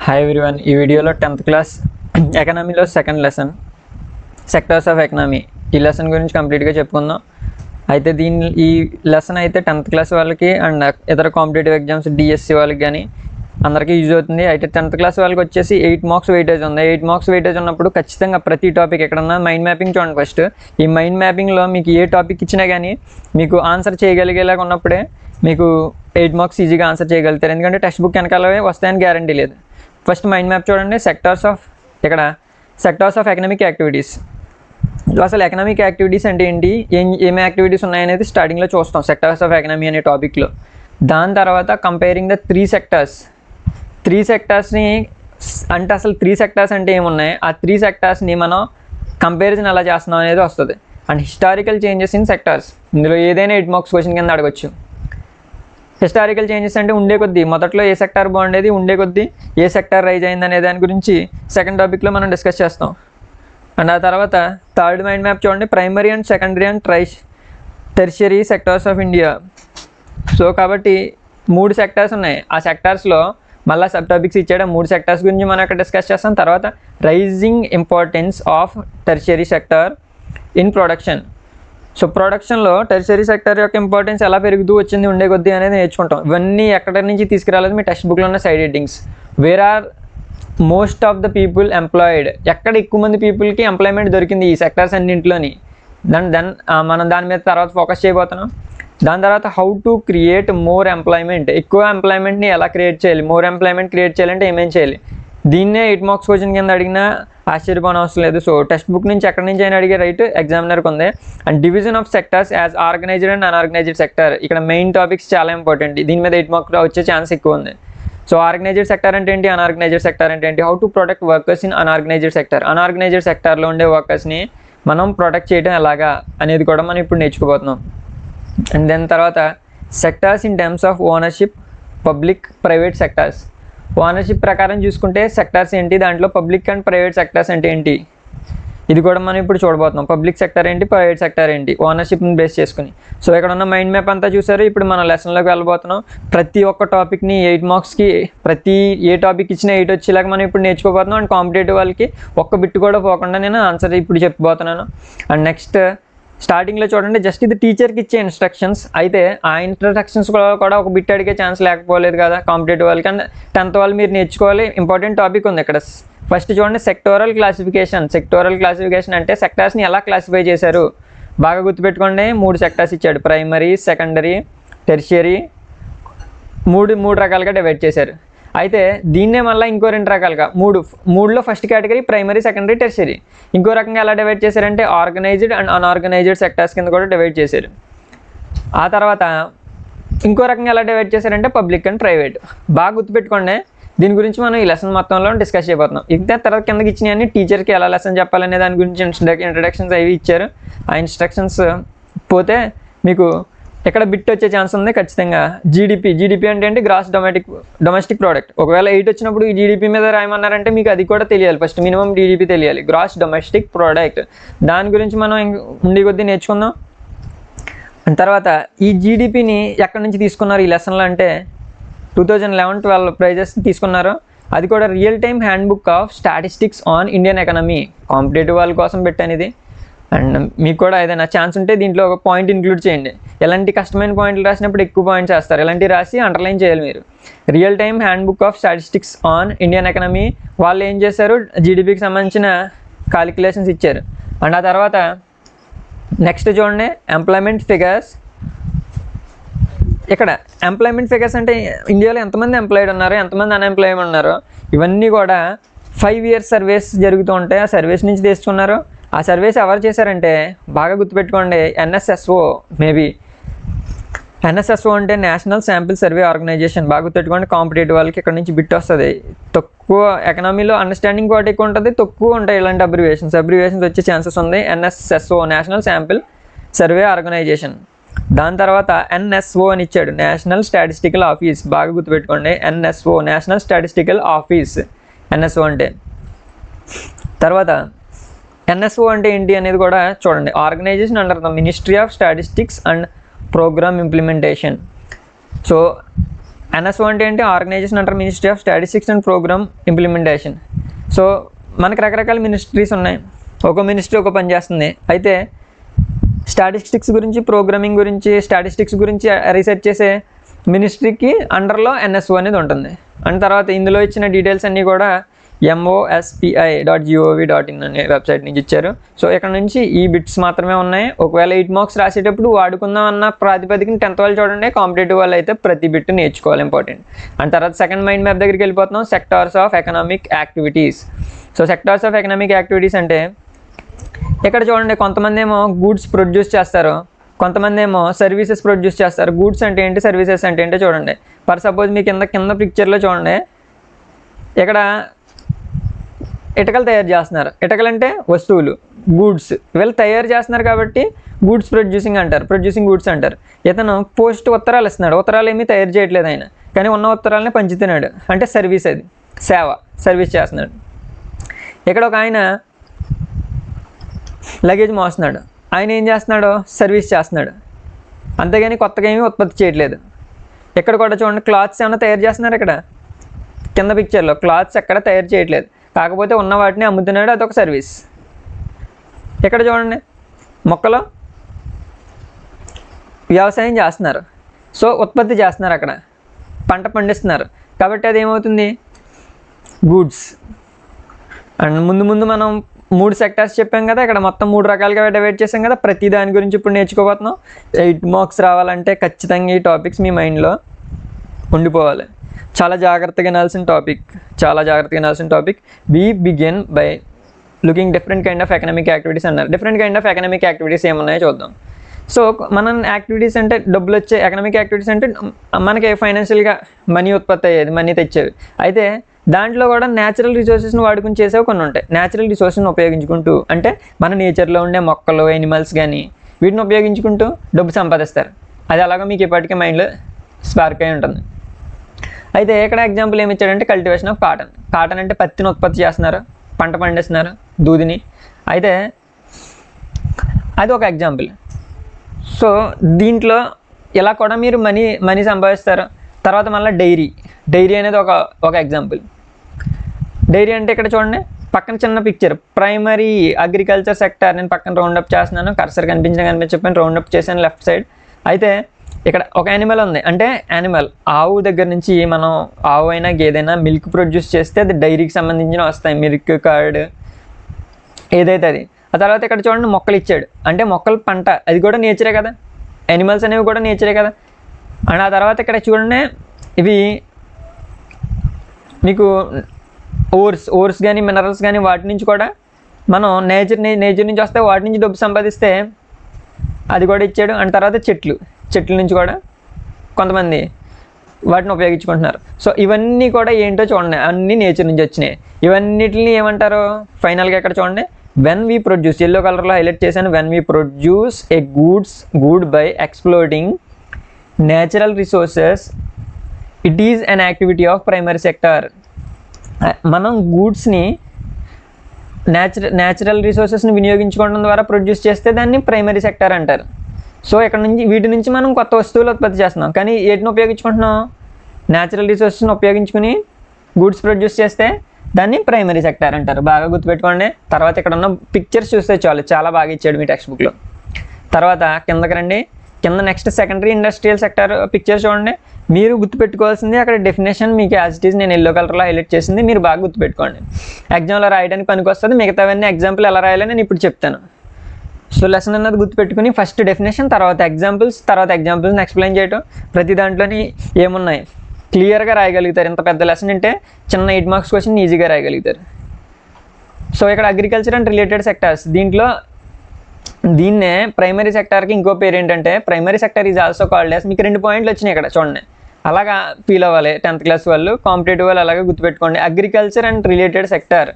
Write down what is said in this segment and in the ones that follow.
Hi everyone, ఈ వీడియోలో 10th class ఎకనామీలో second lesson sectors of economy ఈ లెసన్ గురించి కంప్లీట్గా చెప్పుకుందాం. అయితే ఈ లెసన్ అయితే 10th క్లాస్ వాళ్ళకి అండ్ ఇతర కాంపిటేటివ్ ఎగ్జామ్స్ డిఎస్సి వాళ్ళకి కానీ అందరికీ యూజ్ అవుతుంది. అయితే 10th క్లాస్ వాళ్ళకి వచ్చేసి 8 మార్క్స్ వెయిటేజ్ ఉంది. 8 మార్క్స్ వెయిటేజ్ ఉన్నప్పుడు ఖచ్చితంగా ప్రతి టాపిక్ ఎక్కడన్నా మైండ్ మ్యాపింగ్ చూడండి. ఫస్ట్ ఈ మైండ్ మ్యాపింగ్లో మీకు ఏ టాపిక్ ఇచ్చినా కానీ మీకు ఆన్సర్ చేయగలిగేలాగా ఉన్నప్పుడే మీకు 8 మార్క్స్ ఈజీగా ఆన్సర్ చేయగలుగుతారు. ఎందుకంటే టెక్స్ట్ బుక్ వెనకాలవే వస్తాయని గ్యారంటీ లేదు. ఫస్ట్ మైండ్ మ్యాప్ చూడండి. Sectors of economic activities. అసలు ఎకనామిక్ యాక్టివిటీస్ అంటే ఏంటి, ఏమి యాక్టివిటీస్ ఉన్నాయనేది స్టార్టింగ్లో చూస్తాం సెక్టార్స్ ఆఫ్ ఎకనామీ అనే టాపిక్లో. దాని తర్వాత కంపేరింగ్ ద త్రీ సెక్టార్స్ని అంటే అసలు 3 సెక్టార్స్ అంటే ఏమున్నాయి, ఆ 3 సెక్టార్స్ని మనం కంపారిజన్ ఎలా చేస్తున్నాం అనేది వస్తుంది. And historical changes in sectors, ఇందులో ఏదైనా 8 మార్క్స్ క్వశ్చన్ కింద అడగచ్చు. హిస్టారికల్ చేంజెస్ అంటే ఉండే కొద్దీ మొదట్లో ఏ సెక్టార్ బాగుండేది, ఉండే కొద్దీ ఏ సెక్టార్ రైజ్ అయింది అనే దాని గురించి సెకండ్ టాపిక్లో మనం డిస్కస్ చేస్తాం. అండ్ ఆ తర్వాత థర్డ్ మైండ్ మ్యాప్ చూడండి. Primary and secondary and tertiary sectors of India. So కాబట్టి 3 సెక్టార్స్ ఉన్నాయి. ఆ సెక్టార్స్లో మళ్ళీ సబ్ టాపిక్స్ ఇచ్చాడు. 3 సెక్టార్స్ గురించి మనం అక్కడ డిస్కస్ చేస్తాం. తర్వాత rising importance of tertiary sector in production. So ప్రొడక్షన్లో టెర్షియరీ సెక్టర్ యొక్క ఇంపార్టెన్స్ ఎలా పెరుగుతూ వచ్చింది ఉండే కొద్దీ అనేది నేర్చుకుంటాం. ఇవన్నీ ఎక్కడి నుంచి తీసుకురాలేదు, మీ టెక్స్ట్ బుక్లో ఉన్న side headings. Where are most of the people employed, ఎక్కడ ఎక్కువ మంది పీపుల్కి ఎంప్లాయ్మెంట్ దొరికింది ఈ సెక్టార్స్ అన్నింటిలోని. మనం దాని మీద తర్వాత ఫోకస్ చేయబోతున్నాం. దాని తర్వాత how to create more employment, ఎక్కువ ఎంప్లాయ్మెంట్ని ఎలా క్రియేట్ చేయాలి, మోర్ ఎంప్లాయ్మెంట్ క్రియేట్ చేయాలంటే ఏమేం చేయాలి. దీన్నే 8 మార్క్స్ క్వశ్చన్ కింద అడిగినా ఆశ్చర్యపోవడం అవసరం లేదు. సో టెక్స్ట్ బుక్ నుంచి ఎక్కడి నుంచి అయినా అడిగే రైట్ ఎగ్జామినర్కి ఉంది. And division of sectors as organised and unorganised sector, ఇక్కడ మెయిన్ టాపిక్స్ చాలా ఇంపార్టెంట్. దీని మీద 8 మార్క్స్ వచ్చే ఛాన్స్ ఎక్కువ ఉంది. సో ఆర్గనైజ్డ్ సెక్టర్ అంటే ఏంటి, అన్ఆర్గనైజ్డ్ సెక్టర్ అంటే ఏంటి, how to protect workers in unorganised sector, unorganised సెక్టార్లో ఉండే వర్కర్స్ని మనం ప్రొటెక్ట్ చేయడం ఎలాగా అనేది కూడా మనం ఇప్పుడు నేర్చుకోబోతున్నాం. అండ్ దాని తర్వాత sectors in terms of ownership, public private sectors. Ownership ప్రకారం చూసుకుంటే సెక్టార్స్ ఏంటి, దాంట్లో పబ్లిక్ అండ్ ప్రైవేట్ సెక్టార్స్ అంటే ఏంటి, ఇది కూడా మనం ఇప్పుడు చూడబోతున్నాం. పబ్లిక్ సెక్టర్ ఏంటి, ప్రైవేట్ సెక్టర్ ఏంటి, ఓనర్షిప్ని బేస్ చేసుకుని. సో ఇక్కడ ఉన్న మైండ్ మ్యాప్ అంతా చూసారు. ఇప్పుడు మనం లెసన్లోకి వెళ్ళబోతున్నాం. ప్రతి ఒక్క టాపిక్ని 8 మార్క్స్కి ప్రతి ఏ టాపిక్ ఇచ్చినా 8 వచ్చేలాగా మనం ఇప్పుడు నేర్చుకోబోతున్నాం. అండ్ కాంపిటేటివ్ వాళ్ళకి ఒక్క బిట్ కూడా పోకుండా నేను ఆన్సర్ ఇప్పుడు చెప్పబోతున్నాను. అండ్ నెక్స్ట్ స్టార్టింగ్లో చూడండి, జస్ట్ ఇది టీచర్కి ఇచ్చే ఇన్స్ట్రక్షన్స్. అయితే ఆ ఇన్స్ట్రక్షన్స్ కూడా ఒక బిట్ అడిగే ఛాన్స్ లేకపోలేదు కదా కాంపిటేటివ్ వాళ్ళకి. అండ్ 10th వాళ్ళు మీరు నేర్చుకోవాలి. ఇంపార్టెంట్ టాపిక్ ఉంది ఇక్కడ. ఫస్ట్ చూడండి, సెక్టోరల్ క్లాసిఫికేషన్ అంటే సెక్టార్స్ని ఎలా క్లాసిఫై చేశారు బాగా గుర్తుపెట్టుకోండి. 3 సెక్టార్స్ ఇచ్చాడు, ప్రైమరీ, సెకండరీ, టెర్షియరీ, మూడు రకాలుగా డివైడ్ చేశారు. అయితే దీన్నే మళ్ళీ ఇంకో 2 రకాలుగా మూడులో first category primary, secondary, tertiary. ఇంకో రకంగా ఎలా డివైడ్ చేశారంటే ఆర్గనైజ్డ్ అండ్ అన్ఆర్గనైజ్డ్ సెక్టార్స్ కింద కూడా డివైడ్ చేశారు. ఆ తర్వాత ఇంకో రకంగా ఎలా డివైడ్ చేశారంటే పబ్లిక్ అండ్ ప్రైవేట్. బాగా గుర్తుపెట్టుకోండి. దీని గురించి మనం ఈ లెసన్ మొత్తంలో డిస్కస్ చేయబోతున్నాం. ఇంకా తర్వాత కిందకి ఇచ్చినవన్నీ టీచర్కి ఎలా లెసన్ చెప్పాలనే దాని గురించి ఇంట్రడక్షన్స్ అవి ఇచ్చారు. ఆ ఇన్స్ట్రక్షన్స్ పోతే మీకు ఇక్కడ బిట్ వచ్చే ఛాన్స్ ఉంది ఖచ్చితంగా. జీడిపి అంటే ఏంటి, గ్రాస్ డొమెస్టిక్ ప్రోడక్ట్. ఒకవేళ 8 వచ్చినప్పుడు ఈ జీడిపి మీద రాయమన్నారంటే మీకు అది కూడా తెలియాలి. ఫస్ట్ మినిమం జీడిపి తెలియాలి, గ్రాస్ డొమెస్టిక్ ప్రోడక్ట్. దాని గురించి మనం ఉండి కొద్దీ నేర్చుకుందాం. తర్వాత ఈ జీడిపిని ఎక్కడి నుంచి తీసుకున్నారు ఈ లెసన్లో అంటే 2011-12 ప్రైజెస్ తీసుకున్నారు. అది కూడా real time hand book of statistics on Indian economy. Competitive వాళ్ళ కోసం పెట్టాను ఇది. అండ్ మీకు కూడా ఏదైనా ఛాన్స్ ఉంటే దీంట్లో ఒక పాయింట్ ఇంక్లూడ్ చేయండి. ఎలాంటి కష్టమైన పాయింట్లు రాసినప్పుడు ఎక్కువ పాయింట్స్ వేస్తారు, ఎలాంటి రాసి అండర్లైన్ చేయాలి మీరు. Real time hand book of statistics on Indian economy. వాళ్ళు ఏం చేశారు, జీడిపికి సంబంధించిన కాలిక్యులేషన్స్ ఇచ్చారు. అండ్ ఆ తర్వాత నెక్స్ట్ చూడండి, ఎంప్లాయ్మెంట్ ఫిగర్స్. ఇక్కడ ఎంప్లాయ్మెంట్ ఫిగర్స్ అంటే ఇండియాలో ఎంతమంది ఎంప్లాయిడ్ ఉన్నారు, ఎంతమంది అన్ఎంప్లాయ్డ్ ఉన్నారు, ఇవన్నీ కూడా 5 years సర్వేస్ జరుగుతూ ఉంటాయి. ఆ సర్వేస్ నుంచి తీసుకున్నారు. ఆ సర్వేస్ ఎవరు చేశారంటే బాగా గుర్తుపెట్టుకోండి, ఎన్ఎస్ఎస్ఓ. ఎన్ఎస్ఎస్ఓ అంటే నేషనల్ శాంపిల్ సర్వే ఆర్గనైజేషన్. బాగా గుర్తుపెట్టుకోండి. కాంపిటేటివ్ వాళ్ళకి ఇక్కడ నుంచి బిట్ వస్తుంది. తక్కువ ఎకనామీలో అండర్స్టాండింగ్ కూడా ఎక్కువ ఉంటుంది, తక్కువ ఉంటాయి ఇలాంటి అబ్రివేషన్స్ వచ్చే ఛాన్సెస్ ఉంది. NSSO national sample survey organisation. దాని తర్వాత ఎన్ఎస్ఓ అని ఇచ్చాడు, నేషనల్ స్టాటిస్టికల్ ఆఫీస్. బాగా గుర్తుపెట్టుకోండి, NSO national statistical office. NSO అంటే తర్వాత ఎన్ఎస్ఓ అంటే ఏంటి అనేది కూడా చూడండి. Organisation under the ministry of statistics and programme implementation. So NSO అంటే ఏంటి? Organisation under ministry of statistics and programme implementation. So మనకి రకరకాల మినిస్ట్రీస్ ఉన్నాయి, ఒక మినిస్ట్రీ ఒక పని చేస్తుంది. అయితే స్టాటిస్టిక్స్ గురించి, ప్రోగ్రామింగ్ గురించి, స్టాటిస్టిక్స్ గురించి రీసెర్చ్ చేసే మినిస్ట్రీకి అండర్లో NSO అనేది ఉంటుంది. అండ్ తర్వాత ఇందులో ఇచ్చిన డీటెయిల్స్ అన్నీ కూడా mospi.gov.in అనే వెబ్సైట్ నుంచి ఇచ్చారు. సో ఇక్కడ నుంచి ఈ బిట్స్ మాత్రమే ఉన్నాయి. ఒకవేళ 8 మార్క్స్ రాసేటప్పుడు వాడుకుందాం అన్న ప్రాతిపదికన 10th వాళ్ళు చూడండి, కాంపిటేటివ్ వాళ్ళు అయితే ప్రతి బిట్ నేర్చుకోవాలి, ఇంపార్టెంట్. అండ్ తర్వాత సెకండ్ మైండ్ మ్యాప్ దగ్గరికి వెళ్ళిపోతున్నాం, sectors of economic activities. So sectors of economic activities అంటే ఇక్కడ చూడండి, కొంతమంది ఏమో గూడ్స్ ప్రొడ్యూస్ చేస్తారు, కొంతమంది ఏమో సర్వీసెస్ ప్రొడ్యూస్ చేస్తారు. గూడ్స్ అంటే ఏంటి, సర్వీసెస్ అంటే ఏంటో చూడండి. ఫర్ సపోజ్ మీ కింద పిక్చర్లో చూడండి, ఇక్కడ ఇటుకలు తయారు చేస్తున్నారు. ఇటుకలు అంటే వస్తువులు, గూడ్స్. వీళ్ళు తయారు చేస్తున్నారు కాబట్టి గూడ్స్ ప్రొడ్యూసింగ్ అంటారు, ప్రొడ్యూసింగ్ గూడ్స్ అంటారు. ఇతను పోస్ట్ ఉత్తరాలు ఇస్తున్నాడు, ఉత్తరాలు ఏమీ తయారు చేయట్లేదు ఆయన, కానీ ఉన్న ఉత్తరాలని పంచుతున్నాడు, అంటే సర్వీస్, అది సేవ, సర్వీస్ చేస్తున్నాడు. ఇక్కడ ఒక ఆయన లగేజ్ మోస్తున్నాడు, ఆయన ఏం చేస్తున్నాడు, సర్వీస్ చేస్తున్నాడు, అంతేగాని కొత్తగా ఏమీ ఉత్పత్తి చేయట్లేదు. ఇక్కడ కూడా చూడండి, క్లాత్స్ ఏమైనా తయారు చేస్తున్నారు. ఇక్కడ కింద పిక్చర్లో క్లాత్స్ ఎక్కడ తయారు చేయట్లేదు, కాకపోతే ఉన్న వాటిని అమ్ముతున్నాడు, అదొక సర్వీస్. ఇక్కడ చూడండి, మొక్కలు వ్యవసాయం చేస్తున్నారు, సో ఉత్పత్తి చేస్తున్నారు, అక్కడ పంట పండిస్తున్నారు, కాబట్టి అది ఏమవుతుంది, గూడ్స్. అండ్ ముందు మనం 3 సెక్టార్స్ చెప్పాం కదా, ఇక్కడ మొత్తం 3 రకాలుగా డివైడ్ చేసాం కదా. ప్రతి దాని గురించి ఇప్పుడు నేర్చుకోబోతున్నాం. 8 మార్క్స్ రావాలంటే ఖచ్చితంగా ఈ టాపిక్స్ మీ మైండ్లో ఉండిపోవాలి. చాలా జాగ్రత్తగా వినాల్సిన topic. We begin by looking different kind of economic activities అన్నారు. Different kind of economic activities ఏమున్నాయో చూద్దాం. సో మనం యాక్టివిటీస్ అంటే డబ్బులు వచ్చే ఎకనామిక్ యాక్టివిటీస్ అంటే మనకి ఫైనాన్షియల్గా మనీ ఉత్పత్తి అయ్యేది, మనీ తెచ్చేవి. అయితే దాంట్లో కూడా న్యాచురల్ రిసోర్సెస్ని వాడుకుని చేసేవి కొన్ని ఉంటాయి. న్యాచురల్ రిసోర్సెస్ని ఉపయోగించుకుంటూ, అంటే మన నేచర్లో ఉండే మొక్కలు, యానిమల్స్ కానీ వీటిని ఉపయోగించుకుంటూ డబ్బు సంపాదిస్తారు. అది అలాగా మీకు ఇప్పటికే మైండ్లో స్పార్క్ అయి ఉంటుంది. అయితే ఇక్కడ ఎగ్జాంపుల్ ఏమి ఇచ్చాడంటే కల్టివేషన్ ఆఫ్ కాటన్. కాటన్ అంటే పత్తిని ఉత్పత్తి చేస్తున్నారు, పంట పండిస్తున్నారు, దూదిని. అయితే అది ఒక ఎగ్జాంపుల్. సో దీంట్లో ఇలా కూడా మీరు మనీ సంపాదిస్తారు. తర్వాత మళ్ళీ డైరీ అనేది ఒక ఎగ్జాంపుల్. డైరీ అంటే ఇక్కడ చూడండి, పక్కన చిన్న పిక్చర్, ప్రైమరీ అగ్రికల్చర్ సెక్టార్. నేను పక్కన రౌండప్ చేస్తున్నాను, కర్సర్ కనిపించకపోయినా రౌండప్ చేశాను లెఫ్ట్ సైడ్. అయితే ఇక్కడ ఒక యానిమల్ ఉంది, అంటే యానిమల్ ఆవు దగ్గర నుంచి మనం ఆవు అయినా గేదైనా మిల్క్ ప్రొడ్యూస్ చేస్తే అది డైరీకి సంబంధించిన వస్తాయి, మిల్క్ కర్డ్ ఏదైతే అది. ఆ తర్వాత ఇక్కడ చూడండి, మొక్కలు ఇచ్చాడు, అంటే మొక్కలు పంట, అది కూడా నేచరే కదా, యానిమల్స్ అనేవి కూడా నేచరే కదా. అండ్ ఆ తర్వాత ఇక్కడ చూడండి, ఇవి మీకు ఓర్స్ కానీ మినరల్స్ కానీ వాటి నుంచి కూడా మనం నేచర్ నుంచి వస్తే వాటి నుంచి డబ్బు సంపాదిస్తే అది కూడా ఇచ్చాడు. అండ్ తర్వాత చెట్ల నుంచి కూడా కొంతమంది వాటిని ఉపయోగించుకుంటున్నారు. సో ఇవన్నీ కూడా ఏంటో చూడండి, అన్నీ నేచర్ నుంచి వచ్చినాయి. ఇవన్నిటిని ఏమంటారు ఫైనల్గా ఇక్కడ చూడండి, వెన్ వీ ప్రొడ్యూస్, ఎల్లో కలర్లో హైలైట్ చేశాను, when we produce a good by exploiting natural resources it is an activity of primary sector. మనం గూడ్స్ని న్యాచురల్ రిసోర్సెస్ని వినియోగించుకోవడం ద్వారా ప్రొడ్యూస్ చేస్తే దాన్ని ప్రైమరీ సెక్టార్ అంటారు. సో ఇక్కడ నుంచి వీటి నుంచి మనం కొత్త వస్తువులు ఉత్పత్తి చేస్తున్నాం, కానీ వీటిని ఉపయోగించుకుంటున్నాం, న్యాచురల్ రిసోర్సెస్ని ఉపయోగించుకుని గూడ్స్ ప్రొడ్యూస్ చేస్తే దాన్ని ప్రైమరీ సెక్టార్ అంటారు. బాగా గుర్తుపెట్టుకోండి. తర్వాత ఇక్కడ ఉన్న పిక్చర్స్ చూస్తే చాలా బాగా ఇచ్చాడు మీ టెక్స్ట్ బుక్లో. తర్వాత కిందకి రండి, కింద next secondary industrial sector picture చూడండి. మీరు గుర్తుపెట్టుకోవాల్సింది అక్కడ డెఫినేషన్ మీకు యాజ్ ఇట్ ఈజ్ నేను ఎల్లో కలర్లో హైలైట్ చేసింది, మీరు బాగా గుర్తుపెట్టుకోండి. ఎగ్జామ్లో రాయడానికి పనికి వస్తుంది. మిగతావన్నీ ఎగ్జాంపుల్ ఎలా రాయాలో నేను ఇప్పుడు చెప్తాను. సో లెసన్ అన్నది గుర్తుపెట్టుకుని ఫస్ట్ డెఫినేషన్, తర్వాత ఎగ్జాంపుల్స్ని ఎక్స్ప్లెయిన్ చేయటం. ప్రతి దాంట్లోని ఏమున్నాయి క్లియర్గా రాయగలుగుతారు. ఇంత పెద్ద లెసన్ అంటే చిన్న 8 మార్క్స్ క్వశ్చన్ ఈజీగా రాయగలుగుతారు. సో ఇక్కడ అగ్రికల్చర్ అండ్ రిలేటెడ్ సెక్టార్స్, దీన్నే ప్రైమరీ సెక్టార్కి ఇంకో పేరు ఏంటంటే primary sector is also called as. మీకు 2 పాయింట్లు వచ్చినాయి ఇక్కడ చూడండి, అలాగా ఫీల్ అవ్వాలి 10th క్లాస్ వాళ్ళు, కాంపిటేటివ్ వాళ్ళు అలాగే గుర్తుపెట్టుకోండి. Agriculture and related sector,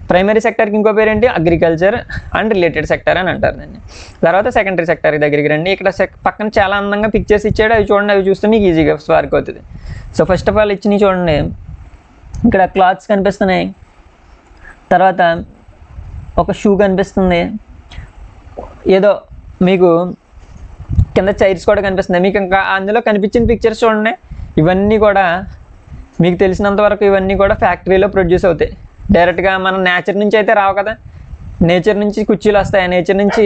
primary సెక్టార్కి ఇంకో పేరు ఏంటి, అగ్రికల్చర్ అండ్ రిలేటెడ్ సెక్టార్ అని అంటారు దాన్ని. తర్వాత సెకండరీ సెక్టార్ దగ్గరికి రండి. ఇక్కడ పక్కన చాలా అందంగా పిక్చర్స్ ఇచ్చాడు, అవి చూడండి, అవి చూస్తే మీకు ఈజీగా స్పార్క్ అవుతుంది. సో ఫస్ట్ ఆఫ్ ఆల్ ఇచ్చినవి చూడండి, ఇక్కడ క్లాత్స్ కనిపిస్తున్నాయి, తర్వాత ఒక షూ కనిపిస్తుంది, ఏదో మీకు కింద చైర్స్ కూడా కనిపిస్తున్నాయి. మీకు ఇంకా అందులో కనిపించిన పిక్చర్స్ చూడండి, ఇవన్నీ కూడా మీకు తెలిసినంత వరకు ఇవన్నీ కూడా ఫ్యాక్టరీలో ప్రొడ్యూస్ అవుతాయి. డైరెక్ట్గా మన నేచర్ నుంచి అయితే రావు కదా. నేచర్ నుంచి కుర్చీలు వస్తాయి, నేచర్ నుంచి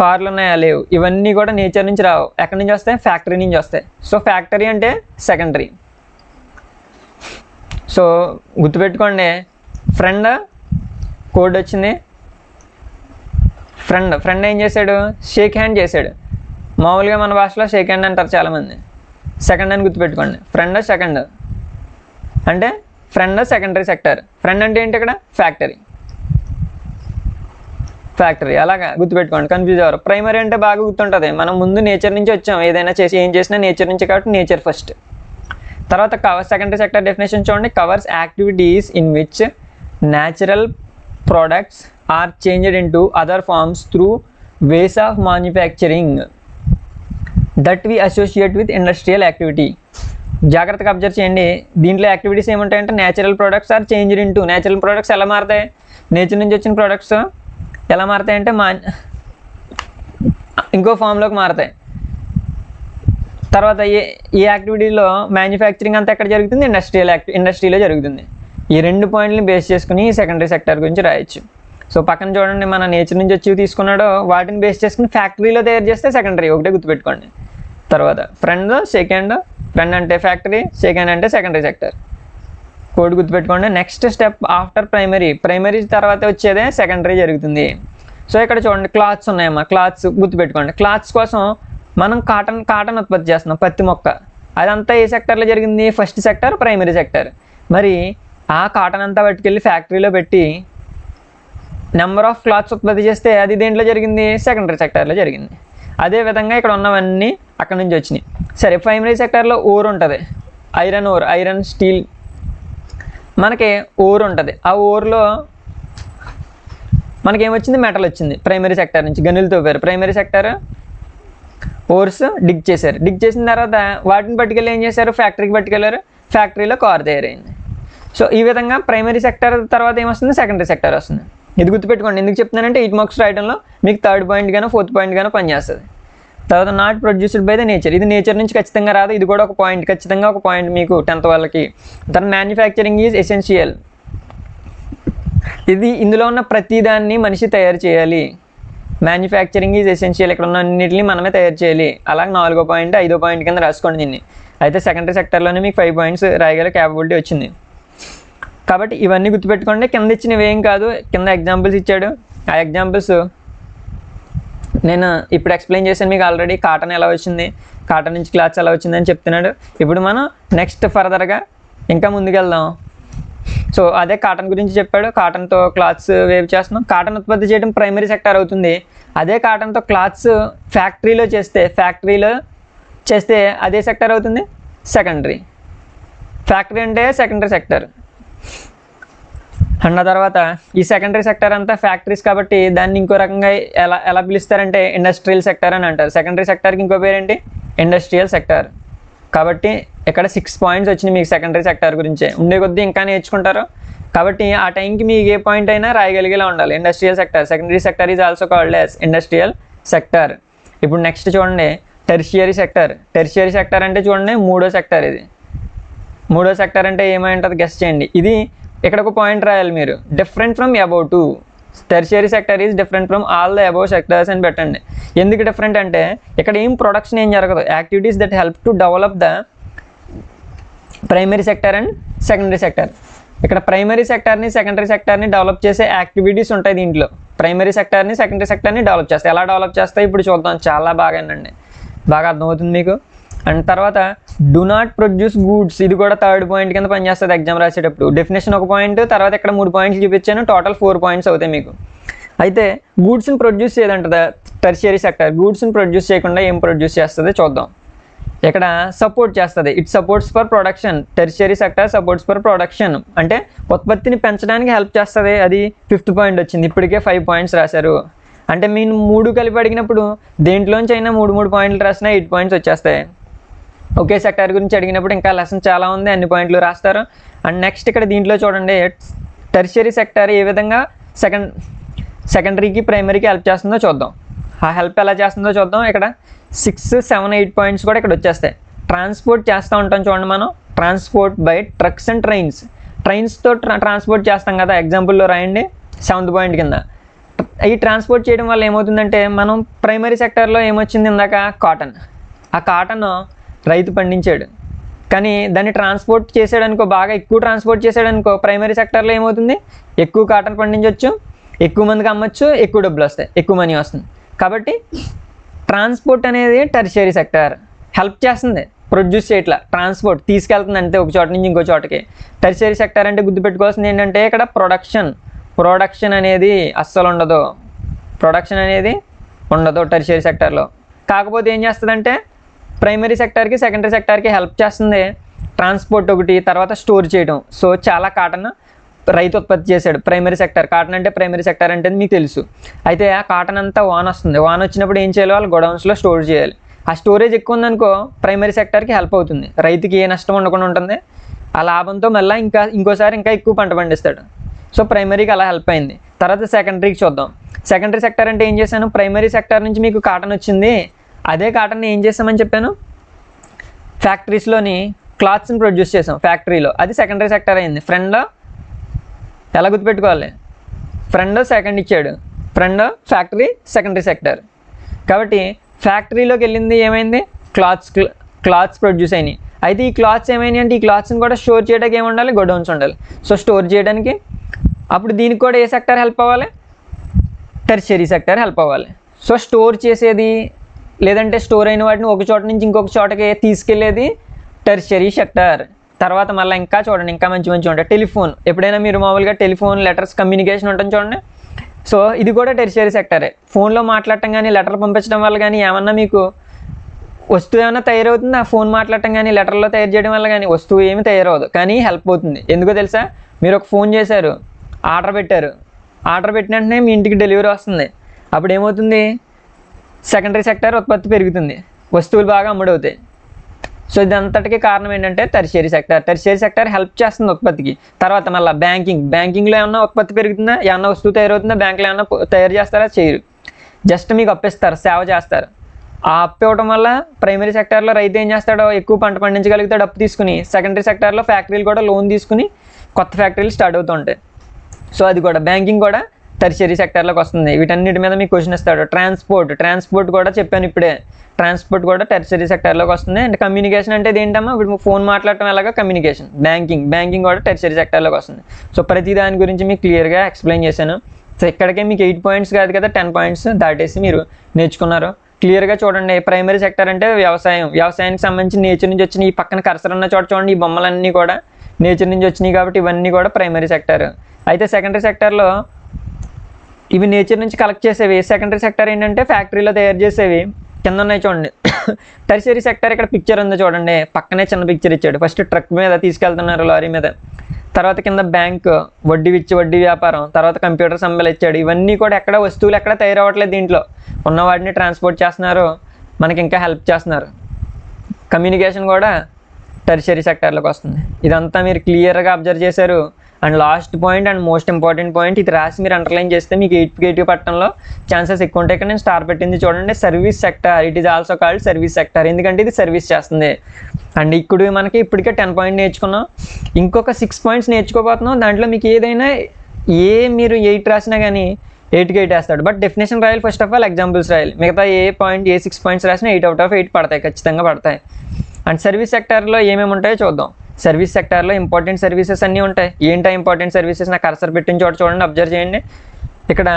కార్లు ఉన్నాయా, లేవు. ఇవన్నీ కూడా నేచర్ నుంచి రావు. ఎక్కడి నుంచి వస్తాయి? ఫ్యాక్టరీ నుంచి వస్తాయి. సో ఫ్యాక్టరీ అంటే సెకండరీ. సో గుర్తుపెట్టుకోండి, ఫ్రెండ్ కోడ్ వచ్చింది. ఫ్రెండ్ ఏం చేశాడు? షేక్ హ్యాండ్ చేశాడు. మామూలుగా మన భాషలో షేక్ హ్యాండ్ అంటారు చాలామంది. సెకండ్ అని గుర్తుపెట్టుకోండి. ఫ్రెండ్ సెకండ్ అంటే ఫ్రెండ్ సెకండరీ సెక్టర్. ఫ్రెండ్ అంటే ఏంటి? ఇక్కడ ఫ్యాక్టరీ అలాగా గుర్తుపెట్టుకోండి, కన్ఫ్యూజ్ అవ్వరు. ప్రైమరీ అంటే బాగా గుర్తుంటుంది. మనం ముందు నేచర్ నుంచి వచ్చాం, ఏదైనా ఏం చేసినా నేచర్ నుంచి, కాబట్టి నేచర్ ఫస్ట్. తర్వాత సెకండరీ సెక్టర్ డెఫినేషన్ చూడండి. Covers activities in which natural products are changed into other forms through ways of manufacturing that we associate with industrial activity. జాగ్రత్తగా అబ్జర్వ్ చేయండి. దీంట్లో యాక్టివిటీస్ ఏముంటాయంటే natural products are changed into. Natural products ఎలా మారుతాయి? Nature నుంచి వచ్చిన products ఎలా మారుతాయంటే ఇంకో ఫామ్లోకి మారుతాయి. తర్వాత ఈ యాక్టివిటీలో మ్యానుఫ్యాక్చరింగ్ అంతా ఎక్కడ జరుగుతుంది? ఇండస్ట్రీలో జరుగుతుంది. ఈ 2 పాయింట్ని బేస్ చేసుకుని సెకండరీ సెక్టర్ గురించి రాయొచ్చు. సో పక్కన చూడండి, మన నేచర్ నుంచి వచ్చి తీసుకున్నాడో వాటిని బేస్ చేసుకుని ఫ్యాక్టరీలో తయారు చేస్తే సెకండరీ. ఒకటే గుర్తుపెట్టుకోండి. తర్వాత ఫ్రెండ్ అంటే ఫ్యాక్టరీ, సెకండ్ అంటే సెకండరీ సెక్టర్. కోడ్ గుర్తుపెట్టుకోండి. నెక్స్ట్ స్టెప్ ఆఫ్టర్ ప్రైమరీ తర్వాత వచ్చేదే సెకండరీ జరుగుతుంది. సో ఇక్కడ చూడండి, క్లాత్స్ ఉన్నాయమ్మా. క్లాత్స్ గుర్తుపెట్టుకోండి. క్లాత్స్ కోసం మనం కాటన్ ఉత్పత్తి చేస్తున్నాం, పత్తి మొక్క. అదంతా ఏ సెక్టర్లో జరిగింది? First sector, primary sector. మరి ఆ కాటన్ అంతా పట్టుకెళ్ళి ఫ్యాక్టరీలో పెట్టి నెంబర్ ఆఫ్ క్లాత్స్ ఉత్పత్తి చేస్తే అది దేంట్లో జరిగింది? సెకండరీ సెక్టర్లో జరిగింది. అదేవిధంగా ఇక్కడ ఉన్నవన్నీ అక్కడ నుంచి వచ్చినాయి. సరే, ప్రైమరీ సెక్టర్లో ఓర్ ఉంటుంది, ఐరన్ స్టీల్. మనకి ఓర్ ఉంటుంది. ఆ ఓర్లో మనకేమొచ్చింది? మెటల్ వచ్చింది. ప్రైమరీ సెక్టర్ నుంచి గనులు తవ్వారు. ప్రైమరీ సెక్టర్ ఓర్స్ డిగ్ చేశారు. డిగ్ చేసిన తర్వాత వాటిని పట్టుకెళ్ళి ఏం చేశారు? ఫ్యాక్టరీకి పట్టుకెళ్ళారు. ఫ్యాక్టరీలో కార్ తయారైంది. సో ఈ విధంగా ప్రైమరీ సెక్టర్ తర్వాత ఏమొస్తుంది? సెకండరీ సెక్టర్ వస్తుంది. ఇది గుర్తుపెట్టుకోండి. ఎందుకు చెప్తున్నానంటే 8 మార్క్స్ రాయడంలో మీకు 3rd పాయింట్ గానో 4th పాయింట్ గానో పనిచేస్తుంది. తర్వాత not produced by the nature. ఇది నేచర్ నుంచి ఖచ్చితంగా రాదు. ఇది కూడా ఒక పాయింట్, ఖచ్చితంగా ఒక పాయింట్ మీకు 10th వాళ్ళకి. తర్వాత మ్యానుఫ్యాక్చరింగ్ ఈజ్ ఎసెన్షియల్. ఇది ఇందులో ఉన్న ప్రతిదాన్ని మనిషి తయారు చేయాలి. Manufacturing is essential. ఇక్కడ ఉన్న అన్నింటినీ మనమే తయారు చేయాలి. అలాగే 4వ పాయింట్ 5వ పాయింట్ కింద రాసుకోండి దీన్ని. అయితే సెకండరీ సెక్టర్లోనే మీకు 5 పాయింట్స్ రాయగల క్యాపబిలిటీ వచ్చింది. కాబట్టి ఇవన్నీ గుర్తుపెట్టుకోండి. కింద ఇచ్చినవి ఏం కాదు, కింద ఎగ్జాంపుల్స్ ఇచ్చాడు. ఆ ఎగ్జాంపుల్స్ నేను ఇప్పుడు ఎక్స్ప్లెయిన్ చేశాను మీకు ఆల్రెడీ. కాటన్ ఎలా వచ్చింది, కాటన్ నుంచి క్లాత్స్ ఎలా వచ్చిందని చెప్తున్నాడు. ఇప్పుడు మనం నెక్స్ట్ ఫర్దర్గా ఇంకా ముందుకెళ్దాం. సో అదే కాటన్ గురించి చెప్పాడు. కాటన్తో క్లాత్స్ వేవ్ చేస్తున్నాం. కాటన్ ఉత్పత్తి చేయడం ప్రైమరీ సెక్టర్ అవుతుంది. అదే కాటన్తో క్లాత్స్ ఫ్యాక్టరీలో చేస్తే అదే సెక్టర్ అవుతుంది, సెకండరీ. ఫ్యాక్టరీ అంటే సెకండరీ సెక్టర్. అండ్ తర్వాత ఈ సెకండరీ సెక్టర్ అంతా ఫ్యాక్టరీస్ కాబట్టి దాన్ని ఇంకో రకంగా ఎలా పిలుస్తారంటే ఇండస్ట్రియల్ సెక్టర్ అని అంటారు. సెకండరీ సెక్టర్కి ఇంకో పేరేంటి? Industrial sector. కాబట్టి ఇక్కడ 6 పాయింట్స్ వచ్చినాయి మీకు సెకండరీ సెక్టర్ గురించే. ఉండే కొద్దీ ఇంకా నేర్చుకుంటారు. కాబట్టి ఆ టైంకి మీకు ఏ పాయింట్ అయినా రాయగలిగేలా ఉండాలి. Industrial sector, secondary sector is also called as industrial sector. ఇప్పుడు నెక్స్ట్ చూడండి, టెర్షియరీ సెక్టర్. టెర్షియరీ సెక్టర్ అంటే చూడండి 3వ సెక్టర్. ఇది 3వ సెక్టర్ అంటే ఏమై ఉంటుంది గెస్ చేయండి. ఇది ఇక్కడ ఒక పాయింట్ రాయాలి మీరు. Different from above to. Tertiary sector is different from all the above sectors అని పెట్టండి. ఎందుకు డిఫరెంట్ అంటే ఇక్కడ ప్రొడక్షన్ ఏం జరగదు. Activities that help to develop the primary sector and secondary sector. ఇక్కడ ప్రైమరీ సెక్టర్ని సెకండరీ సెక్టర్ని డెవలప్ చేసే యాక్టివిటీస్ ఉంటాయి దీంట్లో. ప్రైమరీ సెక్టర్ని సెకండరీ సెక్టర్ని డెవలప్ చేస్తాయి. ఎలా డెవలప్ చేస్తాయి ఇప్పుడు చూద్దాం. చాలా బాగానండి, బాగా అర్థమవుతుంది మీకు. అండ్ తర్వాత డూ నాట్ ప్రొడ్యూస్ గూడ్స్. ఇది కూడా 3rd పాయింట్ కింద పనిచేస్తుంది ఎగ్జామ్ రాసేటప్పుడు. డెఫినేషన్ ఒక పాయింట్, తర్వాత ఇక్కడ 3 పాయింట్లు చూపించాను. టోటల్ 4 పాయింట్స్ అవుతాయి మీకు. అయితే గూడ్స్ని ప్రొడ్యూస్ చేయదంటుందా టెర్షియరీ సెక్టర్. గూడ్స్ని ప్రొడ్యూస్ చేయకుండా ఏం ప్రొడ్యూస్ చేస్తుంది చూద్దాం. ఇక్కడ సపోర్ట్ చేస్తుంది. It supports for production. Tertiary sector supports for production అంటే ఉత్పత్తిని పెంచడానికి హెల్ప్ చేస్తుంది. అది 5th పాయింట్ వచ్చింది. ఇప్పటికే 5 పాయింట్స్ రాశారు. అంటే మీరు 3 కలిపి అడిగినప్పుడు దేంట్లోంచి అయినా 3 పాయింట్లు రాసినా 8 పాయింట్స్ వచ్చేస్తాయి. ఒకే సెక్టర్ గురించి అడిగినప్పుడు ఇంకా లెసన్ చాలా ఉంది, అన్ని పాయింట్లు రాస్తారు. అండ్ నెక్స్ట్ ఇక్కడ దీంట్లో చూడండి, టెర్షియరీ సెక్టర్ ఏ విధంగా సెకండరీకి ప్రైమరీకి హెల్ప్ చేస్తుందో చూద్దాం. ఆ హెల్ప్ ఎలా చేస్తుందో చూద్దాం. ఇక్కడ 6, 7, 8 పాయింట్స్ కూడా ఇక్కడ వచ్చేస్తాయి. ట్రాన్స్పోర్ట్ చేస్తూ ఉంటాం చూడండి మనం, transport by trucks and trains. ట్రైన్స్తో ట్రాన్స్పోర్ట్ చేస్తాం కదా, ఎగ్జాంపుల్లో రాయండి 7th పాయింట్ కింద. ఈ ట్రాన్స్పోర్ట్ చేయడం వల్ల ఏమవుతుందంటే, మనం ప్రైమరీ సెక్టర్లో ఏమొచ్చింది ఇందాక, కాటన్. ఆ కాటన్ రైతు పండించాడు, కానీ దాన్ని ట్రాన్స్పోర్ట్ చేసాడనుకో, బాగా ఎక్కువ ట్రాన్స్పోర్ట్ చేసాడనుకో, ప్రైమరీ సెక్టర్లో ఏమవుతుంది, ఎక్కువ కాటన్ పండించవచ్చు, ఎక్కువ మందికి అమ్మచ్చు, ఎక్కువ డబ్బులు వస్తాయి, ఎక్కువ మనీ వస్తుంది. కాబట్టి ట్రాన్స్పోర్ట్ అనేది టెర్షియరీ సెక్టర్, హెల్ప్ చేస్తుంది, ప్రొడ్యూస్ చేయట్లా, ట్రాన్స్పోర్ట్ తీసుకెళ్తుంది అంతే ఒక చోట నుంచి ఇంకో చోటకి. టెర్షియరీ సెక్టర్ అంటే గుర్తుపెట్టుకోవాల్సింది ఏంటంటే, ఇక్కడ ప్రొడక్షన్ అనేది అస్సలు ఉండదు, ప్రొడక్షన్ అనేది ఉండదు టెర్షియరీ సెక్టర్లో. కాకపోతే ఏం చేస్తుందంటే, ప్రైమరీ సెక్టర్కి సెకండరీ సెక్టర్కి హెల్ప్ చేస్తుంది ట్రాన్స్పోర్ట్ ఒకటి, తర్వాత స్టోర్ చేయడం. సో చాలా కాటన్ రైతు ఉత్పత్తి చేశాడు, ప్రైమరీ సెక్టర్. కాటన్ అంటే ప్రైమరీ సెక్టర్ అంటే మీకు తెలుసు. అయితే ఆ కాటన్ అంతా వాన్ వస్తుంది, వాన్ వచ్చినప్పుడు ఏం చేయాలి, వాళ్ళు గొడౌన్స్లో స్టోర్ చేయాలి. ఆ స్టోరేజ్ ఎక్కువ ఉందనుకో, ప్రైమరీ సెక్టర్కి హెల్ప్ అవుతుంది, రైతుకి ఏ నష్టం ఉండకుండా ఉంటుంది. ఆ లాభంతో మళ్ళీ ఇంకోసారి ఇంకా ఎక్కువ పంట పండిస్తాడు. సో ప్రైమరీకి అలా హెల్ప్ అయింది. తర్వాత సెకండరీకి చూద్దాం. సెకండరీ సెక్టర్ అంటే ఏం చేశాను, ప్రైమరీ సెక్టర్ నుంచి మీకు కాటన్ వచ్చింది, అదే కాటన్ని ఏం చేస్తామని చెప్పాను, ఫ్యాక్టరీస్లోని క్లాత్స్ని ప్రొడ్యూస్ చేసాం ఫ్యాక్టరీలో, అది సెకండరీ సెక్టర్ అయింది. ఫ్రెండ్ ఎలా గుర్తుపెట్టుకోవాలి, ఫ్రెండ్ సెకండ్ ఇచ్చాడు, ఫ్రెండ్ ఫ్యాక్టరీ సెకండరీ సెక్టర్. కాబట్టి ఫ్యాక్టరీలోకి వెళ్ళింది ఏమైంది, క్లాత్స్ ప్రొడ్యూస్ అయినాయి. అయితే ఈ క్లాత్స్ ఏమైనాయి అంటే, ఈ క్లాత్స్ని కూడా స్టోర్ చేయడానికి ఏమి ఉండాలి, గోడౌన్స్ ఉండాలి. సో స్టోర్ చేయడానికి అప్పుడు దీనికి కూడా ఏ సెక్టర్ హెల్ప్ అవ్వాలి, టెర్షియరీ సెక్టర్ హెల్ప్ అవ్వాలి. సో స్టోర్ చేసేది లేదంటే స్టోర్ అయిన వాటిని ఒక చోట నుంచి ఇంకొక చోటకి తీసుకెళ్లేది టెర్షియరీ సెక్టర్. తర్వాత మళ్ళీ ఇంకా చూడండి, ఇంకా మంచి ఉంటాయి. టెలిఫోన్, ఎప్పుడైనా మీరు మామూలుగా టెలిఫోన్, లెటర్స్, కమ్యూనికేషన్ ఉంటుంది చూడండి. సో ఇది కూడా టెర్షియరీ సెక్టరే. ఫోన్లో మాట్లాడటం కానీ, లెటర్ పంపించడం వల్ల కానీ ఏమన్నా మీకు వస్తువు ఏమైనా తయారవుతుంది, ఆ ఫోన్ మాట్లాడటం కానీ, లెటర్లో తయారు చేయడం వల్ల కానీ వస్తువు ఏమి తయారవదు, కానీ హెల్ప్ అవుతుంది. ఎందుకో తెలుసా, మీరు ఒక ఫోన్ చేశారు, ఆర్డర్ పెట్టారు, ఆర్డర్ పెట్టిన వెంటనే మీ ఇంటికి డెలివరీ వస్తుంది. అప్పుడు ఏమవుతుంది, సెకండరీ సెక్టర్ ఉత్పత్తి పెరుగుతుంది, వస్తువులు బాగా అమ్ముడవుతాయి. సో ఇదంతటికి కారణం ఏంటంటే tertiary sector. Tertiary sector help చేస్తుంది ఉత్పత్తికి. తర్వాత మళ్ళీ బ్యాంకింగ్లో ఏమన్నా ఉత్పత్తి పెరుగుతుందా, ఏమన్నా వస్తువు తయారవుతుందా, బ్యాంకులో ఏమన్నా తయారు చేస్తారా, చేయరు, జస్ట్ మీకు అప్పిస్తారు, సేవ చేస్తారు. ఆ అప్పు ఇవ్వడం వల్ల ప్రైమరీ సెక్టర్లో రైతు ఏం చేస్తాడో, ఎక్కువ పంట పండించగలుగుతాడు అప్పు తీసుకుని. సెకండరీ సెక్టర్లో ఫ్యాక్టరీలు కూడా లోన్ తీసుకుని కొత్త ఫ్యాక్టరీలు స్టార్ట్ అవుతుంటాయి. సో అది కూడా బ్యాంకింగ్ కూడా టెర్షియరీ సెక్టర్లోకి వస్తుంది. వీటన్నిటి మీద మీకు క్వశ్చన్ ఇస్తాడు. ట్రాన్స్పోర్ట్ కూడా చెప్పాను ఇప్పుడే, ట్రాన్స్పోర్ట్ కూడా టెర్షియరీ సెక్టర్లోకి వస్తుంది. అండ్ కమ్యూనికేషన్ అంటే ఏంటమ్మా, ఇప్పుడు ఫోన్ మాట్లాడటం ఎలాగా కమ్యూనికేషన్. బ్యాంకింగ్ కూడా టెర్షియరీ సెక్టర్లోకి వస్తుంది. సో ప్రతి దాని గురించి మీకు క్లియర్గా ఎక్స్ప్లెయిన్ చేశాను. సో ఇక్కడికే మీకు 8 పాయింట్స్ కాదు కదా, 10 పాయింట్స్ దాటేసి మీరు నేర్చుకున్నారు. క్లియర్గా చూడండి, ప్రైమరీ సెక్టర్ అంటే వ్యవసాయానికి సంబంధించి నేచర్ నుంచి వచ్చిన, ఈ పక్కన కర్సర్ ఉన్న చోట చూడండి, ఈ బొమ్మలన్నీ కూడా నేచర్ నుంచి వచ్చినాయి కాబట్టి ఇవన్నీ కూడా ప్రైమరీ సెక్టర్. అయితే సెకండరీ సెక్టర్లో ఇవి నేచర్ నుంచి కలెక్ట్ చేసేవి. సెకండరీ సెక్టర్ ఏంటంటే ఫ్యాక్టరీలో తయారు చేసేవి. కింద ఉన్నాయి చూడండి. టెర్షియరీ సెక్టర్ ఇక్కడ పిక్చర్ ఉందో చూడండి, పక్కనే చిన్న పిక్చర్ ఇచ్చాడు. ఫస్ట్ ట్రక్ మీద తీసుకెళ్తున్నారు, లారీ మీద. తర్వాత కింద బ్యాంక్, వడ్డీ వ్యాపారం, తర్వాత కంప్యూటర్ సంబలు ఇచ్చాడు. ఇవన్నీ కూడా ఎక్కడ వస్తువులు ఎక్కడ తయారవ్వట్లేదు, దీంట్లో ఉన్న వాటిని ట్రాన్స్పోర్ట్ చేస్తున్నారు, మనకి ఇంకా హెల్ప్ చేస్తున్నారు. కమ్యూనికేషన్ కూడా టెర్షియరీ సెక్టర్లోకి వస్తుంది. ఇదంతా మీరు క్లియర్గా అబ్జర్వ్ చేశారు. And last point and most important point, ఇది రాసి మీరు అండర్లైన్ చేస్తే మీకు 8 పట్టడంలో ఛాన్సెస్ ఎక్కువ ఉంటాయి. ఇక్కడ నేను స్టార్ పెట్టింది చూడండి, service sector. It is also called service sector, ఎందుకంటే ఇది సర్వీస్ చేస్తుంది. అండ్ ఇప్పుడు మనకి ఇప్పటికే 10 పాయింట్ నేర్చుకున్నాం, ఇంకొక 6 పాయింట్స్ నేర్చుకోబోతున్నాం. దాంట్లో మీకు ఏదైనా మీరు 8 రాసినా కానీ 8కి 8 వేస్తాడు. బట్ డెఫినేషన్ రాయాలి ఫస్ట్ ఆఫ్ ఆల్, ఎగ్జాంపుల్స్ రాయాలి. మిగతా ఏ 6 పాయింట్స్ రాసినా 8 out of 8 పడతాయి, ఖచ్చితంగా పడతాయి. అండ్ సర్వీస్ సెక్టర్లో ఏమేమి ఉంటాయో చూద్దాం. సర్వీస్ సెక్టర్లో ఇంపార్టెంట్ సర్వీసెస్ అన్నీ ఉంటాయి. ఏంటో ఇంపార్టెంట్ సర్వీసెస్, నా కర్సర్ పెట్టిన చోట చూడండి, అబ్జర్వ్ చేయండి. ఇక్కడ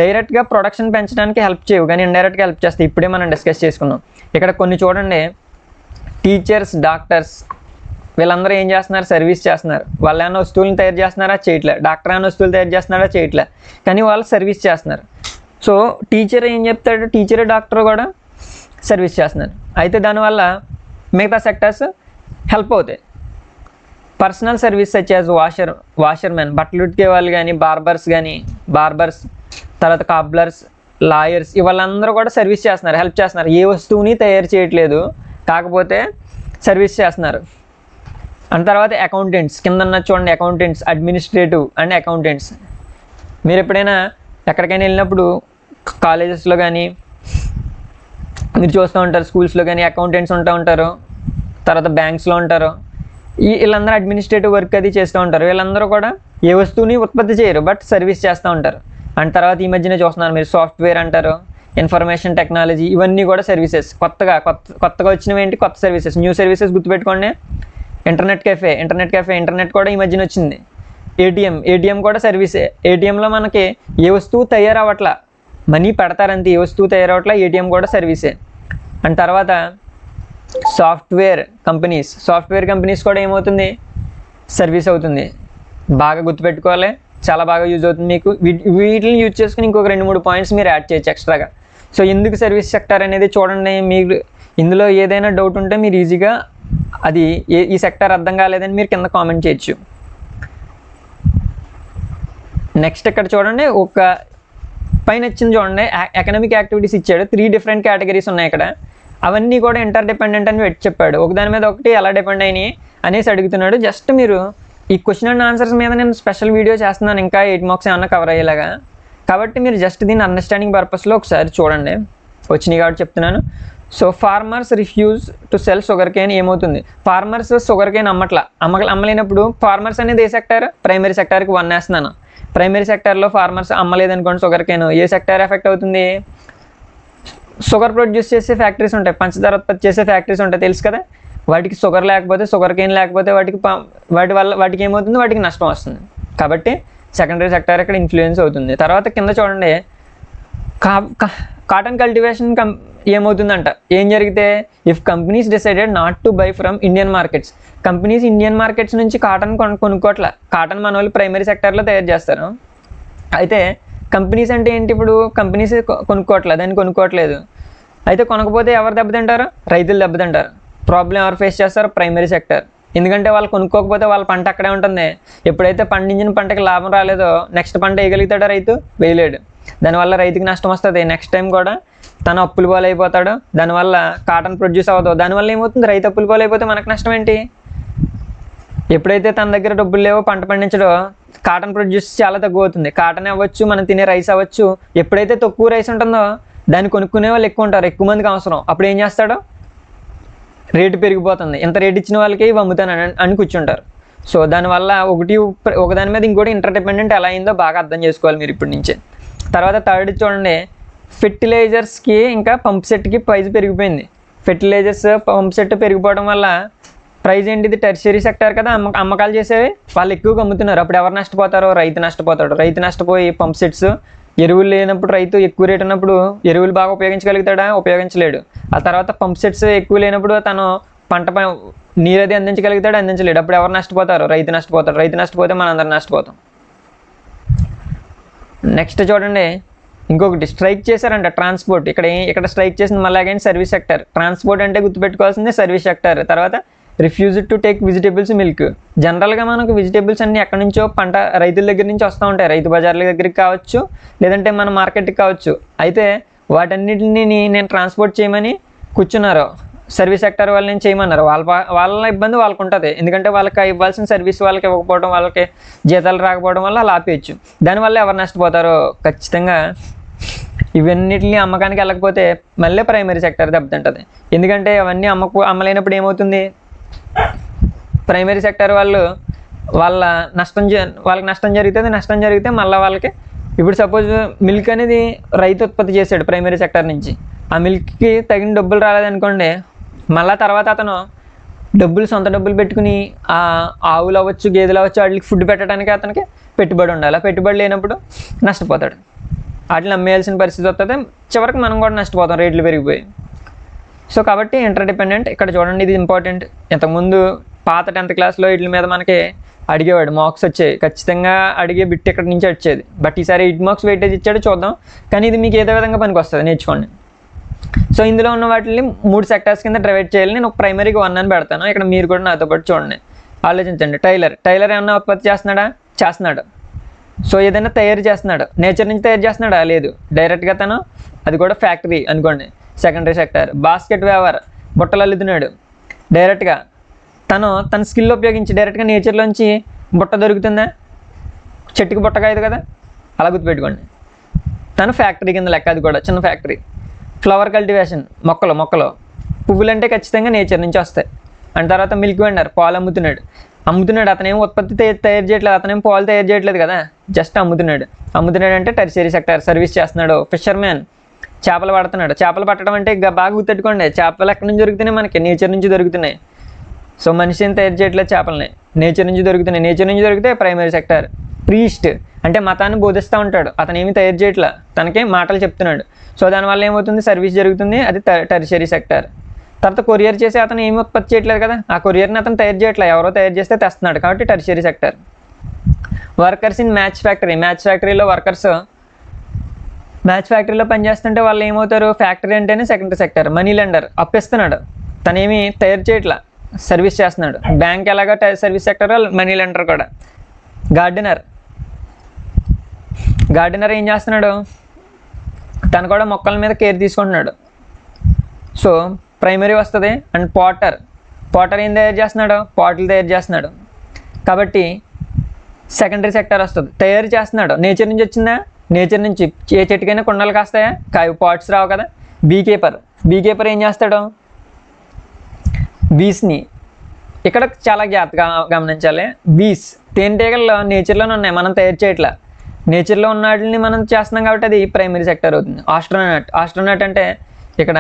డైరెక్ట్గా ప్రొడక్షన్ పెంచడానికి హెల్ప్ చేయవు, కానీ ఇండైరెక్ట్గా హెల్ప్ చేస్తాయి. ఇప్పుడే మనం డిస్కస్ చేసుకున్నాం. ఇక్కడ కొన్ని చూడండి, టీచర్స్, డాక్టర్స్, వీళ్ళందరూ ఏం చేస్తున్నారు, సర్వీస్ చేస్తున్నారు. వాళ్ళు ఏమైనా వస్తువులను తయారు చేస్తున్నారా, చేయట్లే. డాక్టర్ ఏమైనా వస్తువులు తయారు చేస్తున్నారా, చేయట్లే. కానీ వాళ్ళు సర్వీస్ చేస్తున్నారు. సో టీచర్ ఏం చెప్తాడు, టీచర్, డాక్టర్ కూడా సర్వీస్ చేస్తున్నారు. అయితే దానివల్ల మిగతా సెక్టర్స్ హెల్ప్ అవుతాయి. Personal service such as washermen, బట్టలు ఉతికే వాళ్ళు కానీ, బార్బర్స్, తర్వాత కాబ్లర్స్, లాయర్స్, వాళ్ళందరూ కూడా సర్వీస్ చేస్తున్నారు, హెల్ప్ చేస్తున్నారు. ఏ వస్తువుని తయారు చేయట్లేదు, కాకపోతే సర్వీస్ చేస్తున్నారు. అండ్ తర్వాత అకౌంటెంట్స్, కింద చూడండి, అకౌంటెంట్స్, అడ్మినిస్ట్రేటివ్ అండ్ అకౌంటెంట్స్. మీరు ఎప్పుడైనా ఎక్కడికైనా వెళ్ళినప్పుడు కాలేజెస్లో కానీ మీరు చూస్తూ ఉంటారు, స్కూల్స్లో కానీ అకౌంటెంట్స్ ఉంటారు. తర్వాత బ్యాంక్స్లో ఉంటారు. వీళ్ళందరూ అడ్మినిస్ట్రేటివ్ వర్క్ అది చేస్తూ ఉంటారు. వీళ్ళందరూ కూడా ఏ వస్తువుని ఉత్పత్తి చేయరు, బట్ సర్వీస్ చేస్తూ ఉంటారు. అండ్ తర్వాత ఈ మధ్యనే చూస్తున్నారు మీరు సాఫ్ట్వేర్ అంటారు, ఇన్ఫర్మేషన్ టెక్నాలజీ, ఇవన్నీ కూడా సర్వీసెస్. కొత్తగా వచ్చినవి ఏంటి, కొత్త సర్వీసెస్, న్యూ సర్వీసెస్ గుర్తుపెట్టుకోండి. ఇంటర్నెట్ కెఫే ఇంటర్నెట్ కూడా ఈ మధ్యన వచ్చింది. ఏటీఎం కూడా సర్వీసే. ఏటీఎంలో మనకి ఏ వస్తువు తయారవట్లా, మనీ పెడతారంతే, ఏ వస్తువు తయారవట్లా, ఏటీఎం కూడా సర్వీసే. అండ్ తర్వాత సాఫ్ట్వేర్ కంపెనీస్ కూడా ఏమవుతుంది, సర్వీస్ అవుతుంది. బాగా గుర్తుపెట్టుకోవాలి, చాలా బాగా యూజ్ అవుతుంది మీకు. వీటిని యూజ్ చేసుకుని ఇంకొక 2-3 పాయింట్స్ మీరు యాడ్ చేయొచ్చు ఎక్స్ట్రాగా. సో ఎందుకు సర్వీస్ సెక్టర్ అనేది చూడండి. మీకు ఇందులో ఏదైనా డౌట్ ఉంటే మీరు ఈజీగా అది ఈ సెక్టర్ అర్థం కాలేదని మీరు కింద కామెంట్ చేయొచ్చు. నెక్స్ట్ ఇక్కడ చూడండి, ఒక పైన వచ్చింది చూడండి, ఎకనామిక్ యాక్టివిటీస్ ఇచ్చాడు. 3 డిఫరెంట్ కేటగిరీస్ ఉన్నాయి ఇక్కడ. అవన్నీ కూడా ఇంటర్ డిపెండెంట్ అని చెప్పాడు. ఒకదాని మీద ఒకటి ఎలా డిపెండ్ అయినాయి అనేసి అడుగుతున్నాడు. జస్ట్ మీరు ఈ క్వశ్చన్ అండ్ ఆన్సర్స్ మీద నేను స్పెషల్ వీడియో చేస్తున్నాను, ఇంకా 8 మార్క్స్ ఏమన్నా కవర్ అయ్యేలాగా. కాబట్టి మీరు జస్ట్ దీన్ని అండర్స్టాండింగ్ పర్పస్లో ఒకసారి చూడండి, వచ్చినాయి కాబట్టి చెప్తున్నాను. So farmers refuse to cell sugar cane. ఏమవుతుంది, ఫార్మర్స్ షుగర్ కేన్ అమ్మలేనప్పుడు ఫార్మర్స్ అనేది ఏ సెక్టర్, ప్రైమరీ సెక్టర్కి 1 వేస్తున్నాను. ప్రైమరీ సెక్టర్లో ఫార్మర్స్ అమ్మలేదనుకోండి షుగర్ కేన్, ఏ సెక్టర్ ఎఫెక్ట్ అవుతుంది, షుగర్ ప్రొడ్యూస్ చేసే ఫ్యాక్టరీస్ ఉంటాయి, పంచదార ఉత్పత్తి చేసే ఫ్యాక్టరీస్ ఉంటాయి, తెలుసు కదా. వాటికి షుగర్ లేకపోతే, షుగర్ కేన్ లేకపోతే వాటికి ఏమవుతుంది, వాటికి నష్టం వస్తుంది. కాబట్టి సెకండరీ సెక్టర్ ఇక్కడ ఇన్ఫ్లుయెన్స్ అవుతుంది. తర్వాత కింద చూడండి, కాటన్ కల్టివేషన్ ఏమవుతుందంట, ఏం జరిగితే, if companies decided not to buy from Indian markets. Companies Indian markets నుంచి కాటన్ కొనుక్కోవట్ల. కాటన్ మన వాళ్ళు ప్రైమరీ సెక్టర్లో తయారు చేస్తారు. అయితే కంపెనీస్ అంటే ఏంటి, ఇప్పుడు కంపెనీస్ కొనుక్కోవట్లేదు. అయితే కొనకపోతే ఎవరు దెబ్బతింటారు, రైతులు దెబ్బతింటారు. ప్రాబ్లం ఎవరు ఫేస్ చేస్తారు, ప్రైమరీ సెక్టర్. ఎందుకంటే వాళ్ళు కొనుక్కోకపోతే వాళ్ళ పంట అక్కడే ఉంటుంది. ఎప్పుడైతే పండించిన పంటకి లాభం రాలేదో నెక్స్ట్ పంట వేయగలుగుతాడో రైతు, వేయలేడు. దానివల్ల రైతుకి నష్టం వస్తుంది. నెక్స్ట్ టైం కూడా తను అప్పులు పాలైపోతాడు. దానివల్ల కాటన్ ప్రొడ్యూస్ అవ్వదు. దానివల్ల ఏమవుతుంది, రైతు అప్పులు పాలైపోతే మనకు నష్టం ఏంటి. ఎప్పుడైతే తన దగ్గర డబ్బులు లేవో పంట పండించడో కాటన్ ప్రొడ్యూస్ చాలా తక్కువ అవుతుంది. కాటన్ అవ్వచ్చు, మనం తినే రైస్ అవ్వచ్చు. ఎప్పుడైతే తక్కువ రైస్ ఉంటుందో దాన్ని కొనుక్కునే వాళ్ళు ఎక్కువ ఉంటారు, ఎక్కువ మందికి అవసరం. అప్పుడు ఏం చేస్తాడో, రేటు పెరిగిపోతుంది. ఇంత రేట్ ఇచ్చిన వాళ్ళకి ఇవి అమ్ముతాను అని కూర్చుంటారు. సో దానివల్ల ఒకదాని మీద ఇంకోటి ఇంటర్డిపెండెంట్ ఎలా అయిందో బాగా అర్థం చేసుకోవాలి మీరు ఇప్పటి నుంచే. తర్వాత థర్డ్ చూడండి, ఫెర్టిలైజర్స్కి ఇంకా పంప్ సెట్కి ప్రైస్ పెరిగిపోయింది. ఫెర్టిలైజర్స్ పంప్ సెట్ పెరిగిపోవడం వల్ల ప్రైస్ ఏంటి, ఇది టెర్షియరీ సెక్టర్ కదా, అమ్మకాలు చేసేవి వాళ్ళు ఎక్కువగా అమ్ముతున్నారు. అప్పుడు ఎవరు నష్టపోతారో, రైతు నష్టపోతాడు. రైతు నష్టపోయి పంప్ సెట్స్, ఎరువులు లేనప్పుడు రైతు ఎక్కువ రేట్ ఉన్నప్పుడు ఎరువులు బాగా ఉపయోగించగలుగుతాడా, ఉపయోగించలేడు. ఆ తర్వాత పంప్ సెట్స్ ఎక్కువ లేనప్పుడు తను పంట నీరు అది అందించగలుగుతాడు, అందించలేడు. అప్పుడు ఎవరు నష్టపోతారు, రైతు నష్టపోతాడు. రైతు నష్టపోతే మనందరం నష్టపోతాం. నెక్స్ట్ చూడండి, ఇంకొకటి స్ట్రైక్ చేశారంట ట్రాన్స్పోర్ట్. ఇక్కడ స్ట్రైక్ చేసింది మళ్ళీ అగైన్ సర్వీస్ సెక్టర్. ట్రాన్స్పోర్ట్ అంటే గుర్తుపెట్టుకోవాల్సింది సర్వీస్ సెక్టర్. తర్వాత refuse to take vegetables, milk. జనరల్గా మనకు వెజిటేబుల్స్ అన్నీ ఎక్కడి నుంచో రైతుల దగ్గర నుంచి వస్తూ ఉంటాయి. రైతు బజార్ల దగ్గరికి కావచ్చు, లేదంటే మన మార్కెట్కి కావచ్చు. అయితే వాటన్నిటిని నేను ట్రాన్స్పోర్ట్ చేయమని కూర్చున్నారు, సర్వీస్ సెక్టర్ వాళ్ళు నేను చేయమన్నారు. వాళ్ళ ఇబ్బంది వాళ్ళకు ఉంటుంది. ఎందుకంటే వాళ్ళకి ఇవ్వాల్సిన సర్వీస్ వాళ్ళకి ఇవ్వకపోవడం, వాళ్ళకి జీతాలు రాకపోవడం వల్ల అలా ఆపేయచ్చు. దానివల్ల ఎవరు నష్టపోతారో, ఖచ్చితంగా ఇవన్నిటిని అమ్మకానికి వెళ్ళకపోతే మళ్ళీ ప్రైమరీ సెక్టర్ దెబ్బతింటుంది. ఎందుకంటే అవన్నీ అమ్మలేనప్పుడు ఏమవుతుంది, ప్రైమరీ సెక్టర్ వాళ్ళకి నష్టం జరుగుతుంది. నష్టం జరిగితే మళ్ళీ వాళ్ళకి, ఇప్పుడు సపోజ్ మిల్క్ అనేది రైతు ఉత్పత్తి చేశాడు ప్రైమరీ సెక్టర్ నుంచి, ఆ మిల్క్కి తగిన డబ్బులు రాలేదనుకోండి, మళ్ళీ తర్వాత అతను సొంత డబ్బులు పెట్టుకుని ఆ ఆవులు అవ్వచ్చు, గేదెలు అవ్వచ్చు, వాటికి ఫుడ్ పెట్టడానికి అతనికి పెట్టుబడి ఉండాలి. ఆ పెట్టుబడి లేనప్పుడు నష్టపోతాడు. వాటిని అమ్మేయాల్సిన పరిస్థితి వస్తుంది. చివరికి మనం కూడా నష్టపోతాం, రేట్లు పెరిగిపోయి. సో కాబట్టి ఇంటర్డిపెండెంట్. ఇక్కడ చూడండి, ఇది ఇంపార్టెంట్. ఇంతకుముందు పాత 10th క్లాస్లో వీటి మీద మనకి అడిగేవాడు, మార్క్స్ వచ్చాయి. ఖచ్చితంగా అడిగే బిట్ ఇక్కడ నుంచి వచ్చేది. బట్ ఈసారి 8 మార్క్స్ వెయిటేజ్ ఇచ్చాడు, చూద్దాం. కానీ ఇది మీకు ఏదో విధంగా పనికి వస్తుంది, నేర్చుకోండి. సో ఇందులో ఉన్న వాటిని 3 సెక్టర్స్ కింద డివైడ్ చేయాలి. నేను ఒక ప్రైమరీకి 1 అని పెడతాను. ఇక్కడ మీరు కూడా నాతో పాటు చూడండి, ఆలోచించండి. టైలర్ ఏమన్నా ఉత్పత్తి చేస్తున్నాడు. సో ఏదైనా తయారు చేస్తున్నాడు, నేచర్ నుంచి తయారు చేస్తున్నాడా, లేదు. డైరెక్ట్గా తను, అది కూడా ఫ్యాక్టరీ అనుకోండి, సెకండరీ సెక్టర్. బాస్కెట్ వేవర్, బుట్టలు అల్లుతున్నాడు. డైరెక్ట్గా తన స్కిల్ ఉపయోగించి డైరెక్ట్గా నేచర్లోంచి బుట్ట దొరుకుతుందా, చెట్టుకి బుట్ట కాదు కదా, అలా గుర్తుపెట్టుకోండి. తను ఫ్యాక్టరీ కింద లెక్క, అది కూడా చిన్న ఫ్యాక్టరీ. ఫ్లవర్ కల్టివేషన్, మొక్కలు పువ్వులు అంటే ఖచ్చితంగా నేచర్ నుంచి వస్తాయి. అండ్ తర్వాత మిల్క్ వెండర్, పాలు అమ్ముతున్నాడు. అతనేమో ఉత్పత్తి తయారు చేయట్లేదు, అతనేమో పాలు తయారు చేయట్లేదు కదా, జస్ట్ అమ్ముతున్నాడు అంటే టెర్షియరీ సెక్టర్. సర్వీస్ చేస్తున్నాడు. ఫిషర్మ్యాన్, చేపలు పడుతున్నాడు. చేపలు పట్టడం అంటే బాగా గుర్తెట్టుకోండి, చేపలు ఎక్కడి నుంచి దొరుకుతున్నాయి? మనకి నేచర్ నుంచి దొరుకుతున్నాయి. సో మనిషి ఏం తయారు చేయట్లేదు చేపలని, నేచర్ నుంచి దొరుకుతున్నాయి. నేచర్ నుంచి దొరికితే ప్రైమరీ సెక్టర్. ప్రీస్ట్ అంటే మతాన్ని బోధిస్తూ ఉంటాడు, అతను ఏమి తయారు చేయట్లా, తనకే మాటలు చెప్తున్నాడు. సో దానివల్ల ఏమవుతుంది? సర్వీస్ జరుగుతుంది, అది టెర్షియరీ సెక్టర్. తర్వాత కొరియర్ చేసి అతను ఏమి ఉత్పత్తి చేయట్లేదు కదా, ఆ కొరియర్ని అతను తయారు చేయట్లేదు, ఎవరో తయారు చేస్తే తెస్తున్నాడు, కాబట్టి tertiary sector. Workers in match factory, match ఫ్యాక్టరీలో వర్కర్స్ మ్యాచ్ ఫ్యాక్టరీలో పనిచేస్తుంటే వాళ్ళు ఏమవుతారు? ఫ్యాక్టరీ అంటేనే సెకండరీ సెక్టర్. మనీ లెండర్, అప్పిస్తున్నాడు, తనేమి తయారు చేయట్లా, సర్వీస్ చేస్తున్నాడు. బ్యాంక్ ఎలాగా సర్వీస్ సెక్టర్, మనీ లెండర్ కూడా. గార్డెనర్ ఏం చేస్తున్నాడు? తను కూడా మొక్కల మీద కేర్ తీసుకుంటున్నాడు. సో ప్రైమరీ వస్తుంది. అండ్ పాటర్ ఏం తయారు చేస్తున్నాడు? పాటలు తయారు చేస్తున్నాడు, కాబట్టి సెకండరీ సెక్టర్ వస్తుంది. తయారు చేస్తున్నాడు, నేచర్ నుంచి వచ్చిందా? నేచర్ నుంచి. ఏ చెట్టుకైనా కుండలు కాస్తాయా? పాట్స్ రావు కదా. బీ కీపర్ ఏం చేస్తాడు? బీస్ని, ఇక్కడ చాలా జాగ్రత్తగా గమనించాలి. బీస్, తేనెటీగల్లో నేచర్లోనే ఉన్నాయి, మనం తయారు చేయట్లా. నేచర్లో ఉన్న వాటిని మనం చేస్తున్నాం కాబట్టి అది ప్రైమరీ సెక్టర్ అవుతుంది. ఆస్ట్రోనాట్ అంటే ఇక్కడ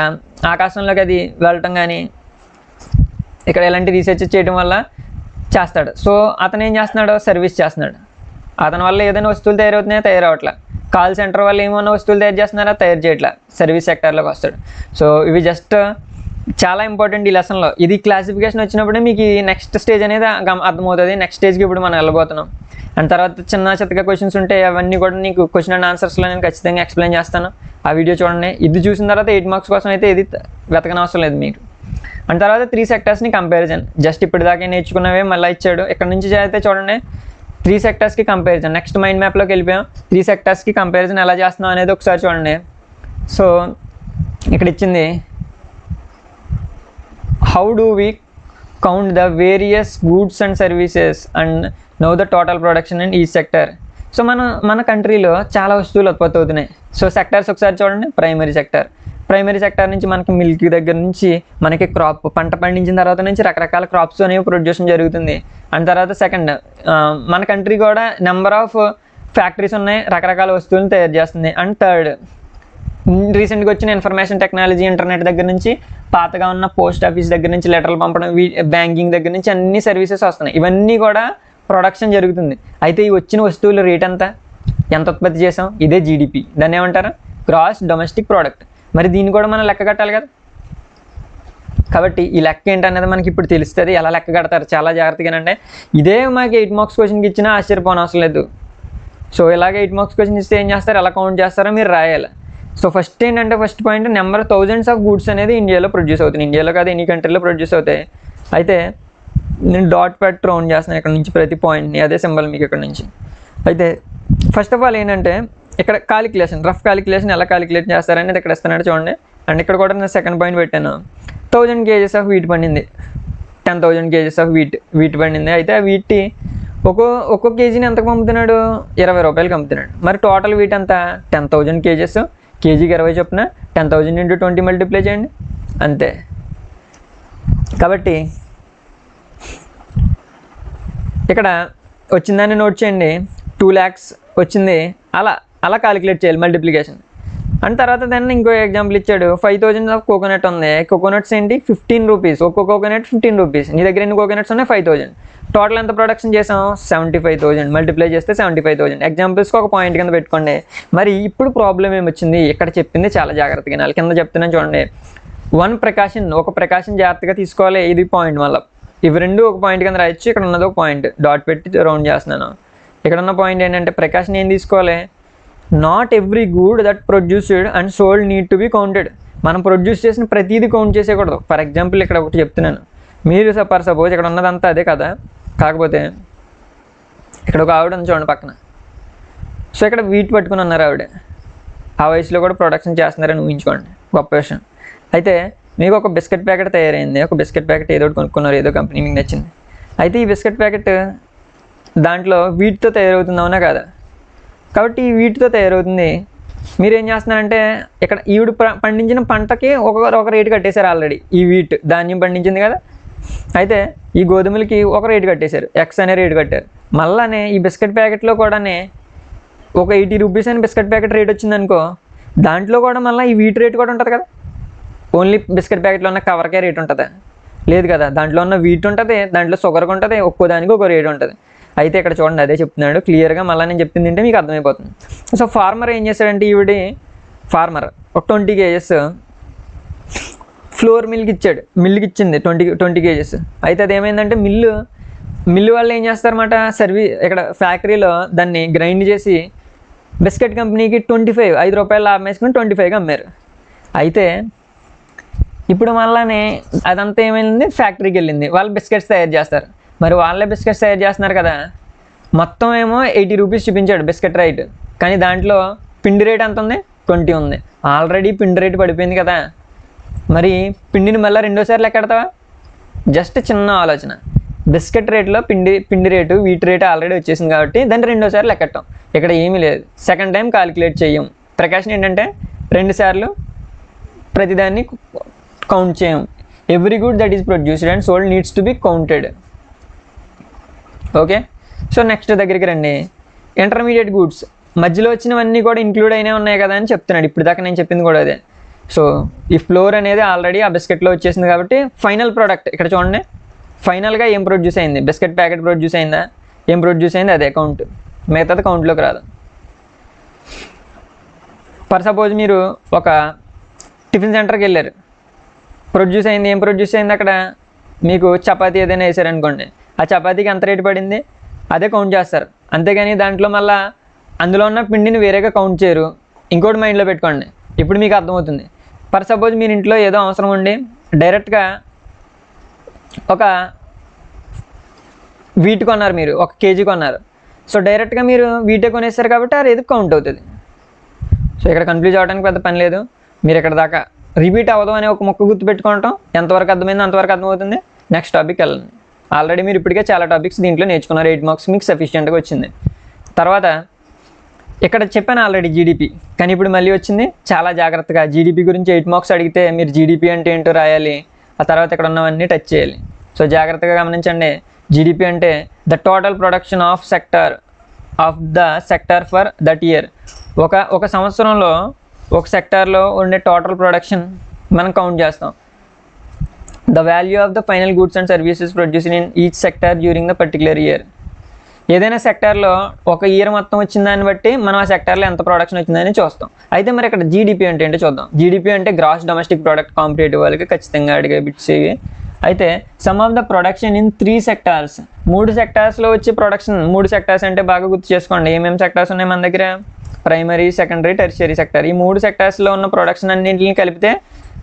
ఆకాశంలోకి అది వెళ్ళటం కానీ ఇక్కడ ఎలాంటి రీసెర్చ్ చేయడం వల్ల చేస్తాడు. సో అతను ఏం చేస్తున్నాడు? సర్వీస్ చేస్తున్నాడు. అతని వల్ల ఏదైనా వస్తువులు తయారవుతున్నాయా? తయారవట్లా. కాల్ సెంటర్ వల్ల ఏమన్నా వస్తువులు తయారు చేస్తున్నారా? తయారు చేయట్లా. సర్వీస్ సెక్టర్లోకి వస్తాడు. సో ఇవి జస్ట్ చాలా ఇంపార్టెంట్ ఈ లెసన్లో. ఇది క్లాసిఫికేషన్ వచ్చినప్పుడే మీకు నెక్స్ట్ స్టేజ్ అనేది అర్థమవుతుంది. నెక్స్ట్ స్టేజ్కి ఇప్పుడు మనం వెళ్ళబోతున్నాం. అండ్ తర్వాత చిన్నగా క్వశ్చన్స్ ఉంటే అవన్నీ కూడా నీకు క్వశ్చన్ అండ్ ఆన్సర్స్లో నేను ఖచ్చితంగా ఎక్స్ప్లెయిన్ చేస్తాను. ఆ వీడియో చూడండి. ఇది చూసిన తర్వాత 8 మార్క్స్ కోసం అయితే ఇది వెతకనవసరం లేదు మీకు. అండ్ తర్వాత 3 సెక్టర్స్ని కంపారిజన్, జస్ట్ ఇప్పటిదాకా నేర్చుకున్నవే మళ్ళీ ఇచ్చాడు. ఇక్కడ నుంచి అయితే చూడండి 3 సెక్టర్స్కి కంపారిజన్. నెక్స్ట్ మైండ్ మ్యాప్లోకి వెళ్ళిపోయాం. 3 సెక్టర్స్కి కంపారిజన్ ఎలా చేస్తున్నాం అనేది ఒకసారి చూడండి. సో ఇక్కడ ఇచ్చింది, how do we count the various goods and services and know the total production in ఈ సెక్టర్. సో మన కంట్రీలో చాలా వస్తువులు ఉత్పత్తి అవుతున్నాయి. సో సెక్టర్స్ ఒకసారి చూడండి. ప్రైమరీ సెక్టర్ నుంచి మనకి మిల్క్ దగ్గర నుంచి మనకి క్రాప్, పంట పండించిన తర్వాత నుంచి రకరకాల క్రాప్స్ అనేవి ప్రొడ్యూషన్ జరుగుతుంది. అండ్ తర్వాత సెకండ్, మన కంట్రీ కూడా నెంబర్ ఆఫ్ ఫ్యాక్టరీస్ ఉన్నాయి, రకరకాల వస్తువులను తయారు చేస్తుంది. అండ్ థర్డ్, రీసెంట్గా వచ్చిన ఇన్ఫర్మేషన్ టెక్నాలజీ, ఇంటర్నెట్ దగ్గర నుంచి, పాతగా ఉన్న పోస్ట్ ఆఫీస్ దగ్గర నుంచి లెటర్లు పంపడం, బ్యాంకింగ్ దగ్గర నుంచి అన్ని సర్వీసెస్ వస్తున్నాయి. ఇవన్నీ కూడా ప్రొడక్షన్ జరుగుతుంది. అయితే ఈ వచ్చిన వస్తువుల రేట్ ఎంత ఉత్పత్తి చేసాం? ఇదే జీడిపి. దాన్ని ఏమంటారు? Gross domestic product. మరి దీన్ని కూడా మనం లెక్క కట్టాలి కదా. కాబట్టి ఈ లెక్క ఏంటనేది మనకి ఇప్పుడు తెలుస్తుంది. ఎలా లెక్క కడతారు చాలా జాగ్రత్తగానండి. ఇదే మాకు 8 మార్క్స్ క్వశ్చన్కి ఇచ్చినా ఆశ్చర్యపోనవసరం లేదు. సో ఇలాగే 8 మార్క్స్ క్వశ్చన్ ఇస్తే ఏం చేస్తారు, ఎలా కౌంట్ చేస్తారో మీరు రాయాలి. So first point, number thousands of goods అనేది ఇండియాలో ప్రొడ్యూస్ అవుతుంది. ఇండియాలో కాదు, ఎనీ కంట్రీలో ప్రొడ్యూస్ అవుతాయి. అయితే నేను డాట్ పెట్టి రౌండ్ చేస్తున్నాను ఇక్కడ నుంచి ప్రతి పాయింట్ని, అదే సింబల్ మీకు ఇక్కడ నుంచి. అయితే ఫస్ట్ ఆఫ్ ఆల్ ఏంటంటే ఇక్కడ రఫ్ క్యాలిక్యులేషన్ ఎలా క్యాలిక్యులేట్ చేస్తారనేది ఇక్కడ ఇస్తున్నాడు చూడండి. అండ్ ఇక్కడ కూడా నేను సెకండ్ పాయింట్ పెట్టాను. 1000 kgs ఆఫ్ వీట్ పండింది, 10,000 kgs ఆఫ్ వీట్ పండింది. అయితే ఆ వీటి ఒక్కో కేజీని ఎంతకు పంపుతున్నాడు? 20 రూపాయలకి అమ్ముతున్నాడు. మరి టోటల్ వీట్ అంతా 10,000 kgs, కేజీకి 20 చొప్పున 10,000 × 20 మల్టిప్లై చేయండి, అంతే. కాబట్టి ఇక్కడ వచ్చిందాన్ని నోట్ చేయండి. 2 lakhs వచ్చింది. అలా క్యాలిక్యులేట్ చేయాలి మల్టిప్లికేషన్. అండ్ తర్వాత దాన్ని ఇంకో ఎగ్జాంపుల్ ఇచ్చాడు. 5,000 ఆఫ్ కోకోనట్ ఉంది. కోకోనట్స్ ఏంటి? 15 రూపీస్. ఒక్కో కోకోనట్ 15 రూపీస్. నీ దగ్గర ఎన్ని కోకోనట్స్ ఉన్నాయి? 5,000. టోటల్ ఎంత ప్రొడక్షన్ చేసాం? 75,000. మల్టిప్లై చేస్తే 75,000. ఎగ్జాంపుల్స్కి ఒక పాయింట్ కింద పెట్టుకోండి. మరి ఇప్పుడు ప్రాబ్లం ఏమొచ్చింది? ఇక్కడ చెప్పింది చాలా జాగ్రత్తగా వినాలి. కింద చెప్తున్నాను చూడండి. ఒక ప్రికాషన్ జాగ్రత్తగా తీసుకోవాలి. ఇది పాయింట్. మళ్ళీ ఇవి రెండు ఒక పాయింట్ కింద రాయొచ్చు. ఇక్కడ ఉన్నది ఒక పాయింట్, డాట్ పెట్టి రౌండ్ చేస్తున్నాను. ఇక్కడ ఉన్న పాయింట్ ఏంటంటే ప్రికాషన్ ఏం తీసుకోవాలి? Not every good that produced and sold need to be counted. మనం ప్రొడ్యూస్ చేసిన ప్రతిదీ కౌంట్ చేసేయకూడదు. ఫర్ ఎగ్జాంపుల్ ఇక్కడ ఒకటి చెప్తున్నాను. మీరు సపోజ్ ఇక్కడ ఉన్నదంతా అదే కదా, కాకపోతే ఇక్కడ ఒక ఆవిడ ఉంది చూడండి పక్కన. సో ఇక్కడ వీట్ పట్టుకుని ఉన్నారు ఆవిడ. ఆ వయసులో కూడా ప్రొడక్షన్ చేస్తున్నారని ఊహించుకోండి, గొప్ప విషయం. అయితే మీకు ఒక బిస్కెట్ ప్యాకెట్ తయారైంది. ఒక బిస్కెట్ ప్యాకెట్ ఏదో ఒకటి కొనుక్కున్నారు, ఏదో కంపెనీ మీకు నచ్చింది. అయితే ఈ బిస్కెట్ ప్యాకెట్ దాంట్లో వీటితో తయారవుతుంది, అవునా కదా? కాబట్టి ఈ వీటితో తయారవుతుంది. మీరు ఏం చేస్తున్నారంటే ఇక్కడ ఈవిడ పండించిన పంటకి ఒక రేటు కట్టేశారు ఆల్రెడీ. ఈ వీట్ ధాన్యం పండించింది కదా, అయితే ఈ గోధుమలకి ఒక రేటు కట్టేశారు, ఎక్స్ అనే రేటు కట్టారు. మళ్ళీ ఈ బిస్కెట్ ప్యాకెట్లో కూడా ఒక 80 రూపీస్ అని బిస్కెట్ ప్యాకెట్ రేట్ వచ్చిందనుకో, దాంట్లో కూడా మళ్ళీ ఈ వీటి రేట్ కూడా ఉంటుంది కదా. ఓన్లీ బిస్కెట్ ప్యాకెట్లో ఉన్న కవర్కే రేట్ ఉంటుందా? లేదు కదా. దాంట్లో ఉన్న వీట్ ఉంటుంది, దాంట్లో షుగర్కి ఉంటుంది, ఒక్కో దానికి ఒక రేట్ ఉంటుంది. అయితే ఇక్కడ చూడండి అదే చెప్తున్నాడు క్లియర్గా. మళ్ళీ నేను చెప్పింది అంటే మీకు అర్థమైపోతుంది. సో ఫార్మర్ ఏం చేశాడంటే, ఫార్మర్ ఒక 20 kgs ఫ్లోర్ మిల్కి ఇచ్చింది 20 kgs. అయితే అది ఏమైందంటే మిల్లు వాళ్ళు ఏం చేస్తారన్నమాట, ఇక్కడ ఫ్యాక్టరీలో దాన్ని గ్రైండ్ చేసి బిస్కెట్ కంపెనీకి 5 రూపాయలు లాభం వేసుకుని 25కి అమ్మారు. అయితే ఇప్పుడు మళ్ళీ అదంతా ఏమైంది, ఫ్యాక్టరీకి వెళ్ళింది, వాళ్ళు బిస్కెట్స్ తయారు చేస్తారు. మరి వాళ్ళే బిస్కెట్స్ తయారు చేస్తున్నారు కదా. మొత్తం ఏమో 80 రూపీస్ చూపించాడు బిస్కెట్ రేట్, కానీ దాంట్లో పిండి రేట్ ఎంత ఉంది, 20 ఉంది. ఆల్రెడీ పిండి రేటు పడిపోయింది కదా. మరి పిండిని మళ్ళీ రెండోసారి లెక్కెడతావా? జస్ట్ చిన్న ఆలోచన. బిస్కెట్ రేట్లో పిండి రేటు వీటి రేటు ఆల్రెడీ వచ్చేసింది కాబట్టి దాన్ని రెండోసారి లెక్కట్టం. ఇక్కడ ఏమీ లేదు, సెకండ్ టైం కాలిక్యులేట్ చేయం. ప్రికాషన్ ఏంటంటే 2 సార్లు ప్రతిదాన్ని కౌంట్ చేయం. Every good that is produced and sold needs to be counted. Okay. So next దగ్గరికి రండి. ఇంటర్మీడియట్ గూడ్స్, మధ్యలో వచ్చినవన్నీ కూడా ఇంక్లూడ్ అయినా ఉన్నాయి కదా అని చెప్తున్నాడు. ఇప్పుడు దాకా నేను చెప్పింది కూడా అదే. సో ఈ ఫ్లోర్ అనేది ఆల్రెడీ ఆ బిస్కెట్లో వచ్చేసింది కాబట్టి ఫైనల్ ప్రోడక్ట్ ఇక్కడ చూడండి. ఫైనల్గా ఏం ప్రొడ్యూస్ అయింది, బిస్కెట్ ప్యాకెట్ ప్రొడ్యూస్ అయిందా, ఏం ప్రొడ్యూస్ అయింది, అదే కౌంట్. మిగతాది కౌంట్లోకి రాదు. ఫర్ సపోజ్ మీరు ఒక టిఫిన్ సెంటర్కి వెళ్ళారు, ప్రొడ్యూస్ అయింది, ఏం ప్రొడ్యూస్ అయింది అక్కడ, మీకు చపాతీ ఏదైనా వేసారనుకోండి, ఆ చపాతీకి ఎంత రేటు పడింది అదే కౌంట్ చేస్తారు. అంతేగాని దాంట్లో మళ్ళీ అందులో ఉన్న పిండిని వేరేగా కౌంట్ చేయరు. ఇంకోటి మైండ్లో పెట్టుకోండి, ఇప్పుడు మీకు అర్థమవుతుంది. ఫర్ సపోజ్ మీరు ఇంట్లో ఏదో అవసరం ఉండి డైరెక్ట్గా ఒక వీట్ కొన్నారు, మీరు 1 kg కొన్నారు. సో డైరెక్ట్గా మీరు వీటే కొనేస్తారు కాబట్టి అది ఏదో కౌంట్ అవుతుంది. సో ఇక్కడ కన్ఫ్యూజ్ అవ్వడానికి పెద్ద పని లేదు. మీరు ఇక్కడ దాకా రిపీట్ అవ్వదు అనే ఒక మొక్క గుర్తుపెట్టుకోవటం, ఎంతవరకు అర్థమైందో అంతవరకు అర్థమవుతుంది. నెక్స్ట్ టాపిక్ వెళ్ళండి. ఆల్రెడీ మీరు ఇప్పటికే చాలా టాపిక్స్ దీంట్లో నేర్చుకున్నారు. 8 మార్క్స్ మీకు సఫిషియెంట్గా వచ్చింది. తర్వాత ఇక్కడ చెప్పాను ఆల్రెడీ జీడిపి, కానీ ఇప్పుడు మళ్ళీ వచ్చింది. చాలా జాగ్రత్తగా జీడిపి గురించి 8 మార్క్స్ అడిగితే మీరు జీడిపి అంటే ఏంటో రాయాలి, ఆ తర్వాత ఇక్కడ ఉన్నవన్నీ టచ్ చేయాలి. సో జాగ్రత్తగా గమనించండి. జీడిపి అంటే the total production of the sector for that year. ఒక సంవత్సరంలో ఒక సెక్టార్లో ఉండే టోటల్ ప్రొడక్షన్ మనం కౌంట్ చేస్తాం. The value of the final goods and services produced in each sector during the particular year. ఏదైనా సెక్టార్లో ఒక ఇయర్ మొత్తం వచ్చిన దాన్ని బట్టి మనం ఆ సెక్టార్లో ఎంత ప్రొడక్షన్ వచ్చిందని చూస్తాం. అయితే మరి ఇక్కడ జీడిపి అంటే ఏంటో చూద్దాం. జీడిపి అంటే గ్రాస్ డొమెస్టిక్ ప్రోడక్ట్, కాంపిటేటివ్ వాళ్ళకి ఖచ్చితంగా అడిగే బిట్స్ ఇవి. అయితే some of the production in 3 sectors, 3 సెక్టార్స్లో వచ్చే ప్రొడక్షన్. 3 సెక్టార్స్ అంటే బాగా గుర్తు చేసుకోండి. ఏమేమి సెక్టార్స్ ఉన్నాయి మన దగ్గర, ప్రైమరీ, సెకండరీ, టెర్షియరీ సెక్టార్. ఈ 3 సెక్టార్స్లో ఉన్న ప్రొడక్షన్ అన్నింటిని కలిపితే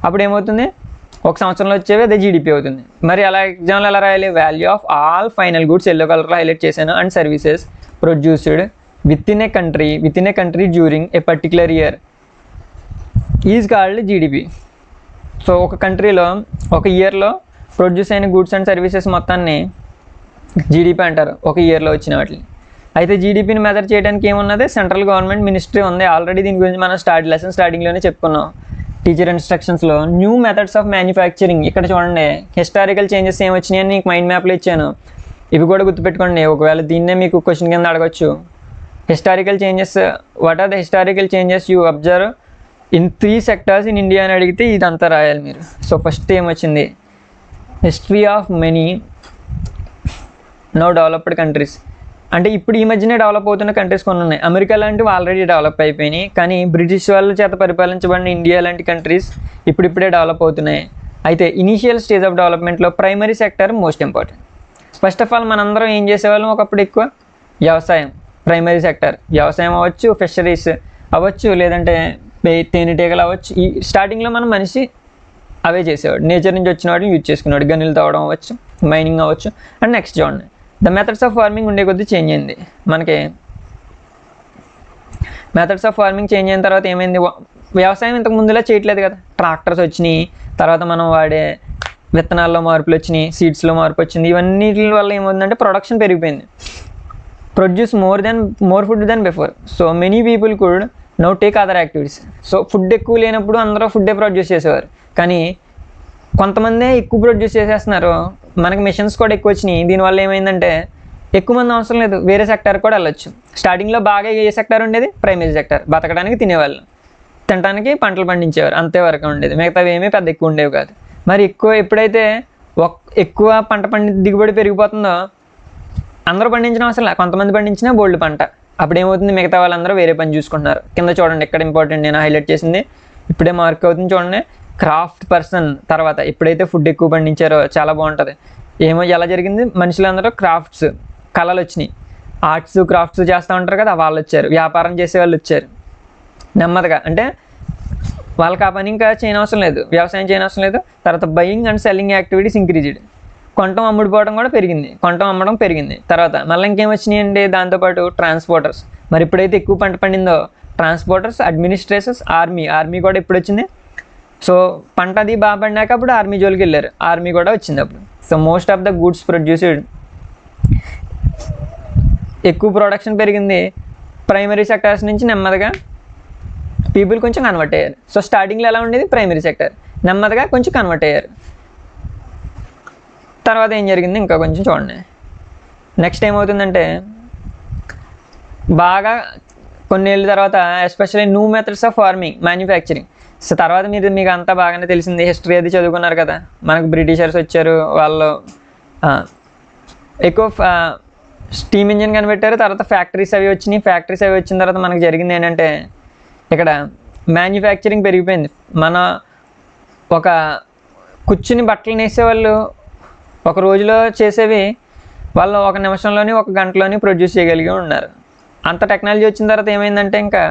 అప్పుడు ఏమవుతుంది, ఒక సంవత్సరంలో వచ్చేవి అదే జీడిపి అవుతుంది. మరి అలా ఎగ్జామ్లో ఎలా రాయాలి, value of all final goods, yellow కలర్లో హైలైట్ చేశాను, and services produced with in a country during a particular year is called GDP. So ఒక కంట్రీలో ఒక ఇయర్లో ప్రొడ్యూస్ అయిన గూడ్స్ అండ్ సర్వీసెస్ మొత్తాన్ని జీడిపి అంటారు, ఒక ఇయర్లో వచ్చిన వాటిని. అయితే జీడిపిని మెజర్ చేయడానికి ఏమున్నది, సెంట్రల్ గవర్నమెంట్ మినిస్ట్రీ ఉంది. ఆల్రెడీ దీని గురించి మనం లెసన్ స్టార్టింగ్లోనే చెప్పుకున్నాం టీచర్ ఇన్స్ట్రక్షన్స్లో. న్యూ మెథడ్స్ ఆఫ్ మ్యానుఫ్యాక్చరింగ్, ఇక్కడ చూడండి హిస్టారికల్ చేంజెస్ ఏమి వచ్చినాయని నీకు మైండ్ మ్యాప్లో ఇచ్చాను. ఇవి కూడా గుర్తుపెట్టుకోండి, ఒకవేళ దీన్నే మీకు క్వశ్చన్ కింద అడగచ్చు. Historical changes, what are the historical changes you observe in 3 sectors in India అని అడిగితే ఇదంతా రాయాలి మీరు. సో ఫస్ట్ ఏమొచ్చింది, history of many no developed countries. అంటే ఇప్పుడు ఈ మధ్యనే డెవలప్ అవుతున్న కంట్రీస్ కొన్ని ఉన్నాయి. అమెరికా లాంటివి ఆల్రెడీ డెవలప్ అయిపోయినాయి, కానీ బ్రిటిష్ వాళ్ళ చేత పరిపాలించబడిన ఇండియా లాంటి కంట్రీస్ ఇప్పుడిప్పుడే డెవలప్ అవుతున్నాయి. అయితే ఇనీషియల్ స్టేజ్ ఆఫ్ డెవలప్మెంట్లో primary sector most important. First of all మనందరం ఏం చేసేవాళ్ళం ఒకప్పుడు, ఎక్కువ వ్యవసాయం. ప్రైమరీ సెక్టర్ వ్యవసాయం అవ్వచ్చు, ఫిషరీస్ అవ్వచ్చు, లేదంటే తేనెటీగలు అవ్వచ్చు. ఈ స్టార్టింగ్లో మనం మనిషి అవే చేసేవాడు, నేచర్ నుంచి వచ్చిన వాటిని యూజ్ చేసుకునేవాడు. గనులు తవ్వడం అవ్వచ్చు, మైనింగ్ అవ్వచ్చు. అండ్ నెక్స్ట్ చూడండి, ద మెథడ్స్ ఆఫ్ ఫార్మింగ్ ఉండే కొద్దీ చేంజ్ అయింది. మనకి మెథడ్స్ ఆఫ్ ఫార్మింగ్ చేంజ్ అయిన తర్వాత ఏమైంది, వ్యవసాయం ఇంతకు ముందులా చేయట్లేదు కదా. ట్రాక్టర్స్ వచ్చినాయి, తర్వాత మనం వాడే విత్తనాల్లో మార్పులు వచ్చినాయి, సీడ్స్లో మార్పు వచ్చింది. ఇవన్నీ వల్ల ఏమవుతుందంటే ప్రొడక్షన్ పెరిగిపోయింది. Produce more food than before. So many people could now take other activities. So food ఎక్కువ లేనప్పుడు అందరూ ఫుడ్డే ప్రొడ్యూస్ చేసేవారు, కానీ కొంతమందే ఎక్కువ ప్రొడ్యూస్ చేసేస్తున్నారు, మనకి మిషన్స్ కూడా ఎక్కువ వచ్చినాయి. దీనివల్ల ఏమైందంటే ఎక్కువ మంది అవసరం లేదు, వేరే సెక్టార్ కూడా వెళ్ళొచ్చు. స్టార్టింగ్లో బాగా ఏ సెక్టార్ ఉండేది? Primary sector. బతకడానికి తినేవాళ్ళు, తినడానికి పంటలు పండించేవారు, అంతే వరకు ఉండేది. మిగతావి ఏమీ పెద్ద ఎక్కువ ఉండేవి కాదు. మరి ఎప్పుడైతే ఎక్కువ పంట దిగుబడి పెరిగిపోతుందో అందరూ పండించిన అవసరం లేదు, కొంతమంది పండించినా బోల్డ్ పంట. అప్పుడు ఏమవుతుంది? మిగతా వాళ్ళందరూ వేరే పని చూసుకుంటున్నారు. కింద చూడండి, ఇక్కడ ఇంపార్టెంట్ నేను హైలైట్ చేసింది, ఇప్పుడే మార్క్ అవుతుంది చూడండి. క్రాఫ్ట్ పర్సన్ తర్వాత ఎప్పుడైతే ఫుడ్ ఎక్కువ పండించారో చాలా బాగుంటుంది. ఎలా జరిగింది? మనుషులందరూ క్రాఫ్ట్స్, కళలు వచ్చినాయి. ఆర్ట్స్ క్రాఫ్ట్స్ చేస్తూ ఉంటారు కదా, వాళ్ళు వచ్చారు. వ్యాపారం చేసే వాళ్ళు వచ్చారు నెమ్మదిగా. అంటే వాళ్ళకి ఆ పని ఇంకా చేయనవసరం లేదు, వ్యవసాయం చేయనవసరం లేదు. తర్వాత buying and selling activities increased. కొనటం అమ్ముడుపోవడం కూడా పెరిగింది, కొనటం అమ్మడం పెరిగింది. తర్వాత మళ్ళీ ఇంకేం వచ్చినాయి అండి? దాంతోపాటు ట్రాన్స్పోర్టర్స్. మరి ఎప్పుడైతే ఎక్కువ పంట పండిందో ట్రాన్స్పోర్టర్స్, అడ్మినిస్ట్రేటర్స్, ఆర్మీ కూడా ఎప్పుడు వచ్చింది? సో పంట అది బాగా పండాక అప్పుడు ఆర్మీ జోలికి వెళ్ళారు, ఆర్మీ కూడా వచ్చింది అప్పుడు. So most of the goods produced, ఎక్కువ ప్రొడక్షన్ పెరిగింది. ప్రైమరీ సెక్టార్స్ నుంచి నెమ్మదిగా పీపుల్ కొంచెం కన్వర్ట్ అయ్యారు. సో స్టార్టింగ్లో ఎలా ఉండేది? ప్రైమరీ సెక్టర్, నెమ్మదిగా కొంచెం కన్వర్ట్ అయ్యారు. తర్వాత ఏం జరిగింది ఇంకా కొంచెం చూడండి. నెక్స్ట్ ఏమవుతుందంటే బాగా కొన్ని ఏళ్ళ తర్వాత especially new methods of farming, manufacturing. So తర్వాత మీకు అంతా బాగానే తెలిసింది, హిస్టరీ అది చదువుకున్నారు కదా. మనకు బ్రిటిషర్స్ వచ్చారు, వాళ్ళు ఎక్కువ స్టీమ్ ఇంజిన్ కనిపెట్టారు. తర్వాత ఫ్యాక్టరీస్ అవి వచ్చినాయి. ఫ్యాక్టరీస్ అవి వచ్చిన తర్వాత మనకు జరిగింది ఏంటంటే ఇక్కడ మ్యానుఫ్యాక్చరింగ్ పెరిగిపోయింది. మన ఒక కూర్చుని బట్టలు నేసేవాళ్ళు ఒక రోజులో చేసేవి వాళ్ళు ఒక నిమిషంలోని ఒక గంటలోని ప్రొడ్యూస్ చేయగలిగి ఉన్నారు. అంత టెక్నాలజీ వచ్చిన తర్వాత ఏమైందంటే ఇంకా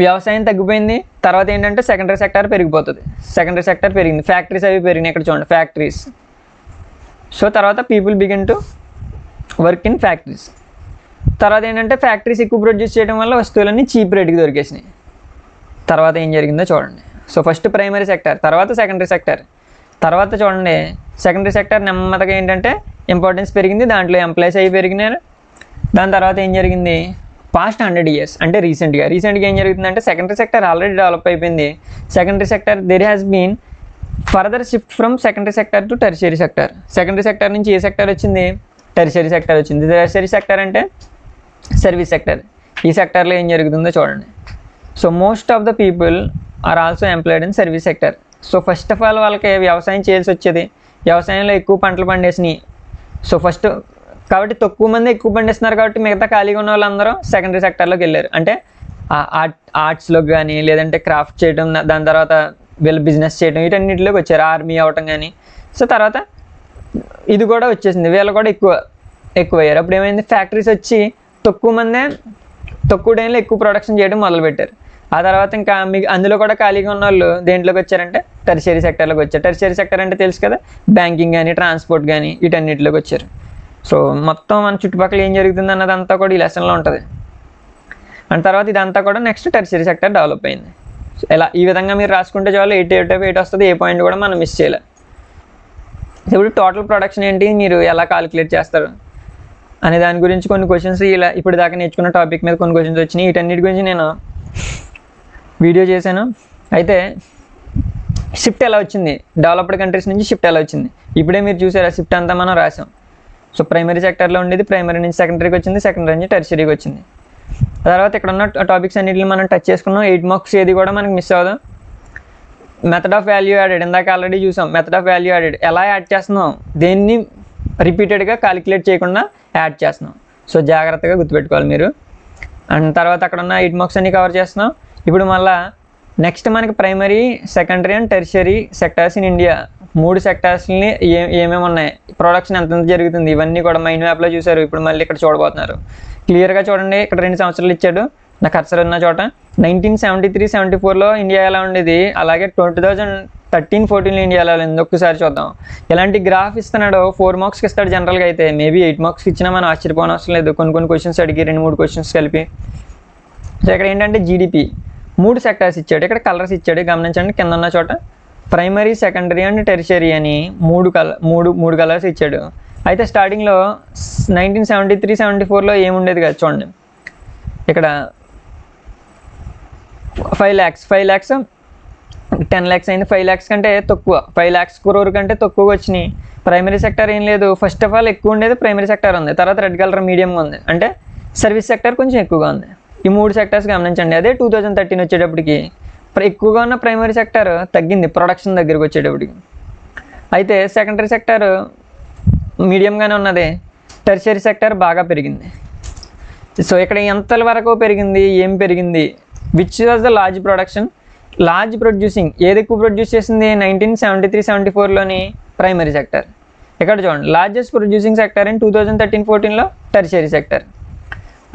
వ్యవసాయం తగ్గిపోయింది. తర్వాత ఏంటంటే సెకండరీ సెక్టార్ పెరిగిపోతుంది. సెకండరీ సెక్టార్ పెరిగింది, ఫ్యాక్టరీస్ అవి పెరిగినాయి. ఇక్కడ చూడండి ఫ్యాక్టరీస్. సో తర్వాత people begin to work in factories. తర్వాత ఏంటంటే ఫ్యాక్టరీస్ ఎక్కువ ప్రొడ్యూస్ చేయడం వల్ల వస్తువులన్నీ చీప్ రేట్కి దొరికేసినాయి. తర్వాత ఏం జరిగిందో చూడండి. సో ఫస్ట్ ప్రైమరీ సెక్టార్, తర్వాత సెకండరీ సెక్టార్. తర్వాత చూడండి సెకండరీ సెక్టార్ నెమ్మదిగా ఏంటంటే ఇంపార్టెన్స్ పెరిగింది, దాంట్లో ఎంప్లాయీస్ అవి పెరిగినారు. దాని తర్వాత ఏం జరిగింది? పాస్ట్ 100 years అంటే రీసెంట్గా ఏం జరుగుతుందంటే సెకండరీ సెక్టార్ ఆల్రెడీ డెవలప్ అయిపోయింది. Secondary sector there has been further shift from secondary sector to tertiary sector. Secondary sector నుంచి ఏ సెక్టార్ వచ్చింది? టెర్షియరీ సెక్టార్ వచ్చింది. టెర్షియరీ సెక్టార్ అంటే సర్వీస్ సెక్టార్. ఈ సెక్టార్లో ఏం జరుగుతుందో చూడండి. So most of the people are also employed in service sector. So first of all వాళ్ళకి వ్యవసాయం చేయాల్సి వచ్చేది, వ్యవసాయంలో ఎక్కువ పంటలు పండేసినాయి. సో ఫస్ట్ కాబట్టి తక్కువ మంది ఎక్కువ పండిస్తున్నారు కాబట్టి మిగతా ఖాళీగా ఉన్న వాళ్ళందరూ సెకండరీ సెక్టార్లోకి వెళ్ళారు. అంటే ఆర్ట్స్లోకి కానీ లేదంటే క్రాఫ్ట్ చేయడం, దాని తర్వాత వీళ్ళు బిజినెస్ చేయడం, వీటన్నిటిలోకి వచ్చారు. ఆర్మీ అవటం కానీ. సో తర్వాత ఇది కూడా వచ్చేసింది, వీళ్ళు కూడా ఎక్కువ అయ్యారు. అప్పుడు ఏమైంది? ఫ్యాక్టరీస్ వచ్చి తక్కువ టైంలో ఎక్కువ ప్రొడక్షన్ చేయడం మొదలుపెట్టారు. ఆ తర్వాత ఇంకా అందులో కూడా ఖాళీగా ఉన్న వాళ్ళు దేంట్లోకి వచ్చారంటే టెర్షియరీ సెక్టార్లోకి వచ్చారు. టెర్షియరీ సెక్టర్ అంటే తెలుసు కదా, బ్యాంకింగ్ కానీ ట్రాన్స్పోర్ట్ కానీ వీటన్నిటిలోకి వచ్చారు. సో మొత్తం మన చుట్టుపక్కల ఏం జరుగుతుంది అన్నదంతా కూడా ఈ లెసన్లో ఉంటుంది. అండ్ తర్వాత ఇదంతా కూడా నెక్స్ట్ టెర్షియరీ సెక్టర్ డెవలప్ అయింది. ఇలా ఈ విధంగా మీరు రాసుకుంటే చాలు 8 వస్తుంది. ఏ పాయింట్ కూడా మనం మిస్ చేయలేదు. ఇప్పుడు టోటల్ ప్రొడక్షన్ ఏంటి, మీరు ఎలా కాలిక్యులేట్ చేస్తారు అనే దాని గురించి కొన్ని క్వశ్చన్స్ ఇలా ఇప్పుడు దాకా నేర్చుకున్న టాపిక్ మీద కొన్ని క్వశ్చన్స్ వచ్చినాయి. వీటన్నిటి గురించి నేను వీడియో చేశాను. అయితే షిఫ్ట్ ఎలా వచ్చింది, డెవలప్డ్ కంట్రీస్ నుంచి షిఫ్ట్ ఎలా వచ్చింది ఇప్పుడే మీరు చూసారా, షిఫ్ట్ అంతా మనం రాసాం. సో ప్రైమరీ సెక్టర్లో ఉండేది ప్రైమరీ నుంచి సెకండరీకి వచ్చింది, సెకండరీ నుంచి టెర్షియరీకి వచ్చింది. తర్వాత ఇక్కడ ఉన్న టాపిక్స్ అన్నింటిని మనం టచ్ చేసుకున్నాం. 8 మార్క్స్ ఏది కూడా మనకు మిస్ అవ్వదు. మెథడ్ ఆఫ్ వాల్యూ యాడెడ్ ఇందాక ఆల్రెడీ చూసాం. మెథడ్ ఆఫ్ వాల్యూ యాడెడ్ ఎలా యాడ్ చేస్తున్నాం, దేన్ని రిపీటెడ్గా క్యాలిక్యులేట్ చేయకుండా యాడ్ చేస్తున్నాం. సో జాగ్రత్తగా గుర్తుపెట్టుకోవాలి మీరు. అండ్ తర్వాత అక్కడ ఉన్న 8 మార్క్స్ అన్ని కవర్ చేస్తున్నాం. ఇప్పుడు మళ్ళీ నెక్స్ట్ మనకి primary, secondary and tertiary sectors in India 3 సెక్టార్స్ని ఏమేమి ఉన్నాయి, ప్రొడక్షన్ ఎంత జరుగుతుంది, ఇవన్నీ కూడా మైండ్ మ్యాప్లో చూసారు. ఇప్పుడు మళ్ళీ ఇక్కడ చూడబోతున్నారు. క్లియర్గా చూడండి. ఇక్కడ 2 సంవత్సరాలు ఇచ్చాడు, నా కర్సర్ ఉన్న చోట 1973-74లో ఇండియా ఎలా ఉండేది, అలాగే 2013-14లో ఇండియా ఎలా ఉంది ఒక్కసారి చూద్దాం. ఎలాంటి గ్రాఫ్ ఇస్తున్నాడో 4 మార్క్స్కి ఇస్తాడు జనరల్గా. అయితే మేబీ 8 మార్క్స్కి ఇచ్చినా మనం ఆశ్చర్యపోవడం అవసరం లేదు. కొన్ని క్వశ్చన్స్ అడిగి 2-3 క్వశ్చన్స్ కలిపి. సో ఇక్కడ ఏంటంటే జీడిపి 3 సెక్టార్స్ ఇచ్చాడు. ఇక్కడ కలర్స్ ఇచ్చాడు, గమనించండి. కింద ఉన్న చోట ప్రైమరీ, సెకండరీ అండ్ టెర్షియరీ అని 3 కలర్స్ ఇచ్చాడు. అయితే స్టార్టింగ్లో 1973-74లో ఏముండేది కదా చూడండి. ఇక్కడ 5 lakhs 10 lakhs అయింది, 5 lakhs కంటే తక్కువ, 5 lakhs crore కంటే తక్కువగా వచ్చినాయి. ప్రైమరీ సెక్టర్ ఏం లేదు. ఫస్ట్ ఆఫ్ ఆల్ ఎక్కువ ఉండేది ప్రైమరీ సెక్టర్ ఉంది, తర్వాత రెడ్ కలర్ మీడియంగా ఉంది, అంటే సర్వీస్ సెక్టర్ కొంచెం ఎక్కువగా ఉంది. ఈ 3 సెక్టర్స్ గమనించండి. అదే 2013 వచ్చేటప్పటికి ఎక్కువగా ఉన్న ప్రైమరీ సెక్టర్ తగ్గింది ప్రొడక్షన్ దగ్గరికి వచ్చేటప్పటికి. అయితే సెకండరీ సెక్టర్ మీడియంగానే ఉన్నది, టెర్షియరీ సెక్టర్ బాగా పెరిగింది. సో ఇక్కడ ఎంత వరకు పెరిగింది, ఏం పెరిగింది, which was the large production, large producing ఏది ఎక్కువ ప్రొడ్యూస్ చేసింది 1973-74లోని ప్రైమరీ సెక్టర్. ఇక్కడ చూడండి, లార్జెస్ట్ ప్రొడ్యూసింగ్ సెక్టర్ ఇన్ 2013-14లో టెర్షియరీ సెక్టర్.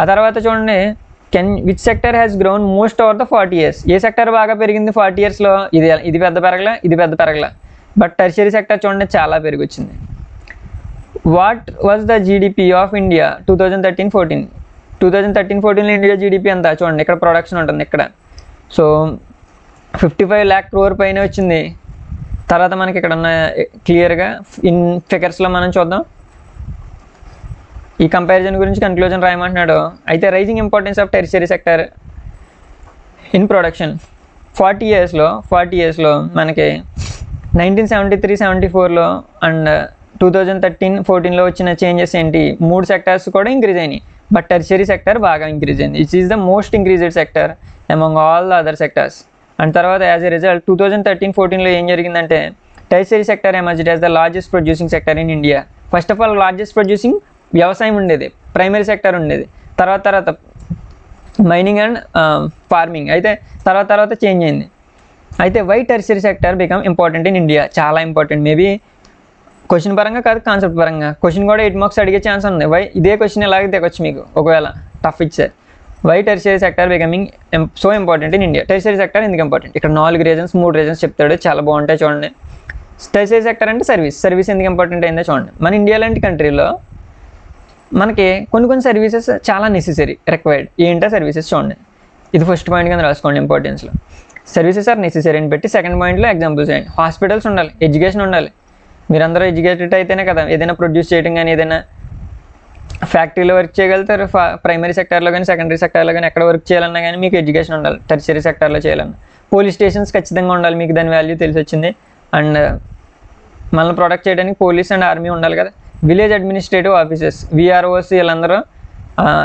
ఆ తర్వాత చూడండి, which sector has grown most over the 40 years, ఏ సెక్టర్ బాగా పెరిగింది 40 yearsలో, ఇది పెద్ద పెరగల, ఇది పెద్ద పెరగల, బట్ టెర్షియరీ సెక్టర్ చూడండి చాలా పెరిగి వచ్చింది. What was the GDP of India 2013-14, 2013-14లో ఇండియా జీడిపి అంతా చూడండి, ఇక్కడ ప్రొడక్షన్ ఉంటుంది ఇక్కడ. సో 55 lakh crore పైన వచ్చింది. తర్వాత మనకి ఇక్కడ ఉన్న క్లియర్గా ఇన్ ఫిగర్స్లో మనం చూద్దాం. ఈ కంపారిజన్ గురించి కన్క్లూజన్ రాయమంటున్నాడు. అయితే rising importance of tertiary sector in production 40 yearsలో మనకి 1973-74లో అండ్ 2013-14లో వచ్చిన చేంజెస్ ఏంటి, 3 సెక్టర్స్ కూడా ఇంక్రీజ్ అయినాయి, బట్ టెర్షియరీ సెక్టర్ బాగా ఇంక్రీజ్ అయింది. It is the most increased sector among all the other sectors. And తర్వాత యాజ్ ఎ రిజల్ట్ 2013-14లో ఏం జరిగిందంటే tertiary sector emerged as the largest producing sector in India. First of all largest producing వ్యవసాయం ఉండేది, primary sector ఉండేది, తర్వాత mining and farming, అయితే తర్వాత change అయింది. అయితే why tertiary sector become important in India, చాలా ఇంపార్టెంట్. మేబీ క్వశ్చన్ పరంగా కాదు, కాన్సెప్ట్ పరంగా. క్వశ్చన్ కూడా 8 marks అడిగే ఛాన్స్ ఉంది. వై ఇదే క్వశ్చన్ ఎలాగే తెగొచ్చు మీకు ఒకవేళ టఫ్ ఇచ్చారు. Why tertiary sector becoming so important in India, tertiary sector ఎందుకు ఇంపార్టెంట్, ఇక్కడ 4 రీజన్స్ 3 రీజన్స్ చెప్తాడు, చాలా బాగుంటాయి చూడండి. టెర్షియరీ సెక్టర్ అంటే సర్వీస్ ఎందుకు ఇంపార్టెంట్ అయిందో చూడండి. మన ఇండియా లాంటి కంట్రీలో మనకి కొన్ని సర్వీసెస్ చాలా నెసెసరీ, రిక్వైర్డ్. ఏంటో సర్వీసెస్ చూడండి, ఇది ఫస్ట్ పాయింట్ కింద రాసుకోండి ఇంపార్టెన్స్లో. సర్వీసెస్ ఆర్ నెసెసరీ అని పెట్టి సెకండ్ పాయింట్లో ఎగ్జాంపుల్స్ చేయండి. హాస్పిటల్స్ ఉండాలి, ఎడ్యుకేషన్ ఉండాలి. మీరందరూ ఎడ్యుకేటెడ్ అయితేనే కదా ఏదైనా ప్రొడ్యూస్ చేయడం కానీ, ఏదైనా ఫ్యాక్టరీలో వర్క్ చేయగలుగుతారు. ప్రైమరీ సెక్టర్లో కానీ సెకండరీ సెక్టర్లో కానీ ఎక్కడ వర్క్ చేయాలన్నా కానీ మీకు ఎడ్యుకేషన్ ఉండాలి. టెర్షియరీ సెక్టర్లో చేయాలన్నా పోలీస్ స్టేషన్స్ ఖచ్చితంగా ఉండాలి, మీకు దాని వాల్యూ తెలిసి వచ్చింది. అండ్ మనల్ని ప్రొటెక్ట్ చేయడానికి పోలీస్ అండ్ ఆర్మీ ఉండాలి కదా. విలేజ్ అడ్మినిస్ట్రేటివ్ ఆఫీసెస్, విఆర్ఓస్ వీళ్ళందరూ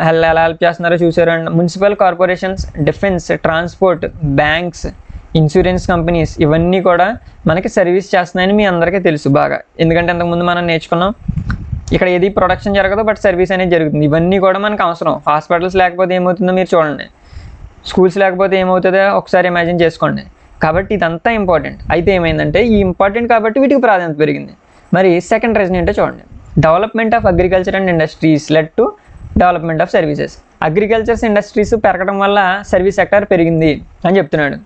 ఎలా హెల్ప్ చేస్తున్నారో చూసారు. And municipal corporations, defence, transport, banks, insurance companies ఇవన్నీ కూడా మనకి సర్వీస్ చేస్తున్నాయని మీ అందరికీ తెలుసు బాగా, ఎందుకంటే అంతకుముందు మనం నేర్చుకున్నాం. ఇక్కడ ఏది ప్రొడక్షన్ జరగదు, బట్ సర్వీస్ అనేది జరుగుతుంది. ఇవన్నీ కూడా మనకు అవసరం. హాస్పిటల్స్ లేకపోతే ఏమవుతుందో మీరు చూడండి, స్కూల్స్ లేకపోతే ఏమవుతుందో ఒకసారి ఇమాజిన్ చేసుకోండి. కాబట్టి ఇదంతా ఇంపార్టెంట్. అయితే ఏమైందంటే ఈ ఇంపార్టెంట్ కాబట్టి వీటికి ప్రాధాన్యత పెరిగింది. మరి సెకండ్ రీజన్ ఏంటో చూడండి. Development of agriculture and industries led to development of services. Agricultures industries పెరగడం వల్ల సర్వీస్ సెక్టర్ పెరిగింది అని చెప్తున్నాడు.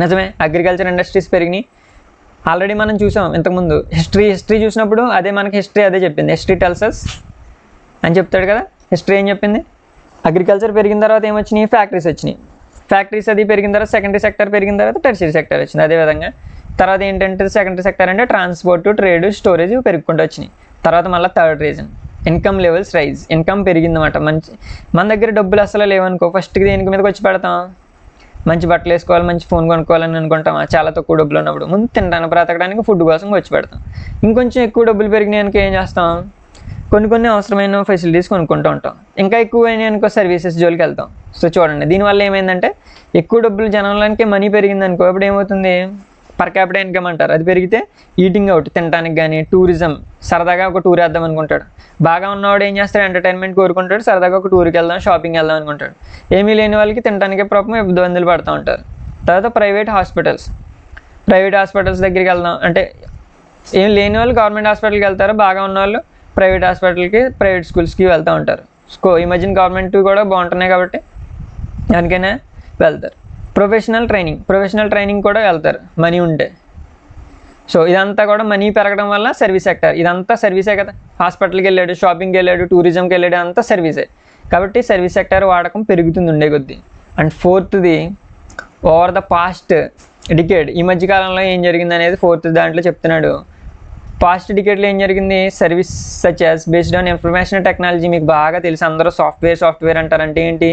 నిజమే, అగ్రికల్చర్ ఇండస్ట్రీస్ పెరిగినాయి. ఆల్రెడీ మనం చూసాం ఇంతకుముందు హిస్టరీ చూసినప్పుడు అదే మనకి హిస్టరీ అదే చెప్పింది. హిస్టరీ టెల్స్ us అని చెప్తాడు కదా. హిస్టరీ ఏం చెప్పింది, అగ్రికల్చర్ పెరిగిన తర్వాత ఏమొచ్చినాయి, ఫ్యాక్టరీస్ వచ్చినాయి. ఫ్యాక్టరీస్ అది పెరిగిన తర్వాత సెకండరీ సెక్టర్ పెరిగిన తర్వాత టెర్షియరీ సెక్టర్ వచ్చింది. అదేవిధంగా తర్వాత ఏంటంటే సెకండరీ సెక్టర్ అంటే ట్రాన్స్పోర్ట్, ట్రేడ్, స్టోరేజ్ పెరుగుకుంటూ వచ్చినాయి. తర్వాత మళ్ళీ third reason income levels rise. Income పెరిగిందన్నమాట. మన దగ్గర డబ్బులు అసలు లేవనుకో, ఫస్ట్కి దేనికి మీదకి వచ్చి పెడతాం, మంచి బట్టలు వేసుకోవాలి, మంచి ఫోన్ కొనుక్కోవాలని అనుకుంటాం. చాలా తక్కువ డబ్బులు ఉన్నప్పుడు ముందు తినడానికి బ్రతకడానికి ఫుడ్ కోసం వచ్చి పెడతాం. ఇంకొంచెం ఎక్కువ డబ్బులు పెరిగినాయనుకో ఏం చేస్తాం, కొన్ని అవసరమైన ఫెసిలిటీస్ కొనుక్కుంటూ ఉంటాం. ఇంకా ఎక్కువ అయినాయి అనుకో సర్వీసెస్ జోలికి వెళ్తాం. సో చూడండి, దీనివల్ల ఏమైందంటే ఎక్కువ డబ్బులు జనంలోనికి మనీ పెరిగింది అనుకో, అప్పుడు ఏమవుతుంది, పర్ క్యాపిటల్ ఇన్కమ్ అంటారు, అది పెరిగితే ఈటింగ్ అవుట్, తినడానికి కానీ, టూరిజం, సరదాగా ఒక టూర్ వేద్దాం అనుకుంటాడు. బాగా ఉన్నవాడు ఏం చేస్తాడు, ఎంటర్టైన్మెంట్ కోరుకుంటాడు, సరదాగా ఒక టూర్కి వెళ్దాం, షాపింగ్ వెళ్దాం అనుకుంటాడు. ఏమీ లేని వాళ్ళకి తినడానికి పాపం ఇబ్బందులు పడుతూ ఉంటారు. తర్వాత ప్రైవేట్ హాస్పిటల్స్ దగ్గరికి వెళ్దాం అంటే ఏం లేని వాళ్ళు గవర్నమెంట్ హాస్పిటల్కి వెళ్తారు, బాగా ఉన్న వాళ్ళు ప్రైవేట్ హాస్పిటల్కి, ప్రైవేట్ స్కూల్స్కి వెళ్తూ ఉంటారు. ఈ మధ్యన గవర్నమెంట్ కూడా బాగుంటున్నాయి కాబట్టి దానికైనా వెళ్తారు. ప్రొఫెషనల్ ట్రైనింగ్ కూడా వెళ్తారు మనీ ఉంటే. సో ఇదంతా కూడా మనీ పెరగడం వల్ల సర్వీస్ సెక్టర్, ఇదంతా సర్వీసే కదా. హాస్పిటల్కి వెళ్ళాడు, షాపింగ్కి వెళ్ళాడు, టూరిజంకి వెళ్ళాడు, అంతా సర్వీసే. కాబట్టి సర్వీస్ సెక్టర్ వాడకం పెరుగుతుంది ఉండే కొద్దీ. అండ్ ఫోర్త్ది ఓవర్ ద పాస్ట్ డికేడ్, ఈ మధ్యకాలంలో ఏం జరిగింది అనేది ఫోర్త్ దాంట్లో చెప్తున్నాడు. పాస్ట్ డికేడ్లో ఏం జరిగింది, service such as based on information technology. మీకు బాగా తెలుసు, అందరూ సాఫ్ట్వేర్ అంటారంటే ఏంటి,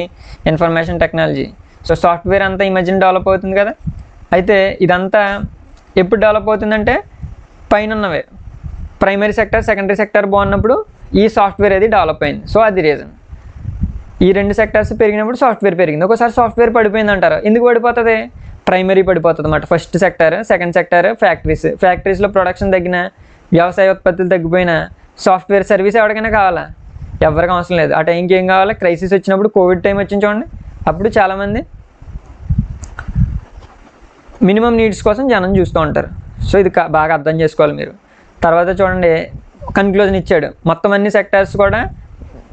ఇన్ఫర్మేషన్ టెక్నాలజీ. సో సాఫ్ట్వేర్ అంతా ఈ మధ్యన డెవలప్ అవుతుంది కదా. అయితే ఇదంతా ఎప్పుడు డెవలప్ అవుతుందంటే పైన ఉన్నవే ప్రైమరీ సెక్టర్ సెకండరీ సెక్టర్ బాగున్నప్పుడు ఈ సాఫ్ట్వేర్ అది డెవలప్ అయింది. సో అది రీజన్. ఈ రెండు సెక్టర్స్ పెరిగినప్పుడు సాఫ్ట్వేర్ పెరిగింది. ఒకసారి సాఫ్ట్వేర్ పడిపోయింది అంటారు. ఎందుకు పడిపోతుంది? ప్రైమరీ పడిపోతుంది అన్నమాట. ఫస్ట్ సెక్టర్, సెకండ్ సెక్టర్ ఫ్యాక్టరీస్లో ప్రొడక్షన్ తగ్గిన, వ్యవసాయ ఉత్పత్తులు తగ్గిపోయినా సాఫ్ట్వేర్ సర్వీస్ ఎవరికైనా కావాలా? ఎవరికి అవసరం లేదు. ఆ టైంకి ఏం కావాలి? క్రైసిస్ వచ్చినప్పుడు, కోవిడ్ టైం వచ్చింది చూడండి, అప్పుడు చాలామంది మినిమం నీడ్స్ కోసం జనం చూస్తూ ఉంటారు. సో ఇది బాగా అర్థం చేసుకోవాలి మీరు. తర్వాత చూడండి కన్క్లూజన్ ఇచ్చాడు. మొత్తం అన్ని సెక్టార్స్ కూడా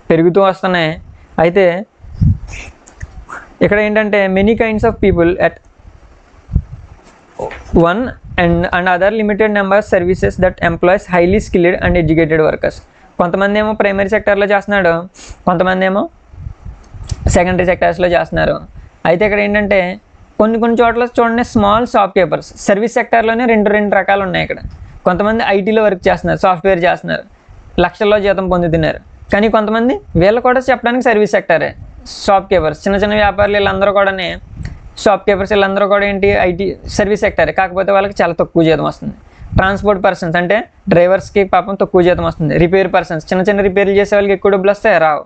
పెరుగుతూ వస్తున్నాయి. అయితే ఇక్కడ ఏంటంటే many kinds of people at one and other limited number services that employees highly skilled and educated workers. కొంతమంది ఏమో ప్రైమరీ సెక్టార్లో చేస్తున్నాడు, కొంతమంది ఏమో సెకండరీ సెక్టార్స్లో చేస్తున్నారు. అయితే ఇక్కడ ఏంటంటే కొన్ని చోట్ల చూడండి స్మాల్ షాప్ కీపర్స్, సర్వీస్ సెక్టార్లోనే రెండు రకాలు ఉన్నాయి. ఇక్కడ కొంతమంది ఐటీలో వర్క్ చేస్తున్నారు, సాఫ్ట్వేర్ చేస్తున్నారు, లక్షల్లో జీతం పొందుతున్నారు. కానీ కొంతమంది వీళ్ళు కూడా చెప్పడానికి సర్వీస్ సెక్టరే, షాప్ కీపర్స్, చిన్న వ్యాపారులు వీళ్ళందరూ కూడా, షాప్ కీపర్స్ వీళ్ళందరూ కూడా ఏంటి ఐటీ సర్వీస్ సెక్టరే. కాకపోతే వాళ్ళకి చాలా తక్కువ జీతం వస్తుంది. ట్రాన్స్పోర్ట్ పర్సన్స్ అంటే డ్రైవర్స్కి పాపం తక్కువ జీతం వస్తుంది. రిపేర్ పర్సన్స్ చిన్న రిపేర్లు చేసే వాళ్ళకి ఎక్కువ డబ్బులు వస్తాయి, రావు.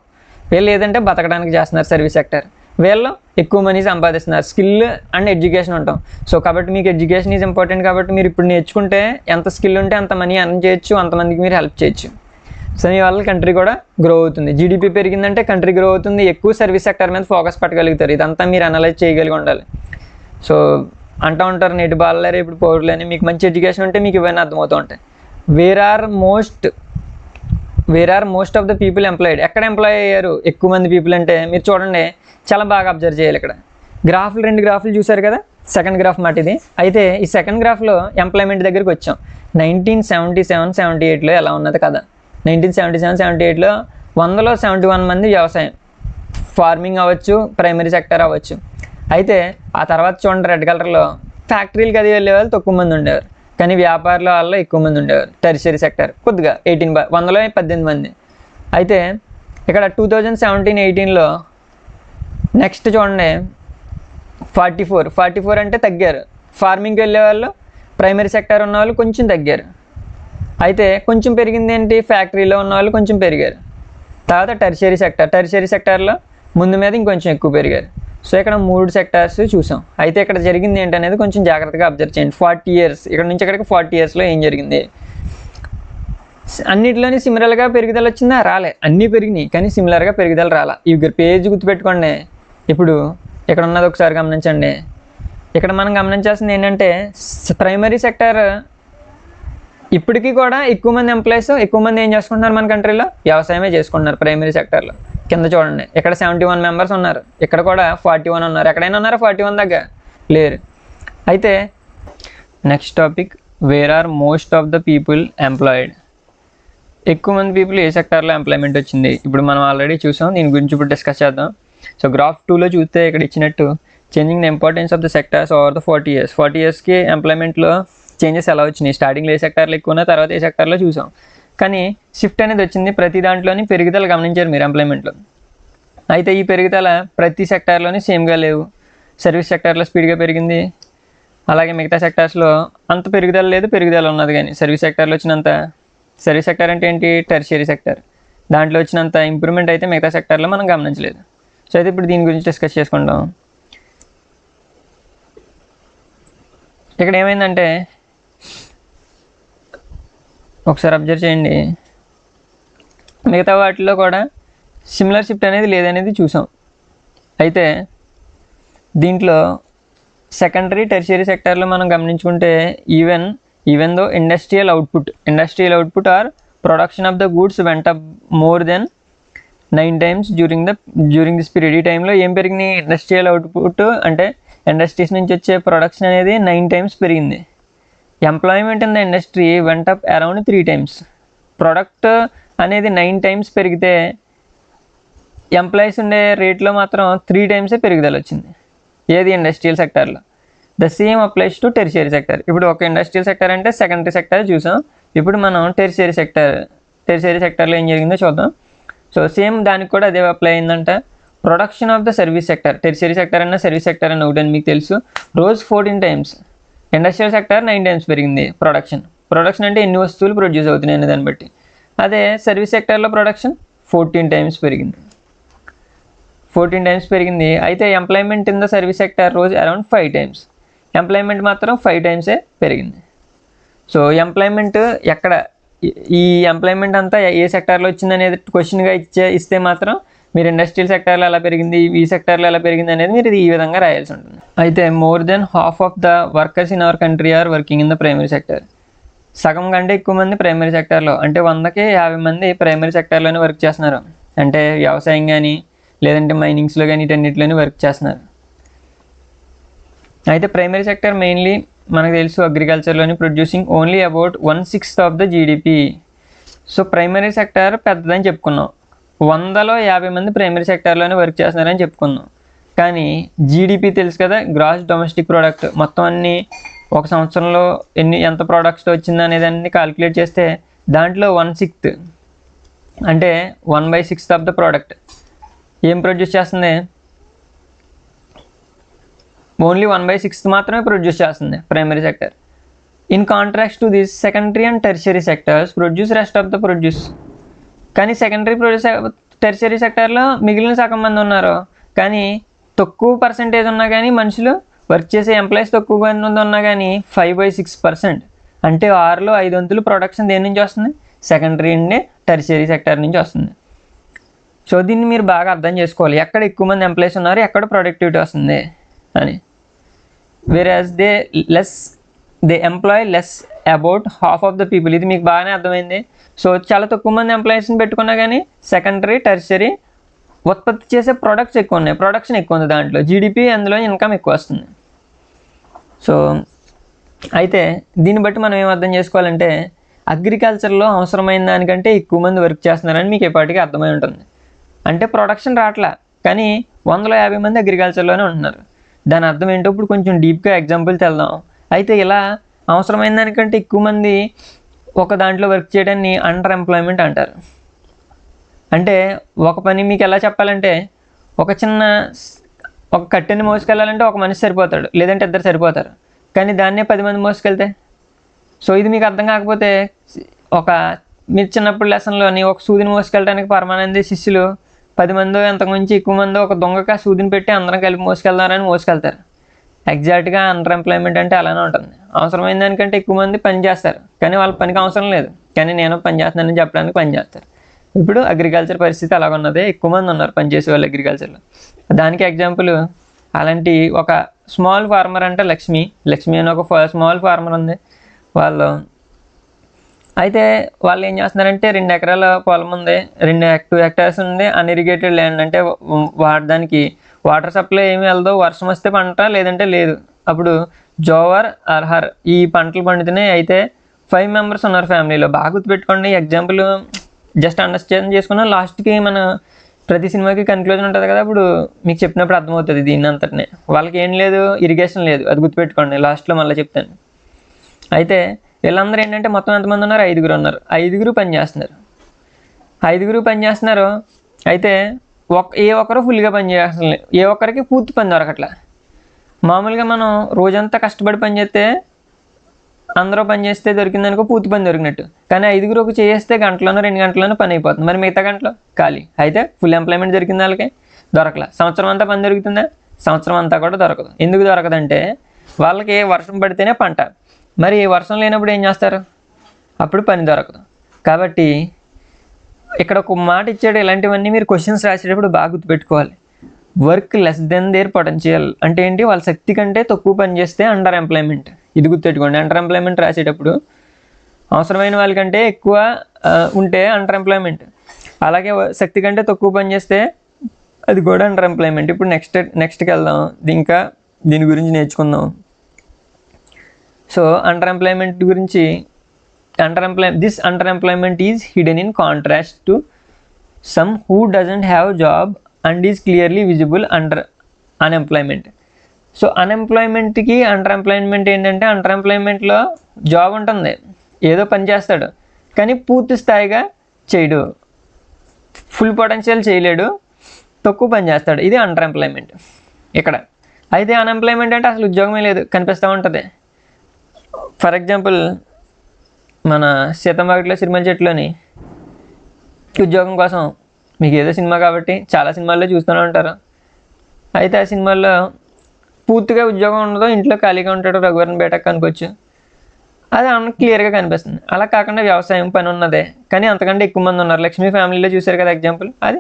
వీళ్ళు ఏదంటే బతకడానికి చేస్తున్నారు సర్వీస్ సెక్టర్. వీళ్ళు ఎక్కువ మనీ సంపాదిస్తున్నారు. స్కిల్ అండ్ ఎడ్యుకేషన్ ఉంటాం. సో కాబట్టి మీకు ఎడ్యుకేషన్ ఈజ్ ఇంపార్టెంట్. కాబట్టి మీరు ఇప్పుడు నేర్చుకుంటే ఎంత స్కిల్ ఉంటే అంత మనీ ఎర్న్ చేయొచ్చు, అంతమందికి మీరు హెల్ప్ చేయొచ్చు. సో మీ వల్ల కంట్రీ కూడా గ్రో అవుతుంది. జీడిపి పెరిగిందంటే కంట్రీ గ్రో అవుతుంది. ఎక్కువ సర్వీస్ సెక్టర్ మీద ఫోకస్ పెట్టగలుగుతారు. ఇదంతా మీరు అనలైజ్ చేయగలిగి ఉండాలి. సో అంటూ ఉంటారు నేటి బాలలేరు ఇప్పుడు పౌరులని. మీకు మంచి ఎడ్యుకేషన్ ఉంటే మీకు ఇవన్నీ అర్థమవుతూ ఉంటాయి. Where are most of the people employed. ఎక్కడ ఎంప్లాయ్ అయ్యారు ఎక్కువ మంది పీపుల్ అంటే మీరు చూడండి, చాలా బాగా అబ్జర్వ్ చేయాలి. ఇక్కడ గ్రాఫ్లు, రెండు గ్రాఫ్లు చూసారు కదా, సెకండ్ గ్రాఫ్ మాట ఇది. అయితే ఈ సెకండ్ గ్రాఫ్లో ఎంప్లాయ్మెంట్ దగ్గరికి వచ్చాం. 1977-78లో ఎలా ఉన్నది కదా. 1977-78లో 100లో 71 మంది వ్యవసాయం, ఫార్మింగ్ అవ్వచ్చు, ప్రైమరీ సెక్టర్ అవ్వచ్చు. అయితే ఆ తర్వాత చూడండి రెడ్ కలర్లో ఫ్యాక్టరీలకు అది వెళ్ళే వాళ్ళు తక్కువ మంది ఉండేవారు, కానీ వ్యాపారుల వాళ్ళు ఎక్కువ మంది ఉండేవారు. టెరిషరీ సెక్టర్ కొద్దిగా 100లో 18 మంది. అయితే ఇక్కడ 2017-18లో నెక్స్ట్ చూడండి 44 అంటే తగ్గారు. ఫార్మింగ్కి వెళ్ళే వాళ్ళు, ప్రైమరీ సెక్టర్ ఉన్న వాళ్ళు కొంచెం తగ్గారు. అయితే కొంచెం పెరిగింది ఏంటి? ఫ్యాక్టరీలో ఉన్న వాళ్ళు కొంచెం పెరిగారు. తర్వాత టెరిషరీ సెక్టార్లో ముందు మీద ఇంకొంచెం ఎక్కువ పెరిగారు. సో ఇక్కడ 3 సెక్టార్స్ చూసాం. అయితే ఇక్కడ జరిగింది ఏంటనేది కొంచెం జాగ్రత్తగా అబ్జర్వ్ చేయండి. 40 years, ఇక్కడ నుంచి ఇక్కడికి 40 yearsలో ఏం జరిగింది? అన్నిటిలోని సిమిలర్గా పెరుగుదల వచ్చిందా? రాలే. అన్నీ పెరిగినాయి కానీ సిమిలర్గా పెరుగుదల రాలా. ఈ పేజ్ గుర్తుపెట్టుకోండి. ఇప్పుడు ఇక్కడ ఉన్నది ఒకసారి గమనించండి. ఇక్కడ మనం గమనించాల్సింది ఏంటంటే ప్రైమరీ సెక్టర్ ఇప్పటికీ కూడా ఎక్కువ మంది ఎంప్లాయీస్, ఎక్కువ మంది ఏం చేసుకుంటున్నారు మన కంట్రీలో? వ్యవసాయమే చేసుకుంటున్నారు ప్రైమరీ సెక్టర్లో. కింద చూడండి ఇక్కడ 71 మెంబర్స్ ఉన్నారు, ఇక్కడ కూడా 41 ఉన్నారు. ఎక్కడైనా ఉన్నారా 41 దగ్గర? లేరు. అయితే next topic, where are most of the people employed. ఎక్కువ మంది పీపుల్ ఏ సెక్టార్లో ఎంప్లాయ్మెంట్ వచ్చింది ఇప్పుడు మనం ఆల్రెడీ చూసాం. దీని గురించి ఇప్పుడు డిస్కస్ చేద్దాం. సో గ్రాఫ్ 2లో చూస్తే ఇక్కడ ఇచ్చినట్టు changing the importance of the sectors over the 40 years. 40 yearsకి ఎంప్లాయ్మెంట్లో చేంజెస్ ఎలా వచ్చినాయి? స్టార్టింగ్లో ఏ సెక్టార్లో ఎక్కువ ఉన్నా, తర్వాత ఏ సెక్టార్లో చూసాం. కానీ షిఫ్ట్ అనేది వచ్చింది. ప్రతి దాంట్లోని పెరుగుదల గమనించారు మీరు ఎంప్లాయ్మెంట్లో. అయితే ఈ పెరుగుదల ప్రతి సెక్టార్లోని సేమ్గా లేవు. సర్వీస్ సెక్టార్లో స్పీడ్గా పెరిగింది, అలాగే మిగతా సెక్టార్స్లో అంత పెరుగుదల లేదు, పెరుగుదల ఉన్నది. కానీ సర్వీస్ సెక్టార్లో వచ్చినంత, సర్వీస్ సెక్టార్ అంటే ఏంటి? Tertiary sector. దాంట్లో వచ్చినంత ఇంప్రూవ్మెంట్ అయితే మిగతా సెక్టార్లో మనం గమనించలేదు. సో అయితే ఇప్పుడు దీని గురించి డిస్కస్ చేసుకుంటాం. ఇక్కడ ఏమైందంటే ఒకసారి అబ్జర్వ్ చేయండి, మిగతా వాటిలో కూడా సిమిలర్ షిఫ్ట్ అనేది లేదనేది చూసాం. అయితే దీంట్లో సెకండరీ టెరిషరీ సెక్టార్లో మనం గమనించుకుంటే even though industrial output or production of the goods went more than 9 times during this period. ఈ టైంలో ఏం పెరిగినాయి? ఇండస్ట్రియల్ అవుట్పుట్ అంటే ఇండస్ట్రీస్ నుంచి వచ్చే ప్రొడక్షన్ అనేది 9 times పెరిగింది. ఎంప్లాయ్మెంట్ ఇన్ ద ఇండస్ట్రీ వెంట అప్ అరౌండ్ 3 times. ప్రొడక్ట్ అనేది 9 times పెరిగితే ఎంప్లాయీస్ ఉండే రేట్లో మాత్రం 3 times పెరుగుదల వచ్చింది. ఏది? ఇండస్ట్రియల్ సెక్టార్లో. The same applies to tertiary sector. ఇప్పుడు ఒక ఇండస్ట్రియల్ సెక్టర్ అంటే సెకండరీ సెక్టర్ చూసాం. ఇప్పుడు మనం టెరిషరీ సెక్టార్లో ఏం జరిగిందో చూద్దాం. సో సేమ్ దానికి కూడా అదే అప్లై అయిందంట. Production of the service sector, tertiary sector అన్న సర్వీస్ సెక్టర్ అన్న ఒకటి అని మీకు తెలుసు. రోజు 14 times, ఇండస్ట్రియల్ సెక్టర్ 9 times పెరిగింది ప్రొడక్షన్ అంటే ఎన్ని వస్తువులు ప్రొడ్యూస్ అవుతున్నాయి అనే దాన్ని బట్టి. అదే సర్వీస్ సెక్టర్లో ప్రొడక్షన్ 14 times పెరిగింది. అయితే employment in the service sector రోజు అరౌండ్ 5 times, ఎంప్లాయ్మెంట్ మాత్రం 5 times పెరిగింది. సో ఎంప్లాయ్మెంట్ ఎక్కడ, ఈ ఎంప్లాయ్మెంట్ అంతా ఏ సెక్టార్లో వచ్చింది అనేది క్వశ్చన్గా ఇస్తే మాత్రం మీరు ఇండస్ట్రియల్ సెక్టార్లో ఎలా పెరిగింది, ఈ సెక్టార్లో ఎలా పెరిగింది అనేది మీరు ఈ విధంగా రాయాల్సి ఉంటుంది. అయితే more than half of the workers in our country are working in the primary sector. సగం కంటే ఎక్కువ మంది ప్రైమరీ సెక్టార్లో, అంటే 100కి 50 మంది ప్రైమరీ సెక్టార్లోనే వర్క్ చేస్తున్నారు. అంటే వ్యవసాయం కానీ లేదంటే మైనింగ్స్లో కానీ వీటన్నిటిలోనే వర్క్ చేస్తున్నారు. అయితే ప్రైమరీ సెక్టర్ మెయిన్లీ మనకు తెలుసు అగ్రికల్చర్లోని producing only about 1/6 of the GDP. So primary sector పెద్దదని చెప్పుకున్నాం, 100లో 50 మంది ప్రైమరీ సెక్టార్లోనే వర్క్ చేస్తున్నారని చెప్పుకున్నాం. కానీ జీడిపి తెలుసు కదా, గ్రాస్ డొమెస్టిక్ ప్రోడక్ట్, మొత్తం అన్ని ఒక సంవత్సరంలో ఎంత ప్రోడక్ట్స్ వచ్చింది అనేదాన్ని కాలిక్యులేట్ చేస్తే దాంట్లో 1/6 అంటే 1/6 ఆఫ్ ద ప్రోడక్ట్ ఏం ప్రొడ్యూస్ చేస్తుంది, ఓన్లీ 1/6 మాత్రమే ప్రొడ్యూస్ చేస్తుంది primary sector. In contrast to this secondary and tertiary sectors produce rest of the produce. కానీ సెకండరీ టెర్షియరీ సెక్టర్లో మిగిలిన సగం మంది ఉన్నారు, కానీ తక్కువ పర్సెంటేజ్ ఉన్నా కానీ మనుషులు వర్క్ చేసే ఎంప్లాయీస్ తక్కువ మంది ఉన్నా కానీ 5/6%, అంటే 6లో 5 వంతులు ప్రొడక్షన్ దేని నుంచి వస్తుంది, సెకండరీ అండ్ టెర్షియరీ సెక్టర్ నుంచి వస్తుంది. సో దీన్ని మీరు బాగా అర్థం చేసుకోవాలి, ఎక్కడ ఎక్కువ మంది ఎంప్లాయీస్ ఉన్నారు, ఎక్కడ ప్రొడక్టివిటీ వస్తుంది అని. whereas they employ less about half of the people. ఇది మీకు బాగానే అర్థమైంది. సో చాలా తక్కువ మంది ఎంప్లాయీస్ని పెట్టుకున్నా కానీ సెకండరీ టెర్షియరీ ఉత్పత్తి చేసే ప్రొడక్ట్స్ ఎక్కువ ఉన్నాయి, ప్రొడక్షన్ ఎక్కువ ఉంది, దాంట్లో జీడిపి అందులో ఇన్కమ్ ఎక్కువ వస్తుంది. సో అయితే దీన్ని బట్టి మనం ఏం అర్థం చేసుకోవాలంటే అగ్రికల్చర్లో అవసరమైన దానికంటే ఎక్కువ మంది వర్క్ చేస్తున్నారని మీకు ఎప్పటికీ అర్థమై ఉంటుంది. అంటే ప్రొడక్షన్ రావట్లా, కానీ 100లో 50 మంది అగ్రికల్చర్లోనే ఉంటున్నారు. దాని అర్థం ఏంటో ఇప్పుడు కొంచెం డీప్గా ఎగ్జాంపుల్ తెల్దాం. అయితే ఇలా అవసరమైన దానికంటే ఎక్కువ మంది ఒక దాంట్లో వర్క్ చేయడాన్ని అండర్ ఎంప్లాయ్మెంట్ అంటారు. అంటే ఒక పని మీకు ఎలా చెప్పాలంటే, ఒక కట్టెని మోసుకెళ్ళాలంటే ఒక మనిషి సరిపోతాడు, లేదంటే 2 సరిపోతారు, కానీ దాన్నే 10 మంది మోసుకెళ్తే. సో ఇది మీకు అర్థం కాకపోతే, మీరు చిన్నప్పుడు లెసన్లోని ఒక సూదిని మోసుకెళ్ళడానికి పరమానంద శిష్యులు 10 మందో ఎంతకుమించి ఎక్కువ మందో ఒక దొంగగా సూదిని పెట్టి అందరం కలిపి మోసుకెళ్దారని మోసుకెళ్తారు. ఎగ్జాక్ట్గా అండర్ ఎంప్లాయ్మెంట్ అంటే అలానే ఉంటుంది. అవసరమైన దానికంటే ఎక్కువ మంది పని చేస్తారు, కానీ వాళ్ళ పనికి అవసరం లేదు, కానీ నేను పని చేస్తున్నానని చెప్పడానికి పని చేస్తారు. ఇప్పుడు అగ్రికల్చర్ పరిస్థితి అలాగ ఉన్నది, ఎక్కువ మంది ఉన్నారు పనిచేసే వాళ్ళు అగ్రికల్చర్లో. దానికి ఎగ్జాంపుల్ అలాంటి ఒక స్మాల్ ఫార్మర్ అంటే లక్ష్మి అని ఒక స్మాల్ ఫార్మర్ ఉంది. వాళ్ళు ఏం చేస్తున్నారంటే 2 ఎకరాల పొలం ఉంది, 2 hectares ఉంది, అన్ఇరిగేటెడ్ ల్యాండ్. అంటే దానికి వాటర్ సప్లై ఏమి వెళ్దో, వర్షం వస్తే పంట లేదంటే లేదు. అప్పుడు జోవర్ అర్హర్ ఈ పంటలు పండుతున్నాయి. అయితే 5 members ఉన్నారు ఫ్యామిలీలో. బాగా గుర్తుపెట్టుకోండి, ఎగ్జాంపుల్ జస్ట్ అండర్స్టాండ్ చేసుకున్నాం. లాస్ట్కి మన ప్రతి సినిమాకి కన్క్లూజన్ ఉంటుంది కదా, అప్పుడు మీకు చెప్పినప్పుడు అర్థమవుతుంది దీన్ని అంతటినే. వాళ్ళకి ఏం లేదు, ఇరిగేషన్ లేదు, అది గుర్తుపెట్టుకోండి, లాస్ట్లో మళ్ళీ చెప్తాను. అయితే వీళ్ళందరూ ఏంటంటే మొత్తం ఎంతమంది ఉన్నారు, 5 ఉన్నారు. 5 పని చేస్తున్నారు. అయితే ఏ ఒక్కరు ఫుల్గా పని చేయాల్సిన, ఏ ఒక్కరికి పూర్తి పని దొరకట్లే. మామూలుగా మనం రోజంతా కష్టపడి పని చేస్తే, అందరూ పని చేస్తే దొరికిందనుకో పూర్తి పని దొరికినట్టు. కానీ 5 చేస్తే గంటలోనో 2 గంటల్లోనో పని అయిపోతుంది. మరి మిగతా గంటలో ఖాళీ. అయితే ఫుల్ ఎంప్లాయ్మెంట్ దొరికింది వాళ్ళకి, దొరకలే. సంవత్సరం అంతా పని దొరుకుతుందా, సంవత్సరం అంతా కూడా దొరకదు. ఎందుకు దొరకదంటే వాళ్ళకి వర్షం పడితేనే పంట, మరి వర్షం లేనప్పుడు ఏం చేస్తారు, అప్పుడు పని దొరకదు. కాబట్టి ఇక్కడ ఒక మాట ఇచ్చాడు, ఇలాంటివన్నీ మీరు క్వశ్చన్స్ రాసేటప్పుడు బాగా గుర్తుపెట్టుకోవాలి. Work less than their potential అంటే ఏంటి, వాళ్ళ శక్తి కంటే తక్కువ పని చేస్తే అండర్ ఎంప్లాయ్మెంట్. ఇది గుర్తుపెట్టుకోండి. అండర్ ఎంప్లాయ్మెంట్ రాసేటప్పుడు అవసరమైన వాళ్ళకంటే ఎక్కువ ఉంటే అండర్ ఎంప్లాయ్మెంట్, అలాగే శక్తి కంటే తక్కువ పని చేస్తే అది కూడా అండర్ ఎంప్లాయ్మెంట్. ఇప్పుడు నెక్స్ట్కి వెళ్దాం, ఇంకా దీని గురించి నేర్చుకుందాం. సో అండర్ ఎంప్లాయ్మెంట్ గురించి, this underemployment is hidden in contrast to some who doesn't have job and is clearly visible under unemployment. So అన్ఎంప్లాయ్మెంట్కి అండర్ ఎంప్లాయ్మెంట్ ఏంటంటే, అండర్ ఎంప్లాయ్మెంట్లో జాబ్ ఉంటుంది, ఏదో పని చేస్తాడు, కానీ పూర్తి స్థాయిగా చేయడు, ఫుల్ పొటెన్షియల్ చేయలేడు, తక్కువ పని చేస్తాడు. ఇది అండర్ ఎంప్లాయ్మెంట్ ఇక్కడ. అయితే అన్ఎంప్లాయ్మెంట్ అంటే అసలు ఉద్యోగమే లేదు, కనిపిస్తూ ఉంటుంది. ఫర్ ఎగ్జాంపుల్ మన సీతంబాగట్లో సిరిమల్ల చెట్టులోని ఉద్యోగం కోసం, మీకు ఏదో సినిమా కాబట్టి చాలా సినిమాల్లో చూస్తూనే ఉంటారు. అయితే ఆ సినిమాల్లో పూర్తిగా ఉద్యోగం ఉండదు, ఇంట్లో ఖాళీగా ఉంటాడు రఘువరన్ బేటక్ అనుకోవచ్చు. అది క్లియర్గా కనిపిస్తుంది. అలా కాకుండా వ్యవసాయం పని ఉన్నదే కానీ అంతకంటే ఎక్కువ మంది ఉన్నారు. లక్ష్మీ ఫ్యామిలీలో చూశారు కదా ఎగ్జాంపుల్, అది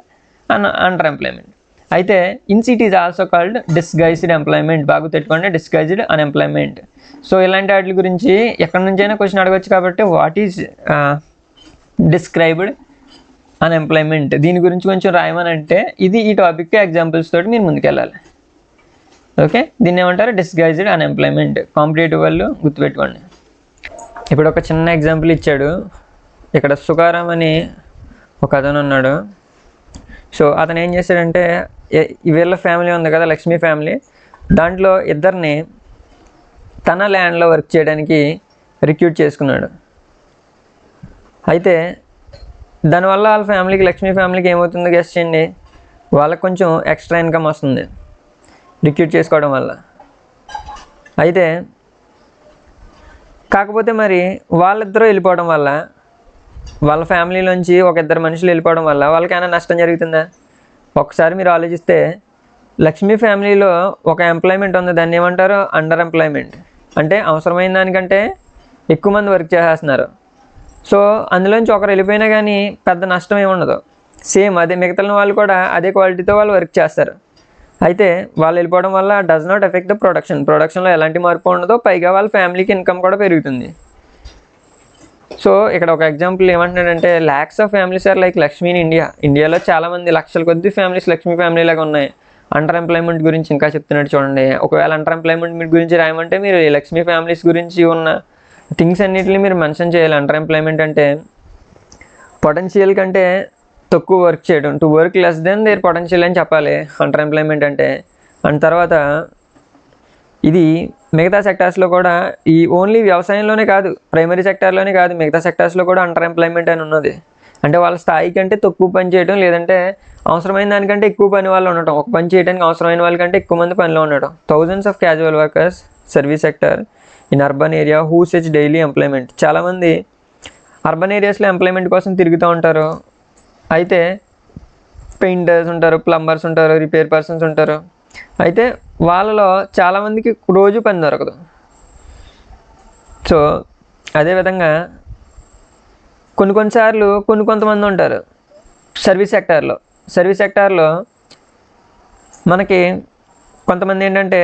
అండర్ ఎంప్లాయ్మెంట్. అయితే in city is also called disguised employment. బాగా పెట్టుకోండి, డిస్గైజ్డ్ అన్ఎంప్లాయ్మెంట్. సో ఇలాంటి వాటి గురించి ఎక్కడి నుంచైనా క్వశ్చన్ అడగచ్చు కాబట్టి వాట్ ఈజ్ డిస్క్రైబ్డ్ అన్ఎంప్లాయ్మెంట్, దీని గురించి కొంచెం రాయమని అంటే ఇది ఈ టాపిక్ ఎగ్జాంపుల్స్ తోటి మీరు ముందుకెళ్ళాలి. ఓకే, దీన్ని ఏమంటారు? Disguised unemployment. కాంపిటేటివ్ వాళ్ళు గుర్తుపెట్టుకోండి. ఇప్పుడు ఒక చిన్న ఎగ్జాంపుల్ ఇచ్చాడు. ఇక్కడ సుకారాం అని ఒక అతను ఉన్నాడు. సో అతను ఏం చేశాడంటే, వీళ్ళ ఫ్యామిలీ ఉంది కదా లక్ష్మీ ఫ్యామిలీ, దాంట్లో ఇద్దరిని తన ల్యాండ్లో వర్క్ చేయడానికి రిక్రూట్ చేసుకున్నాడు. అయితే దానివల్ల వాళ్ళ ఫ్యామిలీకి, లక్ష్మీ ఫ్యామిలీకి ఏమవుతుందో గెస్ చేయండి. వాళ్ళకి కొంచెం ఎక్స్ట్రా ఇన్కమ్ వస్తుంది రిక్రూట్ చేసుకోవడం వల్ల. అయితే కాకపోతే మరి వాళ్ళిద్దరూ వెళ్ళిపోవడం వల్ల, వాళ్ళ ఫ్యామిలీలోంచి ఒక ఇద్దరు మనుషులు వెళ్ళిపోవడం వల్ల వాళ్ళకి ఏమైనా నష్టం జరుగుతుందా? ఒకసారి మీరు ఆలోచిస్తే లక్ష్మీ ఫ్యామిలీలో ఒక ఎంప్లాయ్మెంట్ ఉంది, దాన్ని ఏమంటారు? Under employment. అంటే అవసరమైన దానికంటే ఎక్కువ మంది వర్క్ చేసేస్తున్నారు. సో అందులోంచి ఒకరు వెళ్ళిపోయినా కానీ పెద్ద నష్టం ఏమి ఉండదు. సేమ్ అదే మిగతా వాళ్ళు కూడా అదే క్వాలిటీతో వాళ్ళు వర్క్ చేస్తారు. అయితే వాళ్ళు వెళ్ళిపోవడం వల్ల డస్ నాట్ ఎఫెక్ట్ ద ప్రొడక్షన్లో ఎలాంటి మార్పు ఉండదు, పైగా వాళ్ళ ఫ్యామిలీకి ఇన్కమ్ కూడా పెరుగుతుంది. సో ఇక్కడ ఒక ఎగ్జాంపుల్ ఏమంటున్నాడంటే, lakhs of families are like Lakshmi in India. ఇండియాలో చాలామంది లక్షల కొద్ది ఫ్యామిలీస్ లక్ష్మీ ఫ్యామిలీ లాగా ఉన్నాయి. అండర్ ఎంప్లాయ్మెంట్ గురించి ఇంకా చెప్తున్నాడు చూడండి. ఒకవేళ అండర్ ఎంప్లాయ్మెంట్ మీ గురించి రాయమంటే మీరు ఈ లక్ష్మీ ఫ్యామిలీస్ గురించి ఉన్న థింగ్స్ అన్నిటిని మీరు మెన్షన్ చేయాలి. అండర్ ఎంప్లాయ్మెంట్ అంటే పొటెన్షియల్ కంటే తక్కువ వర్క్ చేయడం, to work less than their potential అని చెప్పాలి అండర్ ఎంప్లాయ్మెంట్ అంటే. అండ్ తర్వాత ఇది మిగతా సెక్టార్స్లో కూడా, ఈ ఓన్లీ వ్యవసాయంలోనే కాదు, ప్రైమరీ సెక్టార్లోనే కాదు, మిగతా సెక్టార్స్లో కూడా అండర్ ఎంప్లాయ్మెంట్ అని ఉన్నది. అంటే వాళ్ళ స్థాయి కంటే తక్కువ పని చేయడం, లేదంటే అవసరమైన దానికంటే ఎక్కువ పని వాళ్ళు ఉండటం. ఒక పని చేయడానికి అవసరమైన వాళ్ళకంటే ఎక్కువ మంది పనిలో ఉండటం. Thousands of casual workers service sector in urban area who search daily employment. చాలామంది అర్బన్ ఏరియాస్లో ఎంప్లాయ్మెంట్ కోసం తిరుగుతూ ఉంటారు. అయితే పెయింటర్స్ ఉంటారు, ప్లంబర్స్ ఉంటారు, రిపేర్ పర్సన్స్ ఉంటారు. అయితే వాళ్ళలో చాలామందికి రోజు పని దొరకదు. సో అదేవిధంగా కొన్నిసార్లు కొంతమంది ఉంటారు సర్వీస్ సెక్టార్లో మనకి కొంతమంది ఏంటంటే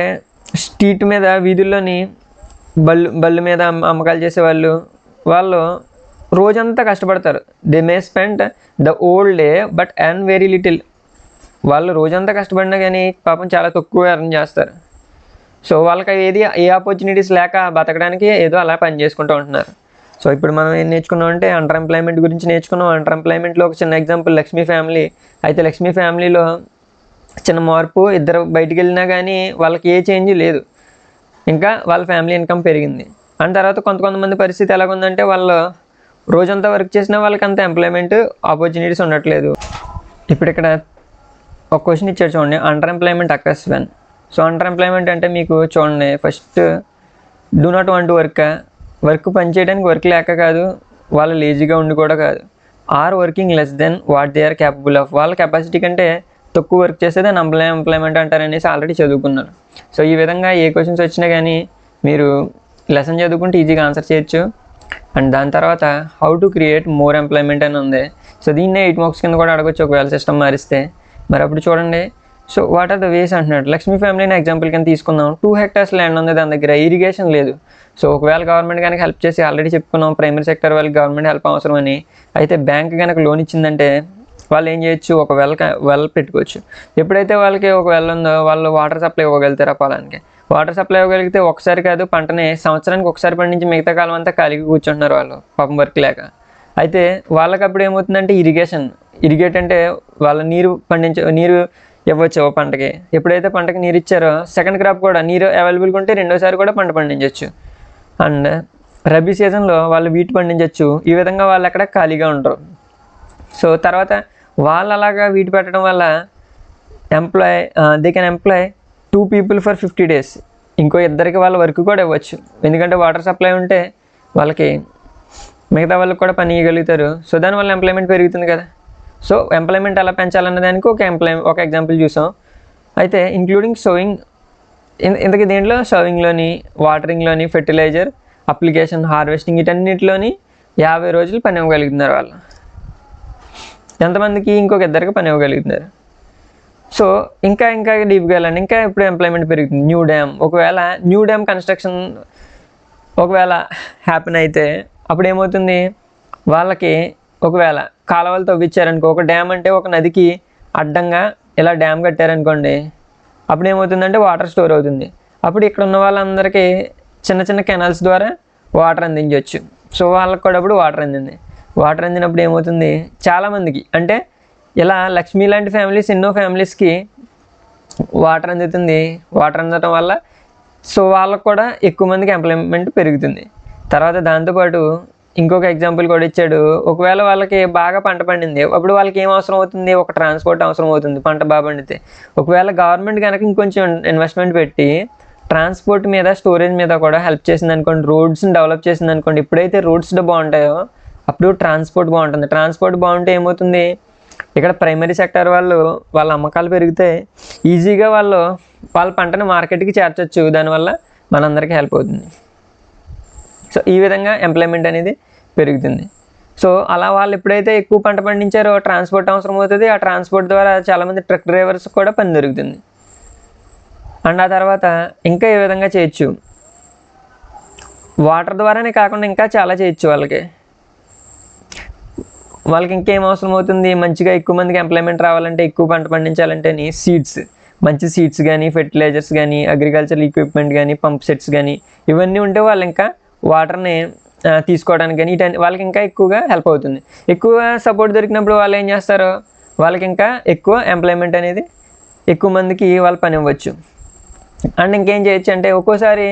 స్ట్రీట్ మీద, వీధుల్లోని బళ్ళు మీద అమ్మకాలు చేసేవాళ్ళు, వాళ్ళు రోజంతా కష్టపడతారు. They may spend the old day but earn very little. వాళ్ళు రోజంతా కష్టపడినా కానీ పాపం చాలా తక్కువ ఎర్న్ చేస్తారు. సో వాళ్ళకి ఏ ఆపర్చునిటీస్ లేక బతకడానికి ఏదో అలా పని చేసుకుంటూ ఉంటున్నారు. సో ఇప్పుడు మనం ఏం నేర్చుకున్నాం అంటే అండర్ ఎంప్లాయ్మెంట్ గురించి నేర్చుకున్నాం. అండర్ ఎంప్లాయ్మెంట్లో ఒక చిన్న ఎగ్జాంపుల్ లక్ష్మీ ఫ్యామిలీ. అయితే లక్ష్మీ ఫ్యామిలీలో చిన్న మార్పు, ఇద్దరు బయటికి వెళ్ళినా కానీ వాళ్ళకి ఏ చేంజ్ లేదు, ఇంకా వాళ్ళ ఫ్యామిలీ ఇన్కమ్ పెరిగింది. అండ్ తర్వాత కొంతమంది పరిస్థితి ఎలాగుందంటే, వాళ్ళు రోజంతా వర్క్ చేసినా వాళ్ళకి అంత ఎంప్లాయ్మెంట్ ఆపర్చునిటీస్ ఉండట్లేదు. ఇప్పుడు ఇక్కడ ఒక క్వశ్చన్ ఇచ్చాడు చూడండి, under employment occurs when. So under employment అంటే మీకు చూడండి, first do not want to work పని చేయడానికి వర్క్ లేక కాదు, వాళ్ళు లేజీగా ఉండి కూడా కాదు. Are working less than what they are capable of. వాళ్ళ కెపాసిటీ కంటే తక్కువ వర్క్ చేసేది ఎంప్లాయ్మెంట్ అంటారనేసి ఆల్రెడీ చదువుకున్నారు. సో ఈ విధంగా ఏ క్వశ్చన్స్ వచ్చినా కానీ మీరు లెసన్ చదువుకుంటే ఈజీగా ఆన్సర్ చేయొచ్చు. అండ్ దాని తర్వాత how to create more employment అని ఉంది. సో దీన్నే 8 మార్క్స్ కింద కూడా అడగొచ్చు ఒకవేళ సిస్టమ్ మారిస్తే. మరి అప్పుడు చూడండి, so what are the ways అంటున్నాడు. లక్ష్మీ ఫ్యామిలీని ఎగ్జాంపుల్ కింద తీసుకుందాం. 2 hectares ల్యాండ్ ఉంది, దాని దగ్గర ఇరిగేషన్ లేదు. సో ఒకవేళ గవర్నమెంట్ కనుక హెల్ప్ చేసి, ఆల్రెడీ చెప్పుకున్నాం ప్రైమరీ సెక్టర్ వాళ్ళకి గవర్నమెంట్ హెల్ప్ అవసరమని. అయితే బ్యాంక్ కనుక లోన్ ఇచ్చిందంటే వాళ్ళు ఏం చేయొచ్చు, ఒక వెల్ పెట్టుకోవచ్చు. ఎప్పుడైతే వాళ్ళకి ఒక వెల్ ఉందో వాళ్ళు వాటర్ సప్లై ఇవ్వగలుగుతారు. ఆ పొలానికి వాటర్ సప్లై ఇవ్వగలిగితే ఒకసారి కాదు, పంటని సంవత్సరానికి ఒకసారి పండించి మిగతా కాలం అంతా ఖాళీగా కూర్చుంటున్నారు వాళ్ళు పాపం వర్క్ లేక. అయితే వాళ్ళకి అప్పుడు ఏమవుతుందంటే ఇరిగేట్ అంటే వాళ్ళ నీరు ఇవ్వచ్చు పంటకి. ఎప్పుడైతే పంటకి నీరు ఇచ్చారో సెకండ్ క్రాప్ కూడా నీరు అవైలబుల్గా ఉంటే రెండోసారి కూడా పంట పండించవచ్చు. అండ్ రబీ సీజన్లో వాళ్ళు వీట్ పండించవచ్చు. ఈ విధంగా వాళ్ళు అక్కడ ఖాళీగా ఉంటారు. సో తర్వాత వాళ్ళు అలాగా వీటి పెట్టడం వల్ల they can employ 2 people for 50 days. ఇంకో ఇద్దరికి వాళ్ళ వర్క్ కూడా ఇవ్వచ్చు, ఎందుకంటే వాటర్ సప్లై ఉంటే వాళ్ళకి మిగతా వాళ్ళకి కూడా పని ఇవ్వగలుగుతారు. సో దానివల్ల ఎంప్లాయ్మెంట్ పెరుగుతుంది కదా. సో ఎంప్లాయ్మెంట్ ఎలా పెంచాలన్న దానికి ఒక ఎగ్జాంపుల్ చూసాం. అయితే ఇంక్లూడింగ్ సోయింగ్, ఇంతకీ దీంట్లో సోయింగ్లోని, వాటరింగ్లోని, ఫెర్టిలైజర్ అప్లికేషన్, హార్వెస్టింగ్ వీటన్నిటిలోని 50 రోజులు పని ఇవ్వగలుగుతున్నారు వాళ్ళు. ఎంతమందికి? ఇంకొక ఇద్దరికి పని ఇవ్వగలుగుతున్నారు. సో ఇంకా డీప్గా వెళ్ళండి, ఇంకా ఇప్పుడు ఎంప్లాయ్మెంట్ పెరుగుతుంది. ఒకవేళ న్యూ డ్యామ్ కన్స్ట్రక్షన్ ఒకవేళ హ్యాపెన్ అయితే అప్పుడు ఏమవుతుంది, వాళ్ళకి ఒకవేళ కాలువలు తవ్వించారనుకో, ఒక డ్యామ్ అంటే ఒక నదికి అడ్డంగా ఇలా డ్యామ్ కట్టారనుకోండి, అప్పుడు ఏమవుతుందంటే వాటర్ స్టోర్ అవుతుంది. అప్పుడు ఇక్కడ ఉన్న వాళ్ళందరికీ చిన్న చిన్న కెనాల్స్ ద్వారా వాటర్ అందించవచ్చు. సో వాళ్ళకి కూడా అప్పుడు వాటర్ అందినప్పుడు ఏమవుతుంది, చాలామందికి అంటే ఇలా లక్ష్మీ లాంటి ఫ్యామిలీస్, ఎన్నో ఫ్యామిలీస్కి వాటర్ అందుతుంది. వాటర్ అందడం వల్ల సో వాళ్ళకు కూడా ఎక్కువ మందికి ఎంప్లాయ్మెంట్ పెరుగుతుంది. తర్వాత దాంతోపాటు ఇంకొక ఎగ్జాంపుల్ కూడా ఇచ్చాడు. ఒకవేళ వాళ్ళకి బాగా పంట పండింది, అప్పుడు వాళ్ళకి ఏం అవసరం అవుతుంది, ఒక ట్రాన్స్పోర్ట్ అవసరం అవుతుంది పంట బాగా పండితే. ఒకవేళ గవర్నమెంట్ కనుక ఇంకొంచెం ఇన్వెస్ట్మెంట్ పెట్టి ట్రాన్స్పోర్ట్ మీద, స్టోరేజ్ మీద కూడా హెల్ప్ చేసింది అనుకోండి, రోడ్స్ని డెవలప్ చేసింది అనుకోండి, ఎప్పుడైతే రోడ్స్ బాగుంటాయో అప్పుడు ట్రాన్స్పోర్ట్ బాగుంటుంది. ట్రాన్స్పోర్ట్ బాగుంటే ఏమవుతుంది, ఇక్కడ ప్రైమరీ సెక్టర్ వాళ్ళ అమ్మకాలు పెరిగితే ఈజీగా వాళ్ళ పంటను మార్కెట్కి చేర్చవచ్చు. దానివల్ల మనందరికీ హెల్ప్ అవుతుంది. సో ఈ విధంగా ఎంప్లాయ్మెంట్ అనేది పెరుగుతుంది. సో అలా వాళ్ళు ఎప్పుడైతే ఎక్కువ పంట పండించారో ట్రాన్స్పోర్ట్ అవసరం అవుతుంది. ఆ ట్రాన్స్పోర్ట్ ద్వారా చాలామంది ట్రక్ డ్రైవర్స్ కూడా పని దొరుకుతుంది. అండ్ ఆ తర్వాత ఇంకా ఏ విధంగా చేయొచ్చు, వాటర్ ద్వారానే కాకుండా ఇంకా చాలా చేయొచ్చు. వాళ్ళకి ఇంకేం అవసరం అవుతుంది, మంచిగా ఎక్కువ మందికి ఎంప్లాయ్మెంట్ రావాలంటే, ఎక్కువ పంట పండించాలంటే సీడ్స్, మంచి సీడ్స్ కానీ, ఫెర్టిలైజర్స్ కానీ, అగ్రికల్చర్ ఎక్విప్మెంట్ కానీ, పంప్ సెట్స్ కానీ ఇవన్నీ ఉంటే వాళ్ళు ఇంకా వాటర్ని తీసుకోవడానికి కానీ వాళ్ళకి ఇంకా ఎక్కువగా హెల్ప్ అవుతుంది. ఎక్కువ సపోర్ట్ దొరికినప్పుడు వాళ్ళు ఏం చేస్తారో వాళ్ళకి ఇంకా ఎక్కువ ఎంప్లాయ్మెంట్ అనేది, ఎక్కువ మందికి వాళ్ళు పని ఇవ్వచ్చు. అండ్ ఇంకేం చేయొచ్చు అంటే, ఒక్కోసారి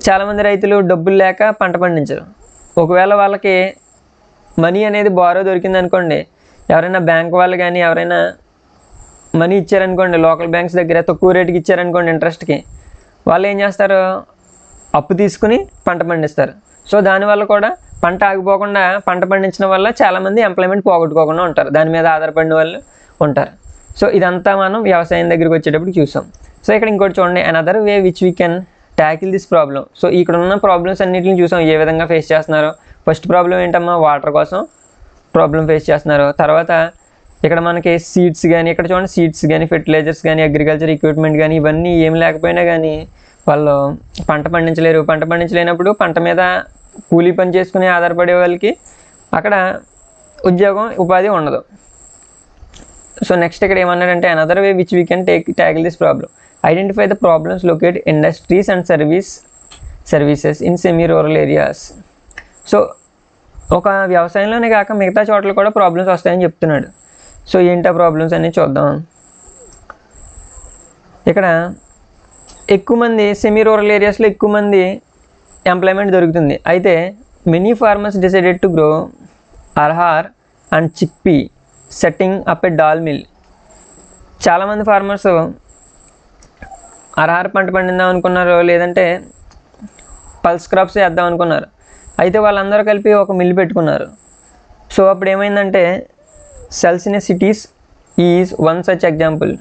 చాలామంది రైతులు డబ్బులు లేక పంట పండించరు. ఒకవేళ వాళ్ళకి మనీ అనేది బారో దొరికింది అనుకోండి, ఎవరైనా బ్యాంక్ వాళ్ళు కానీ ఎవరైనా మనీ ఇచ్చారనుకోండి, లోకల్ బ్యాంక్స్ దగ్గర తక్కువ రేటుకి ఇచ్చారనుకోండి ఇంట్రెస్ట్కి, వాళ్ళు ఏం చేస్తారు, అప్పు తీసుకుని పంట పండిస్తారు. సో దానివల్ల కూడా పంట ఆగిపోకుండా పంట పండించడం వల్ల చాలామంది ఎంప్లాయ్మెంట్ పోగొట్టుకోకుండా ఉంటారు, దాని మీద ఆధారపడిన వాళ్ళు ఉంటారు. సో ఇదంతా మనం వ్యవసాయం దగ్గరికి వచ్చేటప్పుడు చూసాం. సో ఇక్కడ ఇంకోటి చూడండి, another way which we can tackle this problem. So ఇక్కడ ఉన్న ప్రాబ్లమ్స్ అన్నింటిని చూసాం, ఏ విధంగా ఫేస్ చేస్తున్నారో. ఫస్ట్ ప్రాబ్లం ఏంటమ్మా, వాటర్ కోసం ప్రాబ్లం ఫేస్ చేస్తున్నారు. తర్వాత ఇక్కడ మనకి సీడ్స్ కానీ, ఇక్కడ చూడండి సీడ్స్ కానీ, ఫెర్టిలైజర్స్ కానీ, అగ్రికల్చర్ ఎక్విప్మెంట్ కానీ ఇవన్నీ ఏం లేకపోయినా కానీ వాళ్ళు పంట పండించలేరు. పంట పండించలేనప్పుడు పంట మీద కూలీ పని చేసుకుని ఆధారపడే వాళ్ళకి అక్కడ ఉపాధి ఉండదు. సో నెక్స్ట్ ఇక్కడ ఏమన్నాడంటే, another way which we can tackle this problem, identify the problems, locate industries and services in semi rural areas. So ఒక వ్యవసాయంలోనే కాక మిగతా చోట్ల కూడా ప్రాబ్లమ్స్ వస్తాయని చెప్తున్నాడు. సో ఏంటా ప్రాబ్లమ్స్ అన్నీ చూద్దాం. ఇక్కడ ఎక్కువ మంది సెమీ రూరల్ ఏరియాస్లో ఎక్కువ మంది ఎంప్లాయ్మెంట్ దొరుకుతుంది. అయితే many farmers decided to grow arhar and chickpea setting up a dal mill. చాలామంది ఫార్మర్స్ అర్హార్ పంట పండిందాం అనుకున్నారు, లేదంటే పల్స్ క్రాప్స్ వేద్దాం అనుకున్నారు. అయితే వాళ్ళందరూ కలిపి ఒక మిల్ పెట్టుకున్నారు. సో అప్పుడు ఏమైందంటే, cells in a cities is one such example.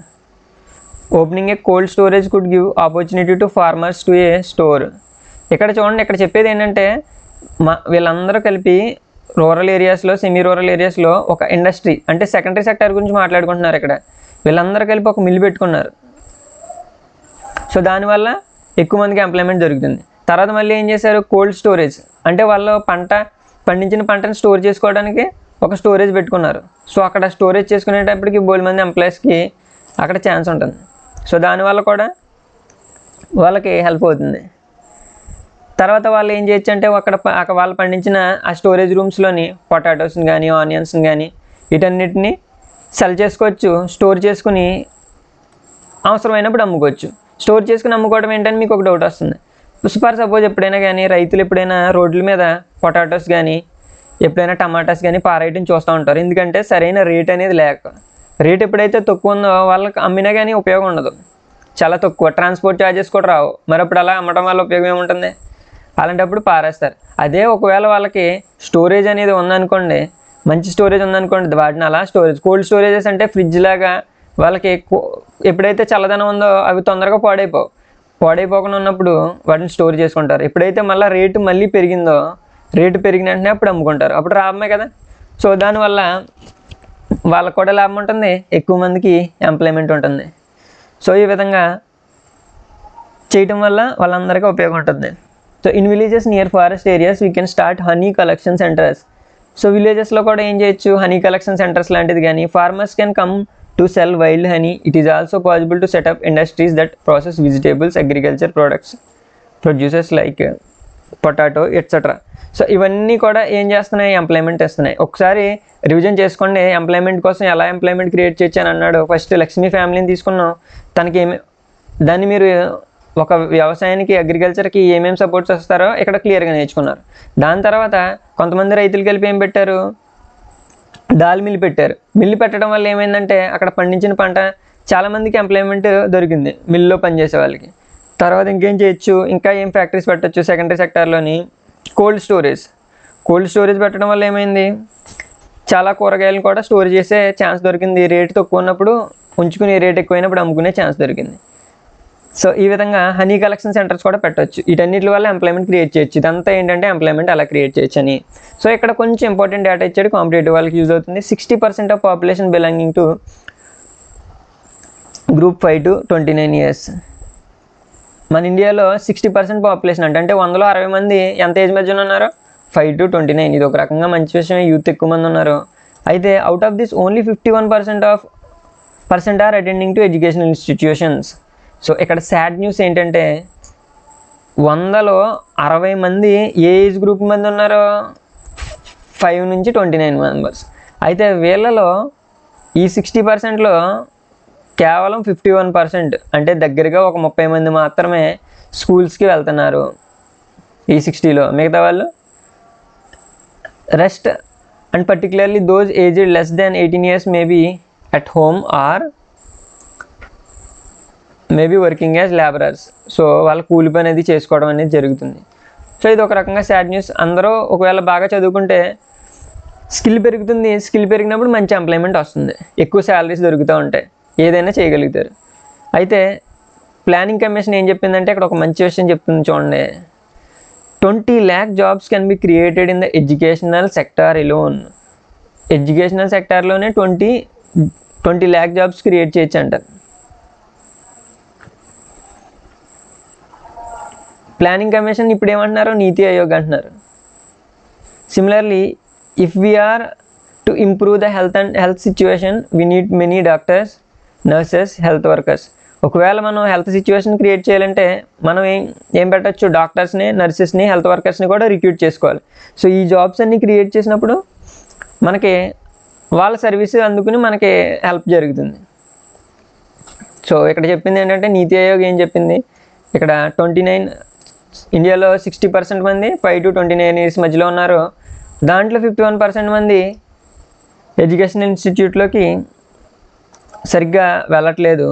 Opening a cold storage could give opportunity to farmers to A store. ఇక్కడ చూడండి, ఇక్కడ చెప్పేది ఏంటంటే, వీళ్ళందరూ కలిపి రూరల్ ఏరియాస్లో, సెమీ రూరల్ ఏరియాస్లో ఒక ఇండస్ట్రీ అంటే సెకండరీ సెక్టర్ గురించి మాట్లాడుకుంటున్నారు. ఇక్కడ వీళ్ళందరూ కలిపి ఒక మిల్ పెట్టుకున్నారు. సో దానివల్ల ఎక్కువ మందికి ఎంప్లాయ్మెంట్ దొరుకుతుంది. తర్వాత మళ్ళీ ఏం చేశారు, కోల్డ్ స్టోరేజ్ అంటే వాళ్ళు పండించిన పంటను స్టోర్ చేసుకోవడానికి ఒక స్టోరేజ్ పెట్టుకున్నారు. సో అక్కడ స్టోరేజ్ చేసుకునేటప్పటికి బోల్ మంది ఎంప్లాయీస్కి అక్కడ ఛాన్స్ ఉంటుంది. సో దానివల్ల కూడా వాళ్ళకి హెల్ప్ అవుతుంది. తర్వాత వాళ్ళు ఏం చేయొచ్చు అంటే, అక్కడ వాళ్ళు పండించిన ఆ స్టోరేజ్ రూమ్స్లోని పొటాటోస్ని కానీ, ఆనియన్స్ని కానీ వీటన్నిటిని సెల్ చేసుకోవచ్చు. స్టోర్ చేసుకుని అవసరమైనప్పుడు అమ్ముకోవచ్చు. స్టోర్ చేసుకుని అమ్ముకోవడం ఏంటని మీకు ఒక డౌట్ వస్తుంది. ఫర్ సపోజ్ ఎప్పుడైనా కానీ రైతులు ఎప్పుడైనా రోడ్ల మీద పొటాటోస్ కానీ, ఎప్పుడైనా టమాటాస్ కానీ పారేయటం చూస్తూ ఉంటారు. ఎందుకంటే సరైన రేట్ అనేది లేక. రేట్ ఎప్పుడైతే తక్కువ ఉందో వాళ్ళకి అమ్మినా కానీ ఉపయోగం ఉండదు, చాలా తక్కువ, ట్రాన్స్పోర్ట్ ఛార్జెస్ కూడా రావు. మరి అప్పుడు అలా అమ్మడం వల్ల ఉపయోగం ఏముంటుంది? అలాంటప్పుడు పారేస్తారు. అదే ఒకవేళ వాళ్ళకి స్టోరేజ్ అనేది ఉందనుకోండి, మంచి స్టోరేజ్ ఉందనుకోండి, వాటిని అలా కోల్డ్ స్టోరేజెస్ అంటే ఫ్రిడ్జ్ లాగా వాళ్ళకి ఎప్పుడైతే చల్లదనం ఉందో అవి తొందరగా పాడైపోకుండా ఉన్నప్పుడు వాటిని స్టోర్ చేసుకుంటారు. ఎప్పుడైతే మళ్ళీ రేటు మళ్ళీ పెరిగిందో, రేటు పెరిగిన వెంటనే అప్పుడు అమ్ముకుంటారు, అప్పుడు లాభమే కదా. సో దానివల్ల వాళ్ళకు కూడా లాభం ఉంటుంది, ఎక్కువ మందికి ఎంప్లాయ్మెంట్ ఉంటుంది. సో ఈ విధంగా చేయటం వల్ల వాళ్ళందరికీ ఉపయోగం ఉంటుంది. So in villages near forest areas we can start honey collection centres. So విలేజెస్లో కూడా ఏం చేయొచ్చు, హనీ కలెక్షన్ సెంటర్స్ లాంటిది కానీ. Farmers can come to cell wild honey. It is also possible to set up industries that process vegetables, agriculture produces like potato etcetera. So ఇవన్నీ కూడా ఏం చేస్తున్నాయి, ఎంప్లాయ్మెంట్ ఇస్తున్నాయి. ఒకసారి రివిజన్ చేసుకోండి, ఎంప్లాయ్మెంట్ కోసం ఎలా ఎంప్లాయ్మెంట్ క్రియేట్ చేయొచ్చు అని అన్నాడు. ఫస్ట్ లక్ష్మీ ఫ్యామిలీని తీసుకున్నాం, తనకి దాన్ని మీరు ఒక వ్యవసాయానికి, అగ్రికల్చర్కి ఏమేమి సపోర్ట్స్ వస్తారో ఇక్కడ క్లియర్గా నేర్చుకున్నారు. దాని తర్వాత కొంతమంది రైతులు కలిపి ఏం పెట్టారు, దాల్ మిల్ పెట్టారు. మిల్లు పెట్టడం వల్ల ఏమైందంటే అక్కడ పండించిన పంట చాలామందికి ఎంప్లాయ్మెంట్ దొరికింది, మిల్లులో పనిచేసే వాళ్ళకి. తర్వాత ఇంకేం చేయొచ్చు, ఇంకా ఏం ఫ్యాక్టరీస్ పెట్టచ్చు సెకండరీ సెక్టార్లోని. కోల్డ్ స్టోరేజ్ పెట్టడం వల్ల ఏమైంది, చాలా కూరగాయలను కూడా స్టోర్ చేసే ఛాన్స్ దొరికింది. రేటు తక్కువ ఉన్నప్పుడు ఉంచుకుని, రేట్ ఎక్కువైనప్పుడు అమ్ముకునే ఛాన్స్ దొరికింది. సో ఈ విధంగా హనీ కలెక్షన్ సెంటర్స్ కూడా పెట్టవచ్చు. వీటన్నిటి వల్ల ఎంప్లాయ్మెంట్ క్రియేట్ చేయొచ్చు. ఇదంతా ఏంటంటే ఎంప్లాయ్మెంట్ అలా క్రియేట్ చేయొచ్చు అని. సో ఇక్కడ కొంచెం ఇంపార్టెంట్ డేటా ఇచ్చాడు, కాంపిటేటివ్ వాళ్ళకి యూజ్ అవుతుంది. 60% of population belonging to group 5 to 29 years. మన ఇండియాలో 60% పాపులేషన్ అంటే 100లో 60 మంది ఎంత ఏజ్ మధ్యలో ఉన్నారు, 5 to 29. ఇది ఒక రకంగా మంచి విషయం, యూత్ ఎక్కువ మంది ఉన్నారు. అయితే out of this only 51% are attending to educational institutions. So ఇక్కడ సాడ్ న్యూస్ ఏంటంటే 100లో 60 మంది ఏ ఏజ్ గ్రూప్ మంది ఉన్నారు, 5 నుంచి 29 మెంబర్స్. అయితే వీళ్ళలో ఈ 60%లో కేవలం 51% అంటే దగ్గరగా ఒక 30 మంది మాత్రమే స్కూల్స్కి వెళ్తున్నారు ఈ 60లో. మిగతా వాళ్ళు rest and particularly those aged less than 18 years maybe at home or maybe working as labourers. So వాళ్ళ కూలి పని అనేది చేసుకోవడం అనేది జరుగుతుంది. సో ఇది ఒక రకంగా సాడ్ న్యూస్. అందరూ ఒకవేళ బాగా చదువుకుంటే స్కిల్ పెరుగుతుంది, స్కిల్ పెరిగినప్పుడు మంచి ఎంప్లాయ్మెంట్ వస్తుంది, ఎక్కువ శాలరీస్ దొరుకుతూ ఉంటాయి, ఏదైనా చేయగలుగుతారు. అయితే ప్లానింగ్ కమిషన్ ఏం చెప్పిందంటే ఇక్కడ ఒక మంచి విషయం చెప్తుంది చూడండి. 20 lakh jobs can be created in the educational sector alone. Educational సెక్టార్లోనే 20 lakh jobs క్రియేట్ చేయొచ్చు అంటారు. ప్లానింగ్ కమిషన్ ఇప్పుడు ఏమంటున్నారు, నీతి ఆయోగ్ అంటున్నారు. Similarly if we are to improve the health situation we need many doctors, nurses, health workers. ఒకవేళ మనం health situation create చేయాలంటే మనం ఏం పెట్టచ్చు, డాక్టర్స్ని, నర్సెస్ని, హెల్త్ వర్కర్స్ని కూడా రిక్రూట్ చేసుకోవాలి. సో ఈ జాబ్స్ అన్నీ క్రియేట్ చేసినప్పుడు మనకి వాళ్ళ సర్వీస్ అందుకుని మనకి హెల్ప్ జరుగుతుంది. సో ఇక్కడ చెప్పింది ఏంటంటే నీతి ఆయోగ్ ఏం చెప్పింది, ఇక్కడ 29 ఇండియాలో 60% మంది 5 to 29 years మధ్యలో ఉన్నారు. దాంట్లో 51% మంది ఎడ్యుకేషన్ ఇన్స్టిట్యూట్లోకి సరిగ్గా వెళ్ళట్లేదు.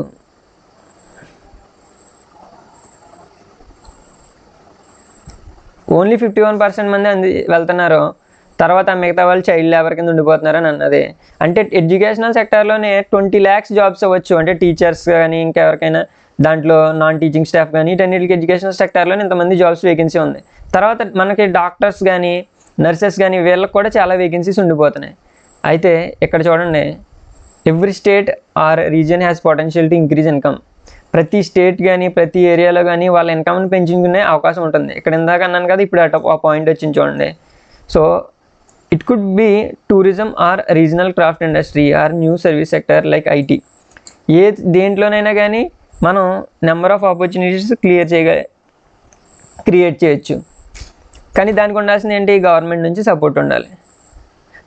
ఓన్లీ 51% మంది వెళ్తున్నారు, తర్వాత మిగతా వాళ్ళు చైల్డ్ లేబర్ కింద ఉండిపోతున్నారు అని అన్నది. అంటే ఎడ్యుకేషనల్ సెక్టార్లోనే 20 lakhs జాబ్స్ అవ్వచ్చు, అంటే టీచర్స్ కానీ ఇంకెవరికైనా, దాంట్లో నాన్ టీచింగ్ స్టాఫ్ కానీ, వీటన్నిటికి ఎడ్యుకేషనల్ సెక్టార్లోనే ఇంతమంది జాబ్స్ వేకెన్సీ ఉంది. తర్వాత మనకి డాక్టర్స్ కానీ, నర్సెస్ కానీ, వీళ్ళకి కూడా చాలా వేకెన్సీస్ ఉండిపోతున్నాయి. అయితే ఇక్కడ చూడండి, every state or region has potential to increase income. ప్రతి స్టేట్ కానీ ప్రతి ఏరియాలో కానీ వాళ్ళ ఇన్కమ్ని పెంచుకునే అవకాశం ఉంటుంది. ఇక్కడ ఇందాక అన్నాను కదా, ఇప్పుడు ఆ పాయింట్ వచ్చింది చూడండి. So it could be tourism or regional craft industry or new service sector like IT. దేంట్లోనైనా కానీ మనం నెంబర్ ఆఫ్ ఆపర్చునిటీస్ క్రియేట్ చేయొచ్చు. కానీ దానికి ఉండాల్సింది ఏంటి, గవర్నమెంట్ నుంచి సపోర్ట్ ఉండాలి.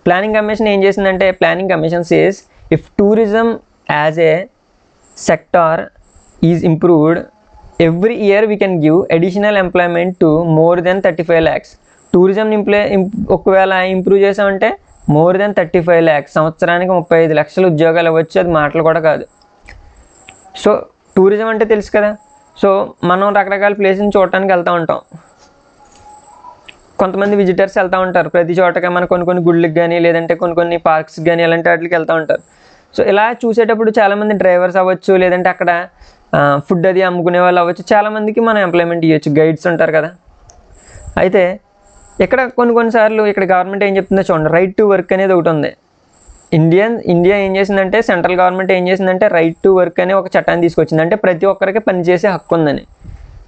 ప్లానింగ్ కమిషన్ ఏం చేసిందంటే, planning commission says if tourism as a sector is improved every year we can give additional employment to more than 35 lakhs. Tourism ఒకవేళ ఇంప్రూవ్ చేసామంటే మోర్ దెన్ 35 lakhs, సంవత్సరానికి 35 లక్షల ఉద్యోగాలు ఇవ్వచ్చు. అది మాటలు కూడా కాదు. సో టూరిజం అంటే తెలుసు కదా. సో మనం రకరకాల ప్లేస్ని చూడటానికి వెళ్తూ ఉంటాం. కొంతమంది విజిటర్స్ వెళ్తూ ఉంటారు ప్రతి చోటగా, మన కొన్ని గుళ్ళకి కానీ లేదంటే కొన్ని పార్క్స్కి కానీ అలాంటి వాటికి వెళ్తూ ఉంటారు. సో ఇలా చూసేటప్పుడు చాలామంది డ్రైవర్స్ అవ్వచ్చు, లేదంటే అక్కడ ఫుడ్ అది అమ్ముకునే వాళ్ళు అవ్వచ్చు, చాలామందికి మనం ఎంప్లాయ్మెంట్ ఇవ్వచ్చు, గైడ్స్ ఉంటారు కదా. అయితే ఇక్కడ కొన్నిసార్లు ఇక్కడ గవర్నమెంట్ ఏం చెప్తుందో చూడండి, రైట్ టు వర్క్ అనేది ఒకటి ఉంది. ఇండియా ఏం చేసిందంటే, సెంట్రల్ గవర్నమెంట్ ఏం చేసిందంటే రైట్ టు వర్క్ అనే ఒక చట్టాన్ని తీసుకొచ్చింది. అంటే ప్రతి ఒక్కరికి పని చేసే హక్కు ఉందని,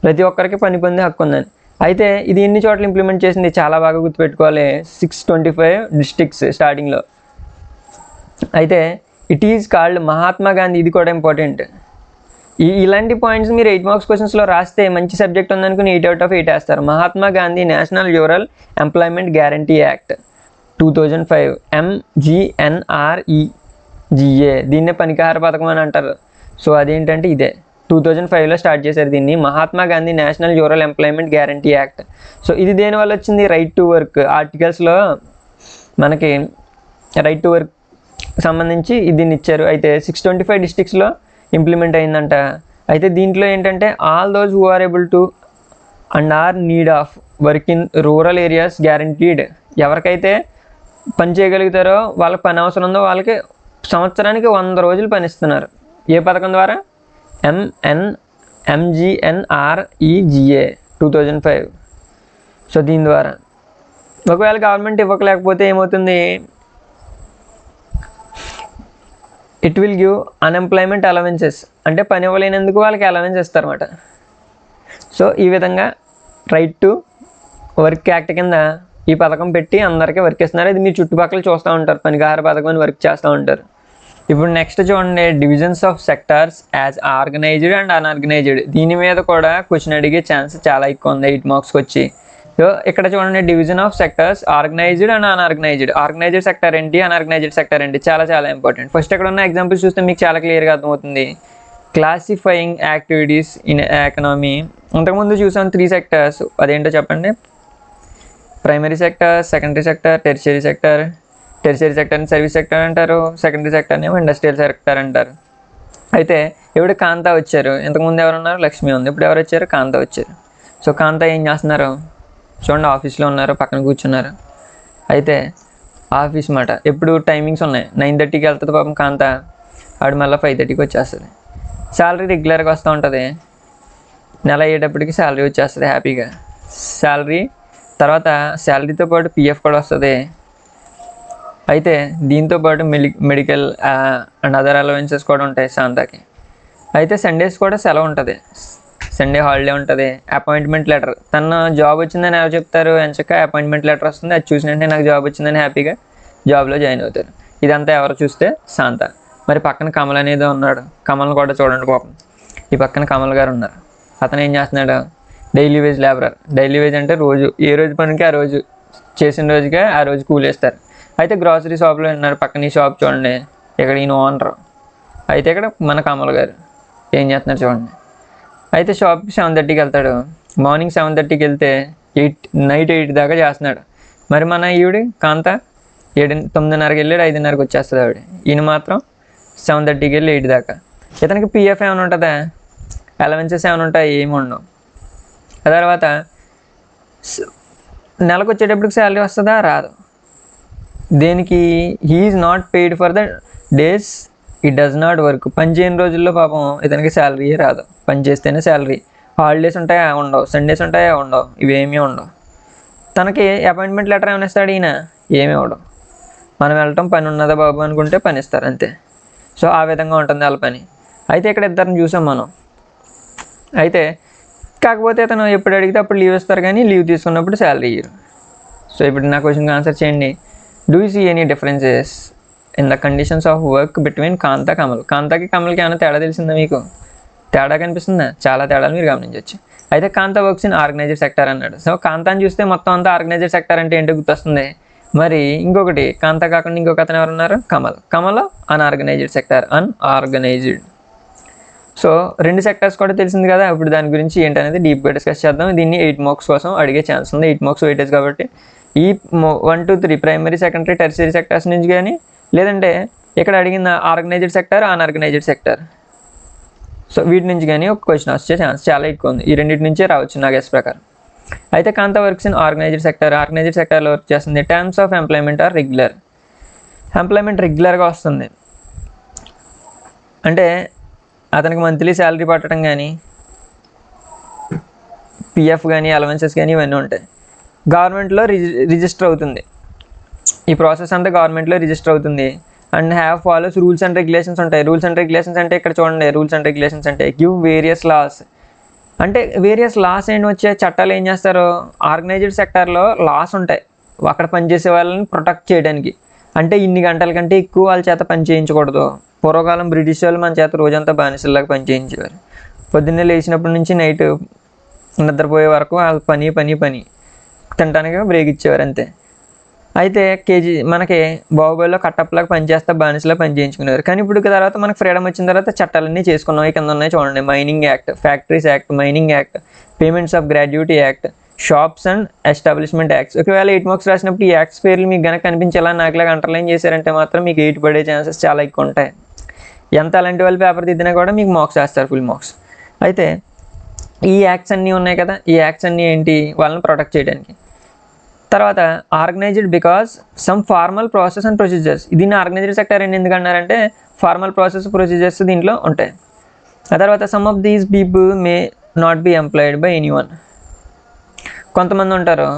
ప్రతి ఒక్కరికి పని పొందే హక్కు ఉందని. అయితే ఇది ఎన్ని చోట్ల ఇంప్లిమెంట్ చేసింది చాలా బాగా గుర్తుపెట్టుకోవాలి. 625 డిస్ట్రిక్ట్స్ స్టార్టింగ్లో. అయితే it is called Mahatma Gandhi. ఇది కూడా ఇంపార్టెంట్. ఇలాంటి పాయింట్స్ మీరు 8 మార్క్స్ క్వశ్చన్స్లో రాస్తే మంచి సబ్జెక్ట్ ఉందనుకుని 8 out of 8 వేస్తారు. Mahatma Gandhi national rural employment guarantee act 2005, MGNREGA. దీన్నే పనికాహార పథకం అని అంటారు. సో అదేంటంటే ఇదే 2005లో స్టార్ట్ చేశారు దీన్ని, Mahatma Gandhi national rural employment guarantee act. So ఇది దేనివల్ల వచ్చింది? రైట్ టు వర్క్ ఆర్టికల్స్లో మనకి రైట్ టు వర్క్ సంబంధించి దీన్ని ఇచ్చారు. అయితే 625 డిస్ట్రిక్ట్స్లో ఇంప్లిమెంట్ అయిందంట. అయితే దీంట్లో ఏంటంటే all those who are able to and are need of work in rural areas guaranteed. ఎవరికైతే పని చేయగలుగుతారో, వాళ్ళకి పని అవసరం ఉందో వాళ్ళకి సంవత్సరానికి 100 రోజులు పని ఇస్తున్నారు. ఏ పథకం ద్వారా? MGNREGA 2005. సో దీని ద్వారా ఒకవేళ గవర్నమెంట్ ఇవ్వలేకపోతే ఏమవుతుంది? It will give unemployment allowances. అంటే పని ఇవ్వలేనందుకు వాళ్ళకి అలవెన్స్ ఇస్తారన్నమాట. సో ఈ విధంగా రైట్ టు వర్క్ యాక్ట్ కింద ఈ పథకం పెట్టి అందరికీ వర్క్ ఇస్తున్నారు. ఇది మీ చుట్టుపక్కల చూస్తూ ఉంటారు, పనికాహార పథకం అని వర్క్ చేస్తూ ఉంటారు. ఇప్పుడు నెక్స్ట్ చూడండి, divisions of sectors as organised and unorganised. దీని మీద కూడా క్వశ్చన్ అడిగే ఛాన్స్ చాలా ఎక్కువ ఉంది 8 మార్క్స్కి వచ్చి. సో ఇక్కడ చూడండి, division of sectors organised and unorganised. Organised sector ఏంటి, అన్ఆర్గనైజ్డ్ సెక్టర్ ఏంటి, చాలా ఇంపార్టెంట్. ఫస్ట్ ఇక్కడ ఉన్న ఎగ్జాంపుల్స్ చూస్తే మీకు చాలా క్లియర్గా అర్థమవుతుంది. Classifying activities in economy. ఇంతకుముందు చూసాం 3 సెక్టర్స్. అదేంటో చెప్పండి. Primary sector, secondary sector, tertiary sector. Tertiary సెక్టర్ని సర్వీస్ సెక్టర్ అంటారు, సెకండరీ సెక్టర్ని ఏమో ఇండస్ట్రియల్ సెక్టర్ అంటారు. అయితే ఇప్పుడు కాంతా వచ్చారు. ఇంతకుముందు ఎవరున్నారు? లక్ష్మి ఉంది. ఇప్పుడు ఎవరు వచ్చారు? కాంతా వచ్చారు. సో కాంతా ఏం చేస్తున్నారు చూడండి, ఆఫీస్లో ఉన్నారు, పక్కన కూర్చున్నారు. అయితే ఆఫీస్ మాట ఎప్పుడు టైమింగ్స్ ఉన్నాయి. 9:30కి వెళ్తుంది పాపం కాంతా, ఆవిడ మళ్ళీ 5:30కి వచ్చేస్తుంది. శాలరీ రెగ్యులర్గా వస్తూ ఉంటుంది. నెల అయ్యేటప్పటికి శాలరీ వచ్చేస్తుంది హ్యాపీగా. శాలరీ తర్వాత శాలరీతో పాటు PF కూడా వస్తుంది. అయితే దీంతో పాటు మెడికల్ అండ్ అదర్ అలవెన్సెస్ కూడా ఉంటాయి శాంతాకి. అయితే సండేస్ కూడా సెలవు ఉంటుంది, సండే హాలిడే ఉంటుంది. అపాయింట్మెంట్ లెటర్, తన జాబ్ వచ్చిందని ఎవరు చెప్తారు? ఎంచక్క అపాయింట్మెంట్ లెటర్ వస్తుంది. అది చూసినట్టే నాకు జాబ్ వచ్చిందని హ్యాపీగా జాబ్లో జాయిన్ అవుతారు. ఇదంతా ఎవరు చూస్తే? శాంత. మరి పక్కన కమల్ అనేది ఉన్నాడు. కమల్ని కూడా చూడండి పాపం. ఈ పక్కన కమల్ గారు ఉన్నారు. అతను ఏం చేస్తున్నాడు? Daily wage labourer. Daily wage అంటే రోజు, ఏ రోజు పనికి ఆ రోజు, చేసిన రోజుగా ఆ రోజు కూలేస్తారు. అయితే గ్రాసరీ షాప్లో ఉన్నారు. పక్కన ఈ షాప్ చూడండి, ఇక్కడ ఈయన ఓనర్. అయితే ఇక్కడ మన కమల్ గారు ఏం చేస్తున్నారు చూడండి. అయితే షాప్కి 7:30కి వెళ్తాడు. మార్నింగ్ 7:30కి వెళ్తే నైట్ 8 దాకా చేస్తున్నాడు. మరి మన ఈవిడి కాంత 9:30కి వెళ్ళాడు, 5:30కి వచ్చేస్తుంది ఆవిడ. ఈయన మాత్రం 7:30కి వెళ్ళి 8 దాకా. ఇతనికి PF ఏమైనా ఉంటుందా? అలవెన్సెస్ ఏమైనా ఉంటాయి? ఏమి ఉండవు. ఆ తర్వాత నెలకు వచ్చేటప్పటికి శాలరీ వస్తుందా? రాదు. దేనికి? He is not paid for the days it does not work. పని చేయని రోజుల్లో పాపం ఇతనికి శాలరీయే రాదు. పని చేస్తేనే శాలరీ. హాలిడేస్ ఉంటాయా? ఉండవు. సండేస్ ఉంటాయా? ఉండవు. ఇవేమీ ఉండవు. తనకి అపాయింట్మెంట్ లెటర్ ఏమైనా ఇస్తాడు ఈయన? ఏమీ ఇవ్వడం. మనం వెళ్ళటం, పని ఉన్నదా బాబు అనుకుంటే పని ఇస్తారు అంతే. సో ఆ విధంగా ఉంటుంది వాళ్ళ పని. అయితే ఇక్కడ ఇద్దరిని చూసాం మనం. అయితే కాకపోతే అతను ఎప్పుడు అడిగితే అప్పుడు లీవ్ ఇస్తారు, కానీ లీవ్ తీసుకున్నప్పుడు శాలరీ ఇయ్యరు. సో ఇప్పుడు నా క్వశ్చన్కి ఆన్సర్ చేయండి. Do you see any differences in the conditions of work between Kanta, Kamal? కాంతాకి కమల్కి ఏమైనా తేడా తెలిసిందా మీకు? తేడా కనిపిస్తుందా? చాలా తేడాలు మీరు గమనించవచ్చు. అయితే కాంతా వర్క్స్ ఇన్ ఆర్గనైజ్డ్ సెక్టర్ అన్నాడు. సో కాంతాని చూస్తే మొత్తం అంతా ఆర్గనైజ్డ్ సెక్టర్ అంటే ఏంటో గుర్తొస్తుంది. మరి ఇంకొకటి కాంతా కాకుండా ఇంకొక అతను ఎవరున్నారు? Kamal. Kamal unorganised sector, unorganised. So 2 sectors కూడా తెలిసింది కదా. ఇప్పుడు దాని గురించి ఏంటనేది డీప్గా డిస్కస్ చేద్దాం. దీన్ని 8 మార్క్స్ కోసం అడిగే ఛాన్స్ ఉంది. 8 మార్క్స్ వెయిటేజ్ కాబట్టి ఈ 1 2 3 ప్రైమరీ సెకండరీ టెర్షియరీ సెక్టర్స్ నుంచి కానీ, లేదంటే ఇక్కడ అడిగిన organised sector unorganised sector, so వీటి నుంచి కానీ ఒక క్వశ్చన్ వచ్చే ఛాన్స్ చాలా ఎక్కువ ఉంది. ఈ రెండింటి నుంచే రావచ్చు నా గెస్ ప్రకారం. అయితే కాంత works in organised sector, organised సెక్టర్లో వర్క్ చేస్తుంది. Terms of employment or regular. Employment రెగ్యులర్గా వస్తుంది అంటే అతనికి మంత్లీ శాలరీ పట్టడం కానీ, పిఎఫ్ కానీ, అలవెన్సెస్ కానీ ఇవన్నీ ఉంటాయి. గవర్నమెంట్లో రిజిస్టర్ అవుతుంది. ఈ ప్రాసెస్ అంతా గవర్నమెంట్లో రిజిస్టర్ అవుతుంది. And have follows rules and regulations ఉంటాయి. రూల్స్ అండ్ రెగ్యులేషన్స్ అంటే ఇక్కడ చూడండి, రూల్స్ అండ్ రెగ్యులేషన్స్ అంటే గివ్ వేరియస్ లాస్. అంటే వేరియస్ లాస్ ఏంటి వచ్చే చట్టాలు ఏం చేస్తారు, ఆర్గనైజ్డ్ సెక్టార్లో లాస్ ఉంటాయి అక్కడ పనిచేసే వాళ్ళని ప్రొటెక్ట్ చేయడానికి. అంటే ఇన్ని గంటల కంటే ఎక్కువ వాళ్ళ చేత పని చేయించకూడదు. పూర్వకాలం బ్రిటిష్ వాళ్ళు మన చేత రోజంతా బానిసల్లాగా పని చేయించేవారు. పొద్దున్నే లేచినప్పటి నుంచి నైట్ నిద్రపోయే వరకు వాళ్ళు పని తినడానికి బ్రేక్ ఇచ్చేవారు అంతే. అయితే మనకి బాహుబలిలో కట్టప్పలాగా పనిచేస్తే బానిసలా పని చేయించుకునేవారు. కానీ ఇప్పుడు తర్వాత మనకు ఫ్రీడమ్ వచ్చిన తర్వాత చట్టాలన్నీ చేసుకున్నాం. కింద ఉన్నాయి చూడండి, mining act, factories act, mining act, payments of gratuity act, shops and establishment acts. ఒకవేళ 8 మార్క్స్ రాసినప్పుడు ఈ యాక్ట్స్ పేర్లు మీకు గనక కనిపించేలా నాకులాగా అండర్లైన్ చేశారంటే మాత్రం మీకు 8 పడే ఛాన్సెస్ చాలా ఎక్కువ ఉంటాయి. ఎంత అలాంటి వాళ్ళు పేపర్ దిద్దినా కూడా మీకు మార్క్స్ వేస్తారు, ఫుల్ మార్క్స్. అయితే ఈ యాక్ట్స్ అన్నీ ఉన్నాయి కదా, ఈ యాక్ట్స్ అన్నీ ఏంటి, వాళ్ళని ప్రొటెక్ట్ చేయడానికి. తర్వాత organised because some formal process and procedures. దీన్ని ఆర్గనైజ్డ్ సెక్టర్ అని ఎందుకు అన్నారంటే ఫార్మల్ ప్రాసెస్ ప్రొసీజర్స్ దీంట్లో ఉంటాయి. ఆ తర్వాత some of these people may not be employed by anyone. కొంతమంది ఉంటారు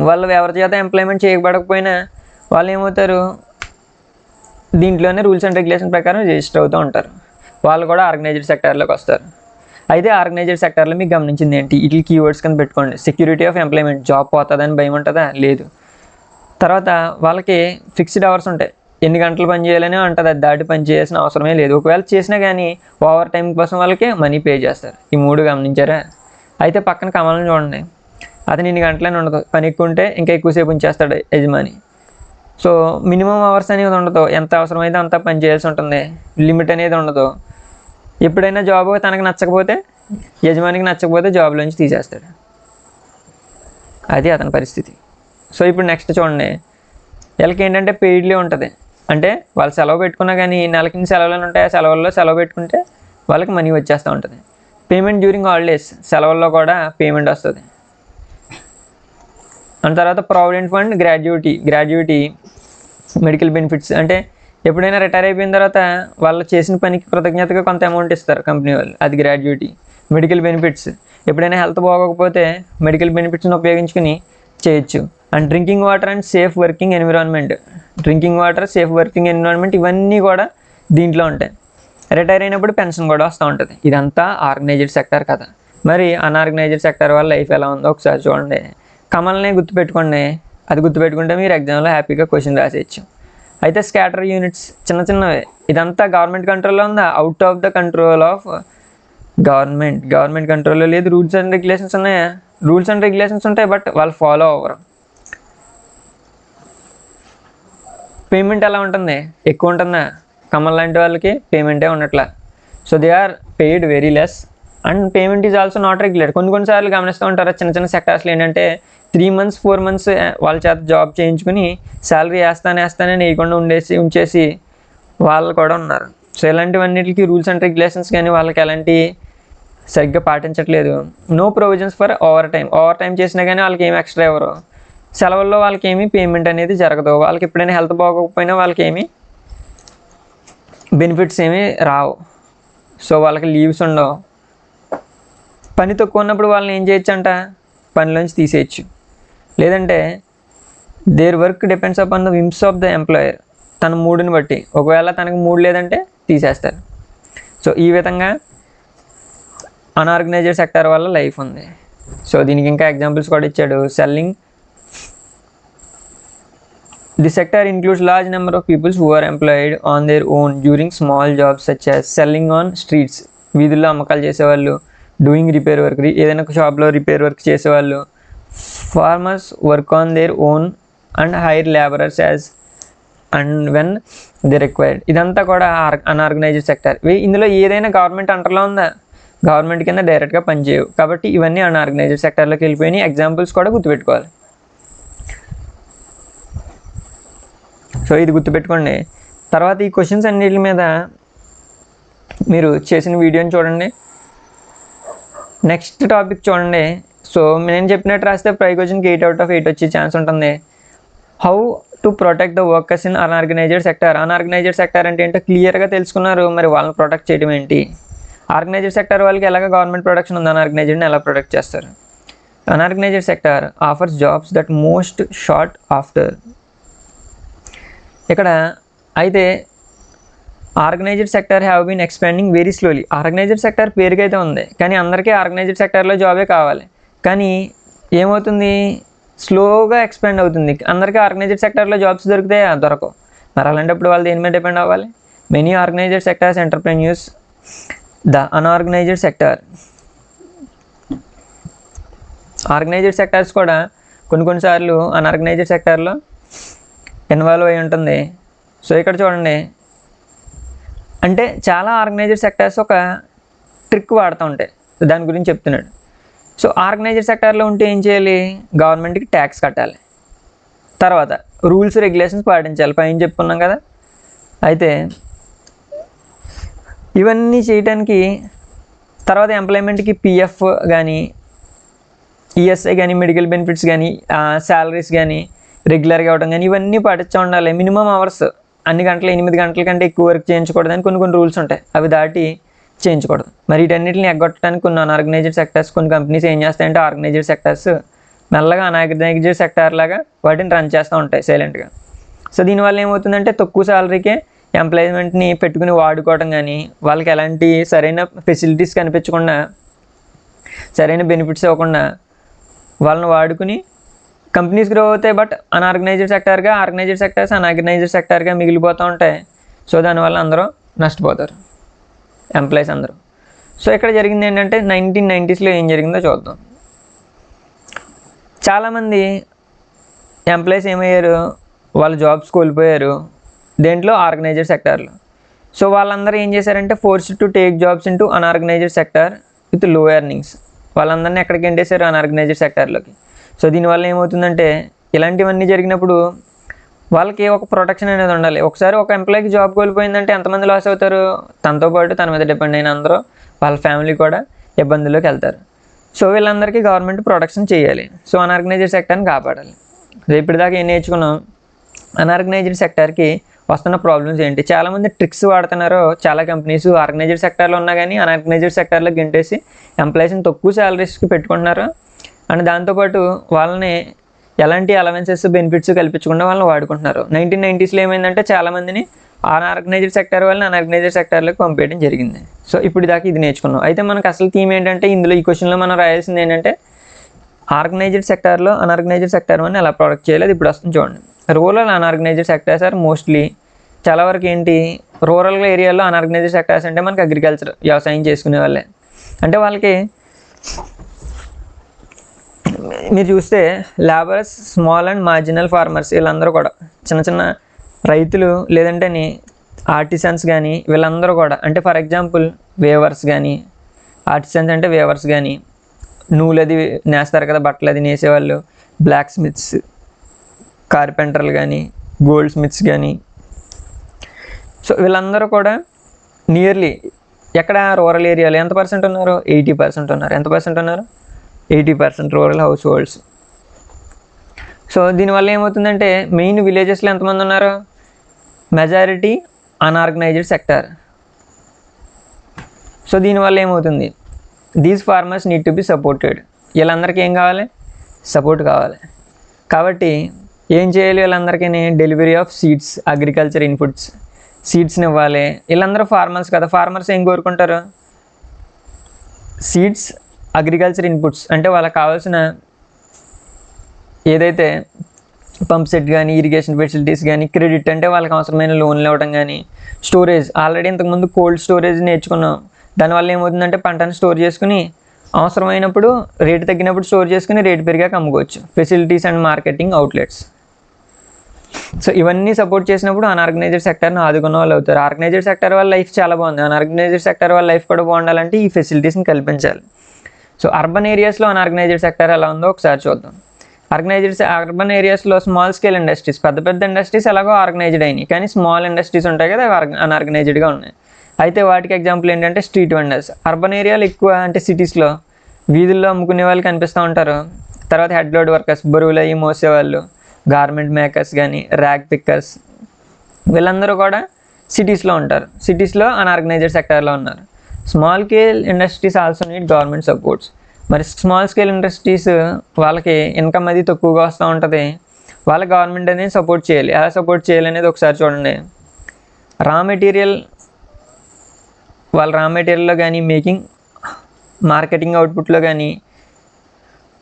వాళ్ళు ఎవరి చేత ఎంప్లాయ్మెంట్ చేయబడకపోయినా వాళ్ళు ఏమవుతారు, దీంట్లోనే రూల్స్ అండ్ రెగ్యులేషన్ ప్రకారం రిజిస్టర్ అవుతూ ఉంటారు. వాళ్ళు కూడా ఆర్గనైజ్డ్ సెక్టార్లోకి వస్తారు. అయితే ఆర్గనైజ్డ్ సెక్టార్లో మీకు గమనించింది ఏంటి, ఇట్లా కీవర్డ్స్ కింద పెట్టుకోండి. సెక్యూరిటీ ఆఫ్ ఎంప్లాయ్మెంట్, జాబ్ పోతుందని భయం ఉంటుందా, లేదు. తర్వాత వాళ్ళకి ఫిక్స్డ్ అవర్స్ ఉంటాయి, ఎన్ని గంటలు పని చేయాలని ఉంటుంది, అది దాటి పని చేయాల్సిన అవసరమే లేదు. ఒకవేళ చేసినా కానీ ఓవర్ టైం కోసం వాళ్ళకి మనీ పే చేస్తారు. ఈ 3 గమనించారా. అయితే పక్కన కమలను చూడండి, అతను ఇన్ని గంటలని ఉండదు, పని ఎక్కువ ఉంటే ఇంకా ఎక్కువసేపు ఉంచేస్తాడు యజమాని. సో మినిమం అవర్స్ అనేది ఉండదు, ఎంత అవసరమైతే అంత పని చేయాల్సి ఉంటుంది, లిమిట్ అనేది ఉండదు. ఎప్పుడైనా జాబ్ తనకు నచ్చకపోతే, యజమానికి నచ్చకపోతే జాబ్లోంచి తీసేస్తాడు. అది అతని పరిస్థితి. సో ఇప్పుడు నెక్స్ట్ చూడండి, వీళ్ళకి ఏంటంటే పెయిడ్లీ ఉంటుంది. అంటే వాళ్ళు సెలవు పెట్టుకున్నా కానీ నెలకి సెలవులు ఉంటాయి, ఆ సెలవుల్లో సెలవు పెట్టుకుంటే వాళ్ళకి మనీ వచ్చేస్తూ ఉంటుంది. పేమెంట్ డ్యూరింగ్ హాలిడేస్, సెలవుల్లో కూడా పేమెంట్ వస్తుంది. అండ్ తర్వాత provident fund, gratuity, medical benefits. అంటే ఎప్పుడైనా రిటైర్ అయిపోయిన తర్వాత వాళ్ళు చేసిన పనికి కృతజ్ఞతగా కొంత అమౌంట్ ఇస్తారు కంపెనీ వాళ్ళు, అది గ్రాడ్యుయేటీ. మెడికల్ బెనిఫిట్స్, ఎప్పుడైనా హెల్త్ బాగోకపోతే మెడికల్ బెనిఫిట్స్ని ఉపయోగించుకుని చేయొచ్చు. And drinking water and safe working environment, ఇవన్నీ కూడా దీంట్లో ఉంటాయి. రిటైర్ అయినప్పుడు పెన్షన్ కూడా వస్తూ ఉంటుంది. ఇదంతా ఆర్గనైజ్డ్ సెక్టర్ కదా. మరి అన్ఆర్గనైజ్డ్ సెక్టర్ వాళ్ళ లైఫ్ ఎలా ఉందో ఒకసారి చూడండి. కమల్ని గుర్తుపెట్టుకోండి, అది గుర్తుపెట్టుకుంటే మీరు ఎగ్జామ్లో హ్యాపీగా క్వశ్చన్ రాసేయచ్చు. అయితే స్కాటర్ యూనిట్స్ చిన్నవే, ఇదంతా గవర్నమెంట్ కంట్రోల్లో ఉందా, out of the control of government కంట్రోల్లో లేదు. రూల్స్ అండ్ రెగ్యులేషన్స్ ఉన్నాయా, రూల్స్ అండ్ రెగ్యులేషన్స్ ఉంటాయి, బట్ వాళ్ళు ఫాలో అవ్వరు. పేమెంట్ ఎలా ఉంటుంది, ఎక్కువ ఉంటుందా, కమల్ లాంటి వాళ్ళకి పేమెంటే ఉండట్లా. So they are paid very less and payment is also not regular. కొన్నిసార్లు గమనిస్తూ ఉంటారు చిన్న సెక్టార్స్లో ఏంటంటే 3 months 4 months వాళ్ళ చేత జాబ్ చేయించుకుని శాలరీ వేస్తానని వేయకుండా ఉంచేసి వాళ్ళు కూడా ఉన్నారు. సో ఇలాంటివన్నిటికి రూల్స్ అండ్ రెగ్యులేషన్స్ కానీ వాళ్ళకి ఎలాంటి సరిగ్గా పాటించట్లేదు. No provisions for overtime చేసినా కానీ వాళ్ళకి ఏమి ఎక్స్ట్రా ఇవ్వరు. సెలవుల్లో వాళ్ళకి ఏమీ పేమెంట్ అనేది జరగదు. వాళ్ళకి ఎప్పుడైనా హెల్త్ బాగోకపోయినా వాళ్ళకి ఏమీ బెనిఫిట్స్ ఏమీ రావు. సో వాళ్ళకి లీవ్స్ ఉండవు. పని తక్కువ ఉన్నప్పుడు వాళ్ళని ఏం చేయొచ్చు అంట, పనిలోంచి తీసేయచ్చు. లేదంటే their work depends upon the whims of the employer, తన మూడుని బట్టి. ఒకవేళ తనకు మూడు లేదంటే తీసేస్తారు. సో ఈ విధంగా అన్ఆర్గనైజ్డ్ సెక్టర్ వల్ల లైఫ్ ఉంది. సో దీనికి ఇంకా ఎగ్జాంపుల్స్ కూడా ఇచ్చాడు. Selling, the sector includes large number of peoples who are employed on their own during small jobs such as selling on streets, వీధుల్లో అమ్మకాలు చేసేవాళ్ళు, డూయింగ్ రిపేర్ వర్క్, ఏదైనా షాప్లో రిపేర్ వర్క్ చేసేవాళ్ళు, farmers work on their own and hire labourers as and when the required. ఇదంతా కూడా unorganised sector. ఇందులో ఏదైనా గవర్నమెంట్ అండర్లో ఉందా? గవర్నమెంట్ కింద డైరెక్ట్గా పనిచేయవు. కాబట్టి ఇవన్నీ అన్ఆర్గనైజ్డ్ సెక్టర్లోకి వెళ్ళిపోయినాయి. ఎగ్జాంపుల్స్ కూడా గుర్తుపెట్టుకోవాలి. సో ఇది గుర్తుపెట్టుకోండి. తర్వాత ఈ క్వశ్చన్స్ అన్నిటి మీద మీరు చేసిన వీడియోని చూడండి. నెక్స్ట్ టాపిక్ చూడండి. సో నేను చెప్పినట్టు రాస్తే పై క్వశ్చన్కి 8 out of 8 వచ్చే ఛాన్స్ ఉంటుంది. How to protect the workers in unorganised sector. Unorganised sector అంటే ఏంటో క్లియర్గా తెలుసుకున్నారు. మరి వాళ్ళని ప్రొటెక్ట్ చేయడం ఏంటి? ఆర్గనైజ్డ్ సెక్టర్ వాళ్ళకి ఎలాగ గవర్నమెంట్ ప్రొటెక్షన్ ఉంది, అన్ఆర్గనైజ్డ్ని ఎలా ప్రొటెక్ట్ చేస్తారు? Unorganised sector offers jobs that most short after. ఇక్కడ అయితే organised sector have been expanding very slowly. Organised sector పేరుకైతే ఉంది, కానీ అందరికీ ఆర్గనైజ్డ్ సెక్టర్లో జాబే కావాలి. కానీ ఏమవుతుంది, స్లోగా ఎక్స్పాండ్ అవుతుంది. అందరికీ ఆర్గనైజ్డ్ సెక్టర్లో జాబ్స్ దొరుకుతాయా? దొరకవు. మరి అలాంటప్పుడు వాళ్ళు దేని మీద డిపెండ్ అవ్వాలి? Many organised sectors entrepreneurs the unorganised sector. Organised sectors కూడా కొన్నిసార్లు అన్ఆర్గనైజ్డ్ సెక్టర్లో ఇన్వాల్వ్ అయి ఉంటుంది. సో ఇక్కడ చూడండి, అంటే చాలా ఆర్గనైజ్డ్ సెక్టర్స్ ఒక ట్రిక్ వాడుతూ ఉంటాయి. దాని గురించి చెప్తున్నాడు. సో ఆర్గనైజ్డ్ సెక్టర్లో ఉంటే ఏం చేయాలి? గవర్నమెంట్కి ట్యాక్స్ కట్టాలి, తర్వాత రూల్స్ రెగ్యులేషన్స్ పాటించాలి, పైన చెప్పుకున్నాం కదా. అయితే ఇవన్నీ చేయడానికి తర్వాత ఎంప్లాయ్మెంట్కి పిఎఫ్ కానీ, ఈఎస్ఐ కానీ, మెడికల్ బెనిఫిట్స్ కానీ, శాలరీస్ కానీ రెగ్యులర్గా ఇవ్వడం కానీ ఇవన్నీ పాటించా ఉండాలి. మినిమం అవర్స్ అన్ని గంటలు 8 గంటల కంటే ఎక్కువ వర్క్ చేయించకూడదని కొన్ని రూల్స్ ఉంటాయి. అవి దాటి చేయించకూడదు. మరి వీటన్నిటిని ఎగ్గొట్టడానికి కొన్ని అన్ఆర్గనైజ్డ్ సెక్టర్స్, కొన్ని కంపెనీస్ ఏం చేస్తాయంటే ఆర్గనైజ్డ్ సెక్టర్స్ మెల్లగా అన్ఆర్గనైజ్డ్ సెక్టర్ లాగా వాటిని రన్ చేస్తూ ఉంటాయి సైలెంట్గా. సో దీనివల్ల ఏమవుతుందంటే తక్కువ శాలరీకే ఎంప్లాయ్మెంట్ని పెట్టుకుని వాడుకోవడం కానీ, వాళ్ళకి ఎలాంటి సరైన ఫెసిలిటీస్ కనిపించకుండా, సరైన బెనిఫిట్స్ ఇవ్వకుండా వాళ్ళని వాడుకుని కంపెనీస్ గ్రో అవుతాయి. బట్ అన్ఆర్గనైజ్డ్ సెక్టర్గా, ఆర్గనైజ్డ్ సెక్టర్స్ అన్ఆర్గనైజ్డ్ సెక్టర్గా మిగిలిపోతూ ఉంటాయి. సో దానివల్ల అందరూ నష్టపోతారు, ఎంప్లాయీస్ అందరూ. సో ఇక్కడ జరిగింది ఏంటంటే 1990s ఏం జరిగిందో చూద్దాం. చాలామంది ఎంప్లాయీస్ ఏమయ్యారు, వాళ్ళ జాబ్స్ కోల్పోయారు. దేంట్లో? ఆర్గనైజ్డ్ సెక్టర్లో. సో వాళ్ళందరూ ఏం చేశారంటే forced to take jobs into unorganised sector with లో ఎర్నింగ్స్. వాళ్ళందరినీ ఎక్కడికి ఎంటేశారు? అన్ఆర్గనైజ్డ్ సెక్టర్లోకి. సో దీనివల్ల ఏమవుతుందంటే ఇలాంటివన్నీ జరిగినప్పుడు వాళ్ళకి ఒక ప్రొటెక్షన్ అనేది ఉండాలి. ఒకసారి ఒక ఎంప్లాయీకి జాబ్ కోల్పోయిందంటే ఎంతమంది లాస్ అవుతారు? తనతో పాటు తన మీద డిపెండ్ అయిన అందరూ, వాళ్ళ ఫ్యామిలీ కూడా ఇబ్బందుల్లోకి వెళ్తారు. సో వీళ్ళందరికీ గవర్నమెంట్ ప్రొటెక్షన్ చేయాలి. సో అన్ఆర్గనైజ్డ్ సెక్టర్ని కాపాడాలి. ఇప్పటిదాకా ఏం నేర్చుకున్నాం? అన్ఆర్గనైజ్డ్ సెక్టర్కి వస్తున్న ప్రాబ్లమ్స్ ఏంటి? చాలామంది ట్రిక్స్ వాడుతున్నారు. చాలా కంపెనీస్ ఆర్గనైజ్డ్ సెక్టర్లో ఉన్నా కానీ అన్ఆర్గనైజ్డ్ సెక్టర్లో గెంటేసి ఎంప్లాయీస్ని తక్కువ శాలరీస్కి పెట్టుకుంటున్నారు. అండ్ దాంతోపాటు వాళ్ళని ఎలాంటి అలవెన్సెస్, బెనిఫిట్స్ కల్పించకుండా వాళ్ళని వాడుకుంటున్నారు. 1990s ఏమైందంటే చాలామందిని అన్ఆర్గనైజ్డ్ సెక్టర్ వాళ్ళని అన్ఆర్గనైజ్డ్ సెక్టర్లోకి పంపేయడం జరిగింది. సో ఇప్పుడు దాకా ఇది నేర్చుకున్నాం. అయితే మనకు అసలు థీమ్ ఏంటంటే ఇందులో ఈ క్వశ్చన్లో మనం రాయాల్సింది ఏంటంటే ఆర్గనైజ్డ్ సెక్టర్లో అన్ఆర్గనైజ్డ్ సెక్టర్ అని ఎలా ప్రొడక్ట్ చేయాలి, అది ఇప్పుడు వస్తుంది చూడండి. Rural unorganised sectors are mostly, చాలా వరకు ఏంటి రూరల్ ఏరియాలో అన్ఆర్గనైజ్డ్ సెక్టర్స్ అంటే మనకి అగ్రికల్చర్, వ్యవసాయం చేసుకునే వాళ్ళే. అంటే వాళ్ళకి మీరు చూస్తే labourers, small and marginal farmers, వీళ్ళందరూ కూడా చిన్న చిన్న రైతులు, లేదంటే ఆర్టిసన్స్ కానీ వీళ్ళందరూ కూడా, అంటే ఫర్ ఎగ్జాంపుల్ వేవర్స్ కానీ, ఆర్టిసన్స్ అంటే వేవర్స్ కానీ, నూలది నేస్తారు కదా, బట్టలు అది నేసేవాళ్ళు, బ్లాక్ స్మిత్స్, కార్పెంటర్లు కానీ, గోల్డ్ స్మిత్స్ కానీ. సో వీళ్ళందరూ కూడా నియర్లీ ఎక్కడ రూరల్ ఏరియాలో ఎంత పర్సెంట్ ఉన్నారు? 80% ఉన్నారు. ఎంత పర్సెంట్ ఉన్నారు? 80% రూరల్ హౌస్ హోల్డ్స్. సో దీనివల్ల ఏమవుతుందంటే మెయిన్ విలేజెస్లో ఎంతమంది ఉన్నారు? Majority unorganised sector. సో దీనివల్ల ఏమవుతుంది? These farmers need to be supported. వీళ్ళందరికీ ఏం కావాలి? సపోర్ట్ కావాలి. కాబట్టి ఏం చేయాలి? వీళ్ళందరికీ delivery of seeds, agriculture inputs, సీడ్స్ని ఇవ్వాలి. వీళ్ళందరూ ఫార్మర్స్ కదా, ఫార్మర్స్ ఏం కోరుకుంటారు? సీడ్స్, అగ్రికల్చర్ ఇన్పుట్స్, అంటే వాళ్ళకి కావాల్సిన ఏదైతే పంప్ సెట్ కానీ, ఇరిగేషన్ ఫెసిలిటీస్ కానీ, క్రెడిట్ అంటే వాళ్ళకి అవసరమైన లోన్లు ఇవ్వడం కానీ, స్టోరేజ్, ఆల్రెడీ ఇంతకుముందు కోల్డ్ స్టోరేజ్ నేర్చుకున్నాం. దానివల్ల ఏమవుతుందంటే పంటను స్టోర్ చేసుకుని అవసరమైనప్పుడు రేటు తగ్గినప్పుడు స్టోర్ చేసుకుని రేటు పెరిగాక అమ్ముకోవచ్చు. Facilities and marketing outlets. So ఇవన్నీ సపోర్ట్ చేసినప్పుడు అన్ఆర్గనైజ్డ్ సెక్టర్ని ఆదుకున్న వాళ్ళు అవుతారు. ఆర్గనైజ్డ్ సెక్టర్ వాళ్ళ లైఫ్ చాలా బాగుంది, అన్ఆర్గనైజ్డ్ సెక్టర్ వాళ్ళ లైఫ్ కూడా బాగుండాలంటే ఈ ఫెసిలిటీస్ని కల్పించాలి. సో అర్బన్ ఏరియాస్లో అన్ఆర్గనైజ్డ్ సెక్టర్ ఎలా ఉందో ఒకసారి చూద్దాం. అర్బన్ ఏరియాస్లో స్మాల్ స్కేల్ ఇండస్ట్రీస్, పెద్ద పెద్ద ఇండస్ట్రీస్ ఎలాగో ఆర్గనైజ్డ్ అయినాయి, కానీ స్మాల్ ఇండస్ట్రీస్ ఉంటాయి కదా, అవి అన్ఆర్గనైజ్డ్గా ఉన్నాయి. అయితే వాటికి ఎగ్జాంపుల్ ఏంటంటే స్ట్రీట్ వెండర్స్. అర్బన్ ఏరియాలో ఎక్కువ అంటే సిటీస్లో వీధుల్లో అమ్ముకునే వాళ్ళు కనిపిస్తూ ఉంటారు. తర్వాత హెడ్ లోడ్ వర్కర్స్, బరువులు అవి మోసేవాళ్ళు, గార్మెంట్ మేకర్స్ కానీ ర్యాగ్ పిక్కర్స్, వీళ్ళందరూ కూడా సిటీస్లో ఉంటారు. సిటీస్లో అన్ఆర్గనైజ్డ్ సెక్టర్లో ఉన్నారు. Small scale industries also need government supports. మరి స్మాల్ స్కేల్ ఇండస్ట్రీస్ వాళ్ళకి ఇన్కమ్ అది తక్కువగా వస్తూ ఉంటుంది, వాళ్ళ గవర్నమెంట్ అనేది సపోర్ట్ చేయాలి. ఎలా సపోర్ట్ చేయాలి అనేది ఒకసారి చూడండి. వాళ్ళ రా మెటీరియల్లో కానీ మేకింగ్ మార్కెటింగ్ అవుట్పుట్లో కానీ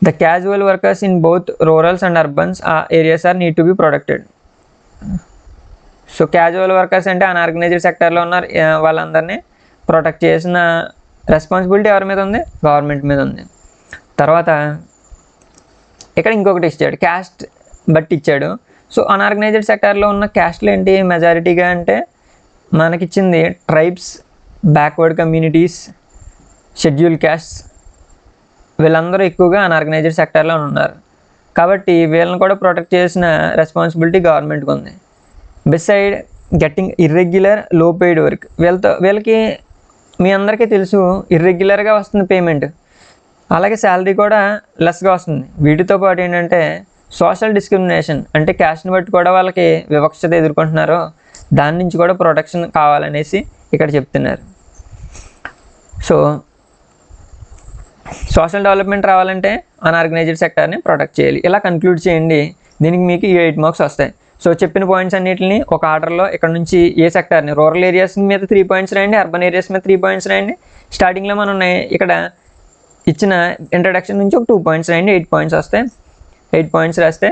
the casual workers in both rurals and urbans areas are need to be protected. So casual workers అంటే అన్ఆర్గనైజ్డ్ సెక్టర్లో ఉన్న వాళ్ళందరినీ ప్రొటెక్ట్ చేసిన రెస్పాన్సిబిలిటీ ఎవరి మీద ఉంది? గవర్నమెంట్ మీద ఉంది. తర్వాత ఇక్కడ ఇంకొకటి ఇచ్చాడు, క్యాస్ట్ బట్టి ఇచ్చాడు. సో అన్ఆర్గనైజ్డ్ సెక్టర్లో ఉన్న క్యాస్ట్లు ఏంటి మెజారిటీగా అంటే మనకిచ్చింది tribes, backward communities, schedule castes, వీళ్ళందరూ ఎక్కువగా అన్ఆర్గనైజ్డ్ సెక్టర్లో ఉన్నారు. కాబట్టి వీళ్ళని కూడా ప్రొటెక్ట్ చేసిన రెస్పాన్సిబిలిటీ గవర్నమెంట్కి ఉంది. బిసైడ్ గెట్టింగ్ ఇర్రెగ్యులర్ లో పెయిడ్ వర్క్, వీళ్ళకి మీ అందరికీ తెలుసు ఇర్రెగ్యులర్గా వస్తుంది పేమెంట్, అలాగే శాలరీ కూడా లెస్గా వస్తుంది. వీటితో పాటు ఏంటంటే సోషల్ డిస్క్రిమినేషన్, అంటే క్యాస్ట్ని బట్టి కూడా వాళ్ళకి వివక్షత ఎదుర్కొంటున్నారు, దాని నుంచి కూడా ప్రొటెక్షన్ కావాలనేసి ఇక్కడ చెప్తున్నారు. సో సోషల్ డెవలప్మెంట్ రావాలంటే అన్ఆర్గనైజ్డ్ సెక్టర్ని ప్రొటెక్ట్ చేయాలి. ఇలా కన్క్లూడ్ చేయండి. దీనికి మీకు 8 మార్క్స్ వస్తాయి. సో చెప్పిన పాయింట్స్ అన్నిటిని ఒక ఆర్డర్లో ఇక్కడ నుంచి ఏ సెక్టర్ని, రూరల్ ఏరియాస్ మీద 3 పాయింట్స్ రాయండి, అర్బన్ ఏరియాస్ మీద 3 పాయింట్స్ రాయండి. స్టార్టింగ్లో మనం ఇక్కడ ఇచ్చిన ఇంట్రడక్షన్ నుంచి ఒక 2 పాయింట్స్ రాయండి. 8 పాయింట్స్ వస్తాయి. 8 పాయింట్స్ రాస్తే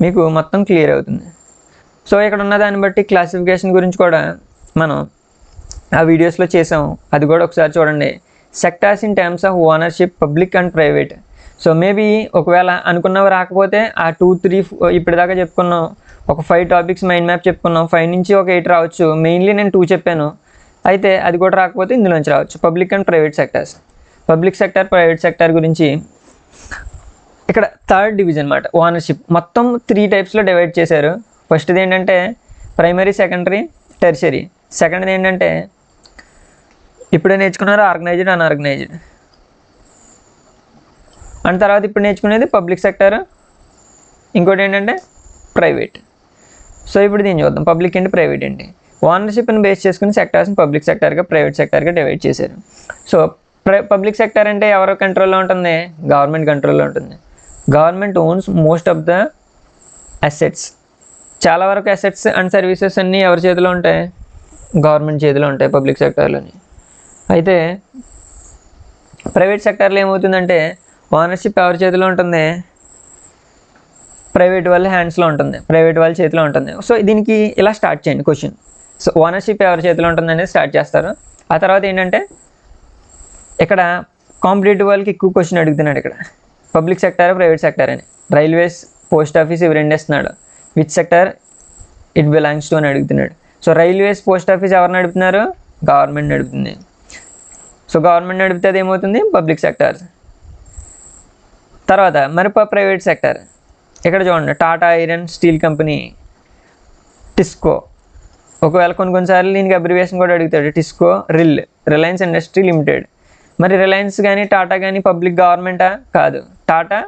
మీకు మొత్తం క్లియర్ అవుతుంది. సో ఇక్కడ ఉన్న దాన్ని బట్టి క్లాసిఫికేషన్ గురించి కూడా మనం ఆ వీడియోస్లో చేసాం, అది కూడా ఒకసారి చూడండి. Sectors in terms of ownership, public and private. So maybe ఒకవేళ అనుకున్నవి రాకపోతే ఆ 2, 3 ఇప్పటిదాకా చెప్పుకున్నాం, ఒక 5 టాపిక్స్ మైండ్ మ్యాప్ చెప్పుకున్నాం, 5 నుంచి ఒక 8 రావచ్చు. మెయిన్లీ నేను 2 చెప్పాను, అయితే అది కూడా రాకపోతే ఇందులోంచి రావచ్చు. Public and private sectors, public sector, private sector గురించి ఇక్కడ 3rd డివిజన్ అన్నమాట. ఓనర్షిప్ మొత్తం 3 టైప్స్లో డివైడ్ చేశారు. ఫస్ట్ది ఏంటంటే ప్రైమరీ, సెకండరీ, టెర్షరీ. సెకండ్ది ఏంటంటే ఇప్పుడే నేర్చుకున్నారు ఆర్గనైజ్డ్, అన్ఆర్గనైజ్డ్. అండ్ తర్వాత ఇప్పుడు నేర్చుకునేది పబ్లిక్ సెక్టర్, ఇంకోటి ఏంటంటే ప్రైవేట్. సో ఇప్పుడు దీన్ని చూద్దాం, పబ్లిక్ ఏంటి, ప్రైవేట్ ఏంటి. ఓనర్షిప్ని బేస్ చేసుకుని సెక్టార్స్ని పబ్లిక్ సెక్టర్గా, ప్రైవేట్ సెక్టర్గా డివైడ్ చేశారు. సో పబ్లిక్ సెక్టర్ అంటే ఎవరి కంట్రోల్లో ఉంటుంది? గవర్నమెంట్ కంట్రోల్లో ఉంటుంది. Government owns most of the assets. చాలా వరకు అసెట్స్ అండ్ సర్వీసెస్ అన్నీ ఎవరి చేతిలో ఉంటాయి? గవర్నమెంట్ చేతిలో ఉంటాయి పబ్లిక్ సెక్టర్లోని. అయితే ప్రైవేట్ సెక్టర్లో ఏమవుతుందంటే ఓనర్షిప్ ఎవరి చేతిలో ఉంటుంది? ప్రైవేట్ వాళ్ళ హ్యాండ్స్లో ఉంటుంది, ప్రైవేట్ వాళ్ళ చేతిలో ఉంటుంది. సో దీనికి ఇలా స్టార్ట్ చేయండి క్వశ్చన్. సో ఓనర్షిప్ ఎవరి చేతిలో ఉంటుంది అనేది స్టార్ట్ చేస్తారు. ఆ తర్వాత ఏంటంటే ఇక్కడ కాంపిటేటివ్ వాళ్ళకి ఎక్కువ క్వశ్చన్ అడుగుతున్నాడు. ఇక్కడ పబ్లిక్ సెక్టర్, ప్రైవేట్ సెక్టర్ అని, రైల్వేస్, పోస్ట్ ఆఫీస్ ఇవి రెండేస్తున్నాడు. Which sector it belongs to అని అడుగుతున్నాడు. సో రైల్వేస్, పోస్ట్ ఆఫీస్ ఎవరు నడుపుతున్నారు? గవర్నమెంట్ నడుపుతుంది. సో గవర్నమెంట్ నడిపితే అది ఏమవుతుంది? Public sector. తర్వాత మరి ప్రైవేట్ సెక్టర్ ఇక్కడ చూడండి, Tata iron steel company, Tisco. ఒకవేళ కొన్నిసార్లు దీనికి అబ్రివేషన్ కూడా అడుగుతాడు. Tisco, Reliance industry limited. మరి రిలయన్స్ కానీ టాటా కానీ పబ్లిక్ గవర్నమెంటా? కాదు. టాటా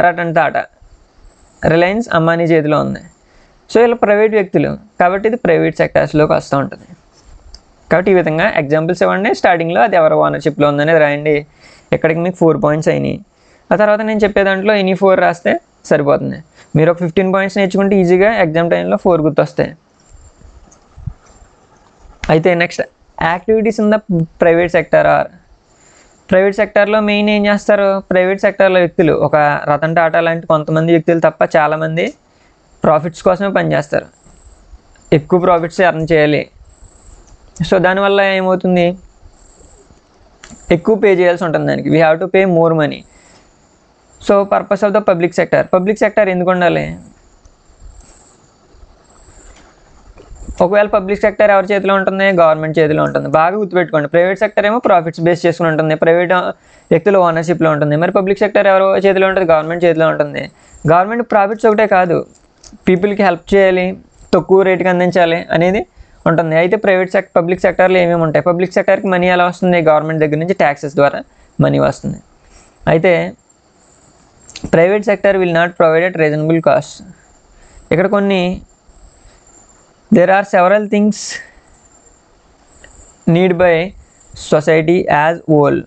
రతన్ టాటా, రిలయన్స్ అంబానీ చేతిలో ఉంది. సో ఇలా ప్రైవేట్ వ్యక్తులు, కాబట్టి ఇది ప్రైవేట్ సెక్టార్స్లోకి వస్తూ ఉంటుంది. కాబట్టి ఈ విధంగా ఎగ్జాంపుల్స్ ఇవ్వండి. స్టార్టింగ్లో అది ఎవరి ఓనర్షిప్లో ఉందనేది రాయండి. ఇక్కడికి మీకు 4 పాయింట్స్ అయినాయి. ఆ తర్వాత నేను చెప్పే దాంట్లో ఎనీ 4 రాస్తే సరిపోతుంది. మీరు ఒక 15 పాయింట్స్ నేర్చుకుంటే ఈజీగా ఎగ్జామ్ టైంలో 4 గుర్తొస్తాయి. అయితే next activities in the private sector are. Private సెక్టర్లో మెయిన్ ఏం చేస్తారు? ప్రైవేట్ సెక్టర్లో వ్యక్తులు, ఒక రతన్ టాటా లాంటి కొంతమంది వ్యక్తులు తప్ప చాలామంది ప్రాఫిట్స్ కోసమే పనిచేస్తారు. ఎక్కువ ప్రాఫిట్స్ ఎర్న్ చేయాలి. సో దానివల్ల ఏమవుతుంది? ఎక్కువ పే చేయాల్సి ఉంటుంది దానికి. We have to pay more money. So purpose of the public sector. Public sector ఎందుకు ఉండాలి? ఒకవేళ పబ్లిక్ సెక్టర్ ఎవరి చేతిలో ఉంటుంది, గవర్నమెంట్ చేతిలో ఉంటుంది. బాగా గుర్తుపెట్టుకోండి. ప్రైవేట్ సెక్టర్ ఏమో ప్రాఫిట్స్ బేస్ చేసుకుని ఉంటుంది, ప్రైవేట్ వ్యక్తుల ఓనర్షిప్లో ఉంటుంది. మరి పబ్లిక్ సెక్టర్ ఎవరు చేతిలో ఉంటుంది, గవర్నమెంట్ చేతిలో ఉంటుంది. గవర్నమెంట్ ప్రాఫిట్స్ ఒకటే కాదు, పీపుల్కి హెల్ప్ చేయాలి, తక్కువ రేటుకి అందించాలి అనేది ఉంటుంది. అయితే పబ్లిక్ సెక్టర్లో ఏమేమి ఉంటాయి? పబ్లిక్ సెక్టర్కి మనీ ఎలా వస్తుంది? గవర్నమెంట్ దగ్గర నుంచి ట్యాక్సెస్ ద్వారా మనీ వస్తుంది. అయితే private sector will not provide at reasonable cost. ఇక్కడ కొన్ని there are several things need by society as whole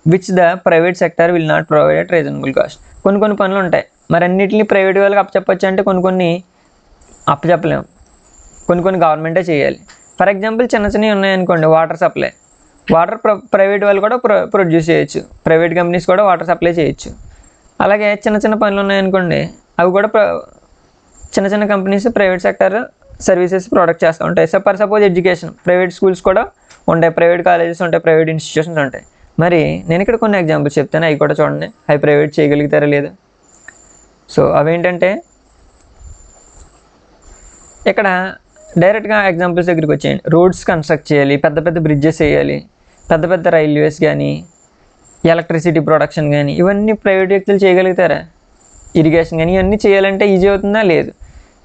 which the private sector will not provide at reasonable cost. కొన్ని పనులు ఉంటాయి, మరి అన్నిటిని ప్రైవేట్ వాళ్ళకి అప్పచెప్పచ్చు అంటే కొన్ని అప్పచెప్పలేము, కొన్ని గవర్నమెంటే చేయాలి. ఫర్ ఎగ్జాంపుల్ చిన్నవి ఉన్నాయనుకోండి, వాటర్ సప్లై. వాటర్ ప్రైవేట్ వాళ్ళు కూడా ప్రొడ్యూస్ చేయొచ్చు, ప్రైవేట్ కంపెనీస్ కూడా వాటర్ సప్లై చేయొచ్చు. అలాగే చిన్న పనులు ఉన్నాయనుకోండి, అవి కూడా చిన్న companies private sector services product చేస్తూ ఉంటాయి. సపోజ్ ఎడ్యుకేషన్, ప్రైవేట్ స్కూల్స్ కూడా ఉంటాయి, ప్రైవేట్ కాలేజెస్ ఉంటాయి, ప్రైవేట్ ఇన్స్టిట్యూషన్స్ ఉంటాయి. మరి నేను ఇక్కడ కొన్ని ఎగ్జాంపుల్స్ చెప్తాను, అవి కూడా చూడండి, అవి ప్రైవేట్ చేయగలుగుతారా లేదా. సో అవేంటంటే ఇక్కడ డైరెక్ట్గా ఎగ్జాంపుల్స్ దగ్గరికి వచ్చేయండి. రోడ్స్ కన్స్ట్రక్ట్ చేయాలి, పెద్ద బ్రిడ్జెస్ వేయాలి, పెద్ద రైల్వేస్ కానీ, ఎలక్ట్రిసిటీ ప్రొడక్షన్ కానీ, ఇవన్నీ ప్రైవేట్ వ్యక్తులు చేయగలుగుతారా? ఇరిగేషన్ కానీ ఇవన్నీ చేయాలంటే ఈజీ అవుతుందా? లేదు.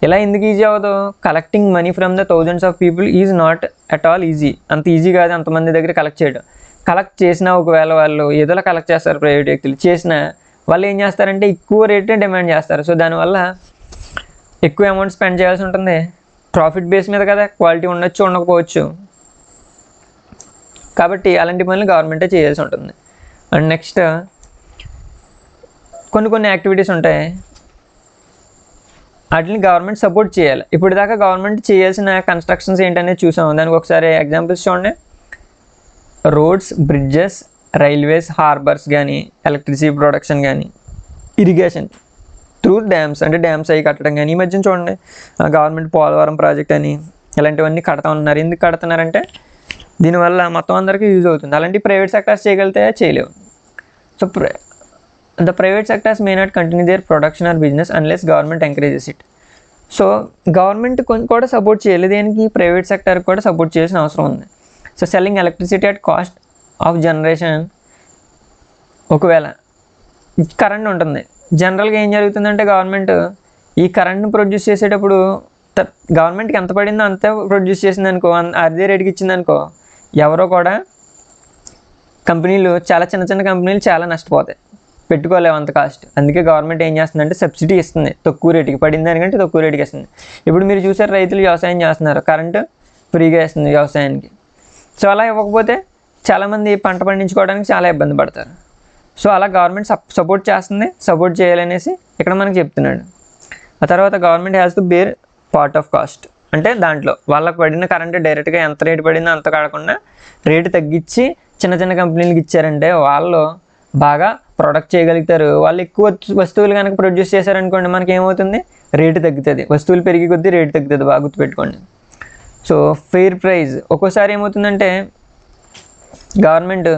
ఇలా ఎందుకు ఈజీ అవ్వదు? Collecting money from the thousands of people is not at all easy. అంత ఈజీ కాదు అంతమంది దగ్గర కలెక్ట్ చేయడం. కలెక్ట్ చేసినా ఒకవేళ వాళ్ళు ఏదోలా కలెక్ట్ చేస్తారు, ప్రైవేట్ వ్యక్తులు చేసినా వాళ్ళు ఏం చేస్తారంటే ఎక్కువ రేట్ని డిమాండ్ చేస్తారు. సో దానివల్ల ఎక్కువ అమౌంట్ స్పెండ్ చేయాల్సి ఉంటుంది. ప్రాఫిట్ బేస్ మీద కదా, క్వాలిటీ ఉండొచ్చు ఉండకపోవచ్చు. కాబట్టి అలాంటి పనులు గవర్నమెంటే చేయాల్సి ఉంటుంది. అండ్ నెక్స్ట్ కొన్ని యాక్టివిటీస్ ఉంటాయి, వాటిని గవర్నమెంట్ సపోర్ట్ చేయాలి. ఇప్పుడు దాకా గవర్నమెంట్ చేయాల్సిన కన్స్ట్రక్షన్స్ ఏంటనేది చూసాము, దానికి ఒకసారి ఎగ్జాంపుల్స్ చూడండి. రోడ్స్, బ్రిడ్జెస్, రైల్వేస్, హార్బర్స్ కానీ, ఎలక్ట్రిసిటీ ప్రొడక్షన్ కానీ, ఇరిగేషన్ త్రూ డ్యామ్స్, అంటే డ్యామ్స్ అవి కట్టడం కానీ. ఈ మధ్యన చూడండి గవర్నమెంట్ పోలవరం ప్రాజెక్ట్ అని ఇలాంటివన్నీ కడతా ఉన్నారు. ఎందుకు కడుతున్నారంటే దీనివల్ల మొత్తం అందరికీ యూజ్ అవుతుంది. అలాంటి ప్రైవేట్ సెక్టర్స్ చేయగలిగితే చేయలేవు. So the private sectors may not continue their production or business unless government encourages it. So government కూడా సపోర్ట్ చేయాలి, దేనికి? ప్రైవేట్ సెక్టర్ కూడా సపోర్ట్ చేయాల్సిన అవసరం ఉంది. So selling electricity at cost of generation. ఒకవేళ కరెంట్ ఉంటుంది, జనరల్గా ఏం జరుగుతుందంటే గవర్నమెంట్ ఈ కరెంట్ని ప్రొడ్యూస్ చేసేటప్పుడు గవర్నమెంట్కి ఎంత పడిందో అంతే ప్రొడ్యూస్ చేసిందనుకో, అదే రేటుకి ఇచ్చిందనుకో, ఎవరో కూడా కంపెనీలు, చిన్న కంపెనీలు చాలా నష్టపోతాయి, పెట్టుకోలేవు అంత కాస్ట్. అందుకే గవర్నమెంట్ ఏం చేస్తుందంటే సబ్సిడీ ఇస్తుంది, తక్కువ రేటుకి పడిన దానికంటే తక్కువ రేటుకి ఇస్తుంది. ఇప్పుడు మీరు చూసారు రైతులు వ్యవసాయం చేస్తున్నారు, కరెంటు ఫ్రీగా ఇస్తుంది వ్యవసాయానికి. సో అలా ఇవ్వకపోతే చాలామంది పంట పండించుకోవడానికి చాలా ఇబ్బంది పడతారు. సో అలా గవర్నమెంట్ సపోర్ట్ చేస్తుంది, సపోర్ట్ చేయాలనేసి ఇక్కడ మనకు చెప్తున్నాడు. ఆ తర్వాత government has to bear part of cost, అంటే దాంట్లో వాళ్ళకి పడిన కరెంటు డైరెక్ట్గా ఎంత రేటు పడిందో అంత కాకుండా రేటు తగ్గించి చిన్న కంపెనీలకు ఇచ్చారంటే వాళ్ళు బాగా ప్రొడక్ట్ చేయగలుగుతారు. వాళ్ళు ఎక్కువ వస్తువులు కనుక ప్రొడ్యూస్ చేశారనుకోండి, మనకి ఏమవుతుంది? రేటు తగ్గుతుంది, వస్తువులు పెరిగి కొద్దీ రేటు తగ్గుతుంది, బాగా గుర్తుపెట్టుకోండి. So fair price. ఒక్కోసారి ఏమవుతుందంటే government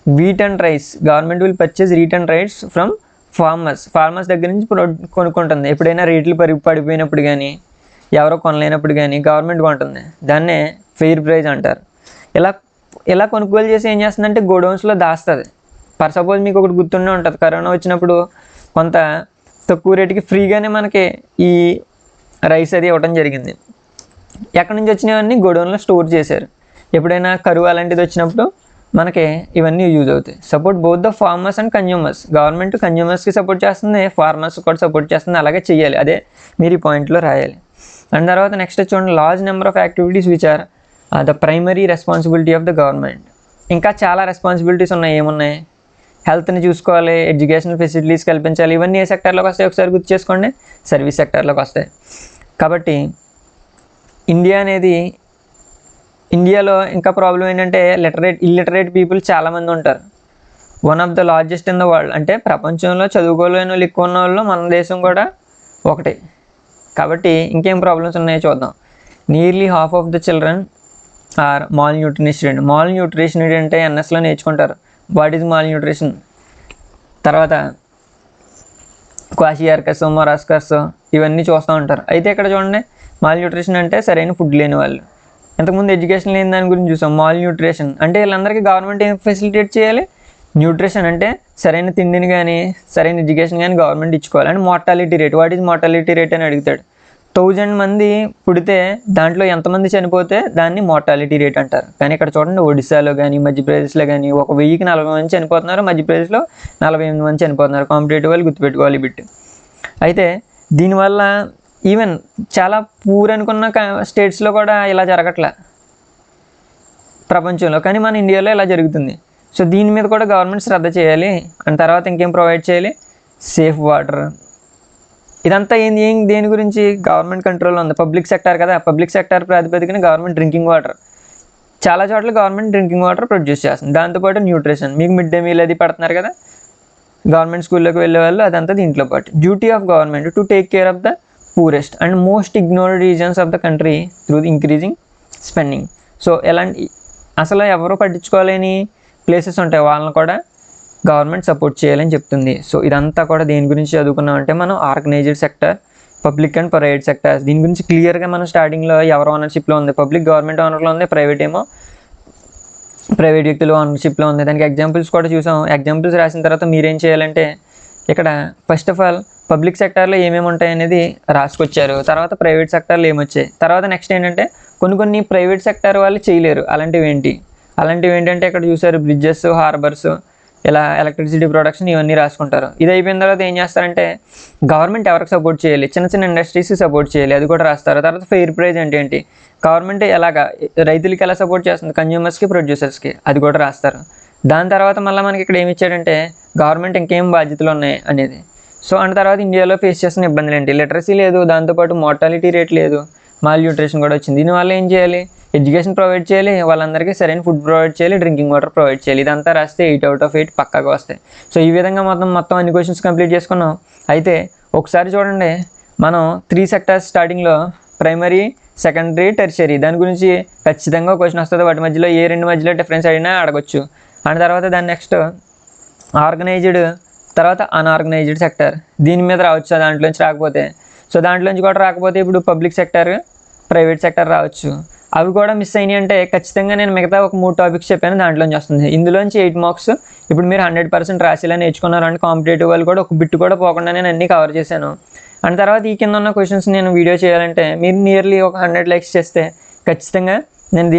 wheat and rice, government will purchase wheat and rice from farmers దగ్గర నుంచి కొనుక్కుంటుంది. ఎప్పుడైనా రేట్లు పడిపోయినప్పుడు కానీ, ఎవరో కొనలేనప్పుడు కానీ గవర్నమెంట్ కొంటుంది, దాన్నే ఫెయిర్ ప్రైస్ అంటారు. ఇలా కొనుగోలు చేసి ఏం చేస్తుందంటే గోడౌన్స్లో దాస్తుంది. ఫర్ సపోజ్ మీకు ఒకటి గుర్తుండే ఉంటుంది, కరోనా వచ్చినప్పుడు కొంత తక్కువ రేటుకి ఫ్రీగానే మనకి ఈ రైస్ అది ఇవ్వడం జరిగింది. ఎక్కడి నుంచి వచ్చినవన్నీ గోడౌన్లో స్టోర్ చేశారు. ఎప్పుడైనా కరువు అలాంటిది వచ్చినప్పుడు మనకి ఇవన్నీ యూజ్ అవుతాయి. Support both the farmers and consumers. Government కన్జ్యూమర్స్కి సపోర్ట్ చేస్తుంది, ఫార్మర్స్ కూడా సపోర్ట్ చేస్తుంది. అలాగే చేయాలి, అదే మీరు ఈ పాయింట్లో రాయాలి. అండ్ తర్వాత నెక్స్ట్ చూడండి, large number of activities which are the primary responsibility of the government. ఇంకా చాలా రెస్పాన్సిబిలిటీస్ ఉన్నాయి. ఏమున్నాయి? హెల్త్ని చూసుకోవాలి, ఎడ్యుకేషనల్ ఫెసిలిటీస్ కల్పించాలి. ఇవన్నీ ఏ సెక్టర్లోకి వస్తాయి ఒకసారి గుర్తు చేసుకోండి, సర్వీస్ సెక్టర్లోకి వస్తాయి. కాబట్టి ఇండియాలో ఇంకా ప్రాబ్లం ఏంటంటే ఇల్లిటరేట్ పీపుల్ చాలామంది ఉంటారు. One of the largest in the world, అంటే ప్రపంచంలో చదువుకోలేని వాళ్ళు ఎక్కువ ఉన్న వాళ్ళు మన దేశం కూడా ఒకటి. కాబట్టి ఇంకేం ప్రాబ్లమ్స్ ఉన్నాయో చూద్దాం. Nearly half of the children are malnutrition. Malnutrition అంటే ఎన్ఎస్లో నేర్చుకుంటారు, వాట్ ఈజ్ మాల్ న్యూట్రిషన్. తర్వాత క్వాషియార్కస్, మొరాస్కస్ ఇవన్నీ చూస్తూ ఉంటారు. అయితే ఇక్కడ చూడండి, మాల్ న్యూట్రిషన్ అంటే సరైన ఫుడ్ లేని వాళ్ళు. ఇంతకుముందు ఎడ్యుకేషన్ లేని దాని గురించి చూసాం. మాల్ న్యూట్రిషన్ అంటే వీళ్ళందరికీ గవర్నమెంట్ ఏం ఫెసిలిటేట్ చేయాలి? న్యూట్రిషన్ అంటే సరైన తిండిని కానీ సరైన ఎడ్యుకేషన్ కానీ గవర్నమెంట్ ఇచ్చుకోవాలి. And mortality rate, what is mortality rate అని అడుగుతాడు. 1000 మంది పుడితే దాంట్లో ఎంతమంది చనిపోతే దాన్ని మార్టాలిటీ రేట్ అంటారు. కానీ ఇక్కడ చూడండి, ఒడిశాలో కానీ మధ్యప్రదేశ్లో కానీ 1000కి 40 మంది చనిపోతున్నారు, మధ్యప్రదేశ్లో 48 మంది చనిపోతున్నారు. కాంపిటేటివ్ వాళ్ళు గుర్తుపెట్టుకోవాలి బిట్. అయితే దీనివల్ల ఈవెన్ చాలా పూర్ అనుకున్న స్టేట్స్లో కూడా ఇలా జరగట్లే ప్రపంచంలో, కానీ మన ఇండియాలో ఇలా జరుగుతుంది. సో దీని మీద కూడా గవర్నమెంట్ శ్రద్ధ చేయాలి. అండ్ తర్వాత ఇంకేం ప్రొవైడ్ చేయాలి? Safe water. ఇదంతా దేని గురించి? గవర్నమెంట్ కంట్రోల్లో ఉంది. పబ్లిక్ సెక్టార్ కదా, పబ్లిక్ సెక్టార్ ప్రాతిపదికన గవర్నమెంట్ డ్రింకింగ్ వాటర్, చాలా చోట్ల గవర్నమెంట్ డ్రింకింగ్ వాటర్ ప్రొడ్యూస్ చేస్తుంది. దాంతోపాటు న్యూట్రిషన్, మీకు మిడ్ డే మీల్ అది పడుతున్నారు కదా గవర్నమెంట్ స్కూల్లోకి వెళ్ళే వాళ్ళు, అదంతా దీంట్లో పాటు. Duty of government to take care of the poorest and most ignored reasons of the country through increasing spending. So ఎలాంటి అసలు ఎవరు పట్టించుకోలేని ప్లేసెస్ ఉంటాయి, వాళ్ళని కూడా గవర్నమెంట్ సపోర్ట్ చేయాలని చెప్తుంది. సో ఇదంతా కూడా దేని గురించి చదువుకున్నామంటే మనం organised sector, public and private sectors. దీని గురించి క్లియర్గా మనం స్టార్టింగ్లో ఎవరు ఓనర్షిప్లో ఉంది? పబ్లిక్ గవర్నమెంట్ ఓనర్లో ఉంది, ప్రైవేట్ వ్యక్తులు ఓనర్షిప్లో ఉంది. దానికి ఎగ్జాంపుల్స్ కూడా చూసాం. ఎగ్జాంపుల్స్ రాసిన తర్వాత మీరేం చేయాలంటే ఇక్కడ ఫస్ట్ ఆఫ్ ఆల్ పబ్లిక్ సెక్టార్లో ఏమేమి ఉంటాయి అనేది రాసుకొచ్చారు, తర్వాత ప్రైవేట్ సెక్టార్లో ఏమొచ్చాయి, తర్వాత నెక్స్ట్ ఏంటంటే కొన్ని ప్రైవేట్ సెక్టార్ వాళ్ళు చేయలేరు. అలాంటివి ఏంటంటే ఇక్కడ చూసారు, బ్రిడ్జెస్, హార్బర్స్, ఇలా ఎలక్ట్రిసిటీ ప్రొడక్షన్, ఇవన్నీ రాసుకుంటారు. ఇది అయిపోయిన తర్వాత ఏం చేస్తారంటే గవర్నమెంట్ ఎవరికి సపోర్ట్ చేయాలి? చిన్న ఇండస్ట్రీస్కి సపోర్ట్ చేయాలి, అది కూడా రాస్తారు. తర్వాత ఫెయిర్ ప్రైజ్ అంటే ఏంటి? గవర్నమెంట్ ఎలాగా రైతులకి ఎలా సపోర్ట్ చేస్తుంది? కన్జ్యూమర్స్కి, ప్రొడ్యూసర్స్కి, అది కూడా రాస్తారు. దాని తర్వాత మళ్ళీ మనకి ఇక్కడ ఏమి ఇచ్చాడంటే గవర్నమెంట్ ఇంకేం బాధ్యతలు ఉన్నాయి అనేది. సో అండ్ తర్వాత ఇండియాలో ఫేస్ చేస్తున్న ఇబ్బందులు ఏంటి? లిటరసీ లేదు, దాంతోపాటు మార్టాలిటీ రేట్ లేదు, మాల్ న్యూట్రిషన్ కూడా వచ్చింది. దీనివల్ల ఏం చేయాలి? ఎడ్యుకేషన్ ప్రొవైడ్ చేయాలి, వాళ్ళందరికీ సరైన ఫుడ్ ప్రొవైడ్ చేయాలి, డ్రింకింగ్ వాటర్ ప్రొవైడ్ చేయాలి. ఇదంతా రాస్తే 8 out of 8 పక్కాగా వస్తాయి. సో ఈ విధంగా మొత్తం అన్ని క్వశ్చన్స్ కంప్లీట్ చేసుకున్నాం. అయితే ఒకసారి చూడండి, మనం 3 సెక్టార్స్ స్టార్టింగ్లో ప్రైమరీ, సెకండరీ, టెర్షరీ, దాని గురించి ఖచ్చితంగా క్వశ్చన్ వస్తుంది. వాటి మధ్యలో ఏ 2 మధ్యలో డిఫరెన్స్ అడిగినా అడగొచ్చు. అండ్ తర్వాత దాని నెక్స్ట్ ఆర్గనైజ్డ్, తర్వాత అన్ఆర్గనైజ్డ్ సెక్టర్, దీని మీద రావచ్చు దాంట్లోంచి రాకపోతే. సో దాంట్లోంచి కూడా రాకపోతే ఇప్పుడు పబ్లిక్ సెక్టర్, ప్రైవేట్ సెక్టర్ రావచ్చు. అవి కూడా మిస్ అయినాయి అంటే ఖచ్చితంగా నేను మిగతా ఒక 3 టాపిక్స్ చెప్పాను, దాంట్లోంచి వస్తుంది. ఇందులోంచి 8 మార్క్స్ ఇప్పుడు మీరు 100% రాసేలా నేర్చుకున్నారు. అంటే కాంపిటేటివ్ వాళ్ళు కూడా ఒక బిట్ కూడా పోకుండా నేను అన్నీ కవర్ చేశాను. అండ్ తర్వాత ఈ కింద ఉన్న క్వశ్చన్స్ నేను వీడియో చేయాలంటే మీరు నియర్లీ ఒక 100 likes చేస్తే ఖచ్చితంగా నేను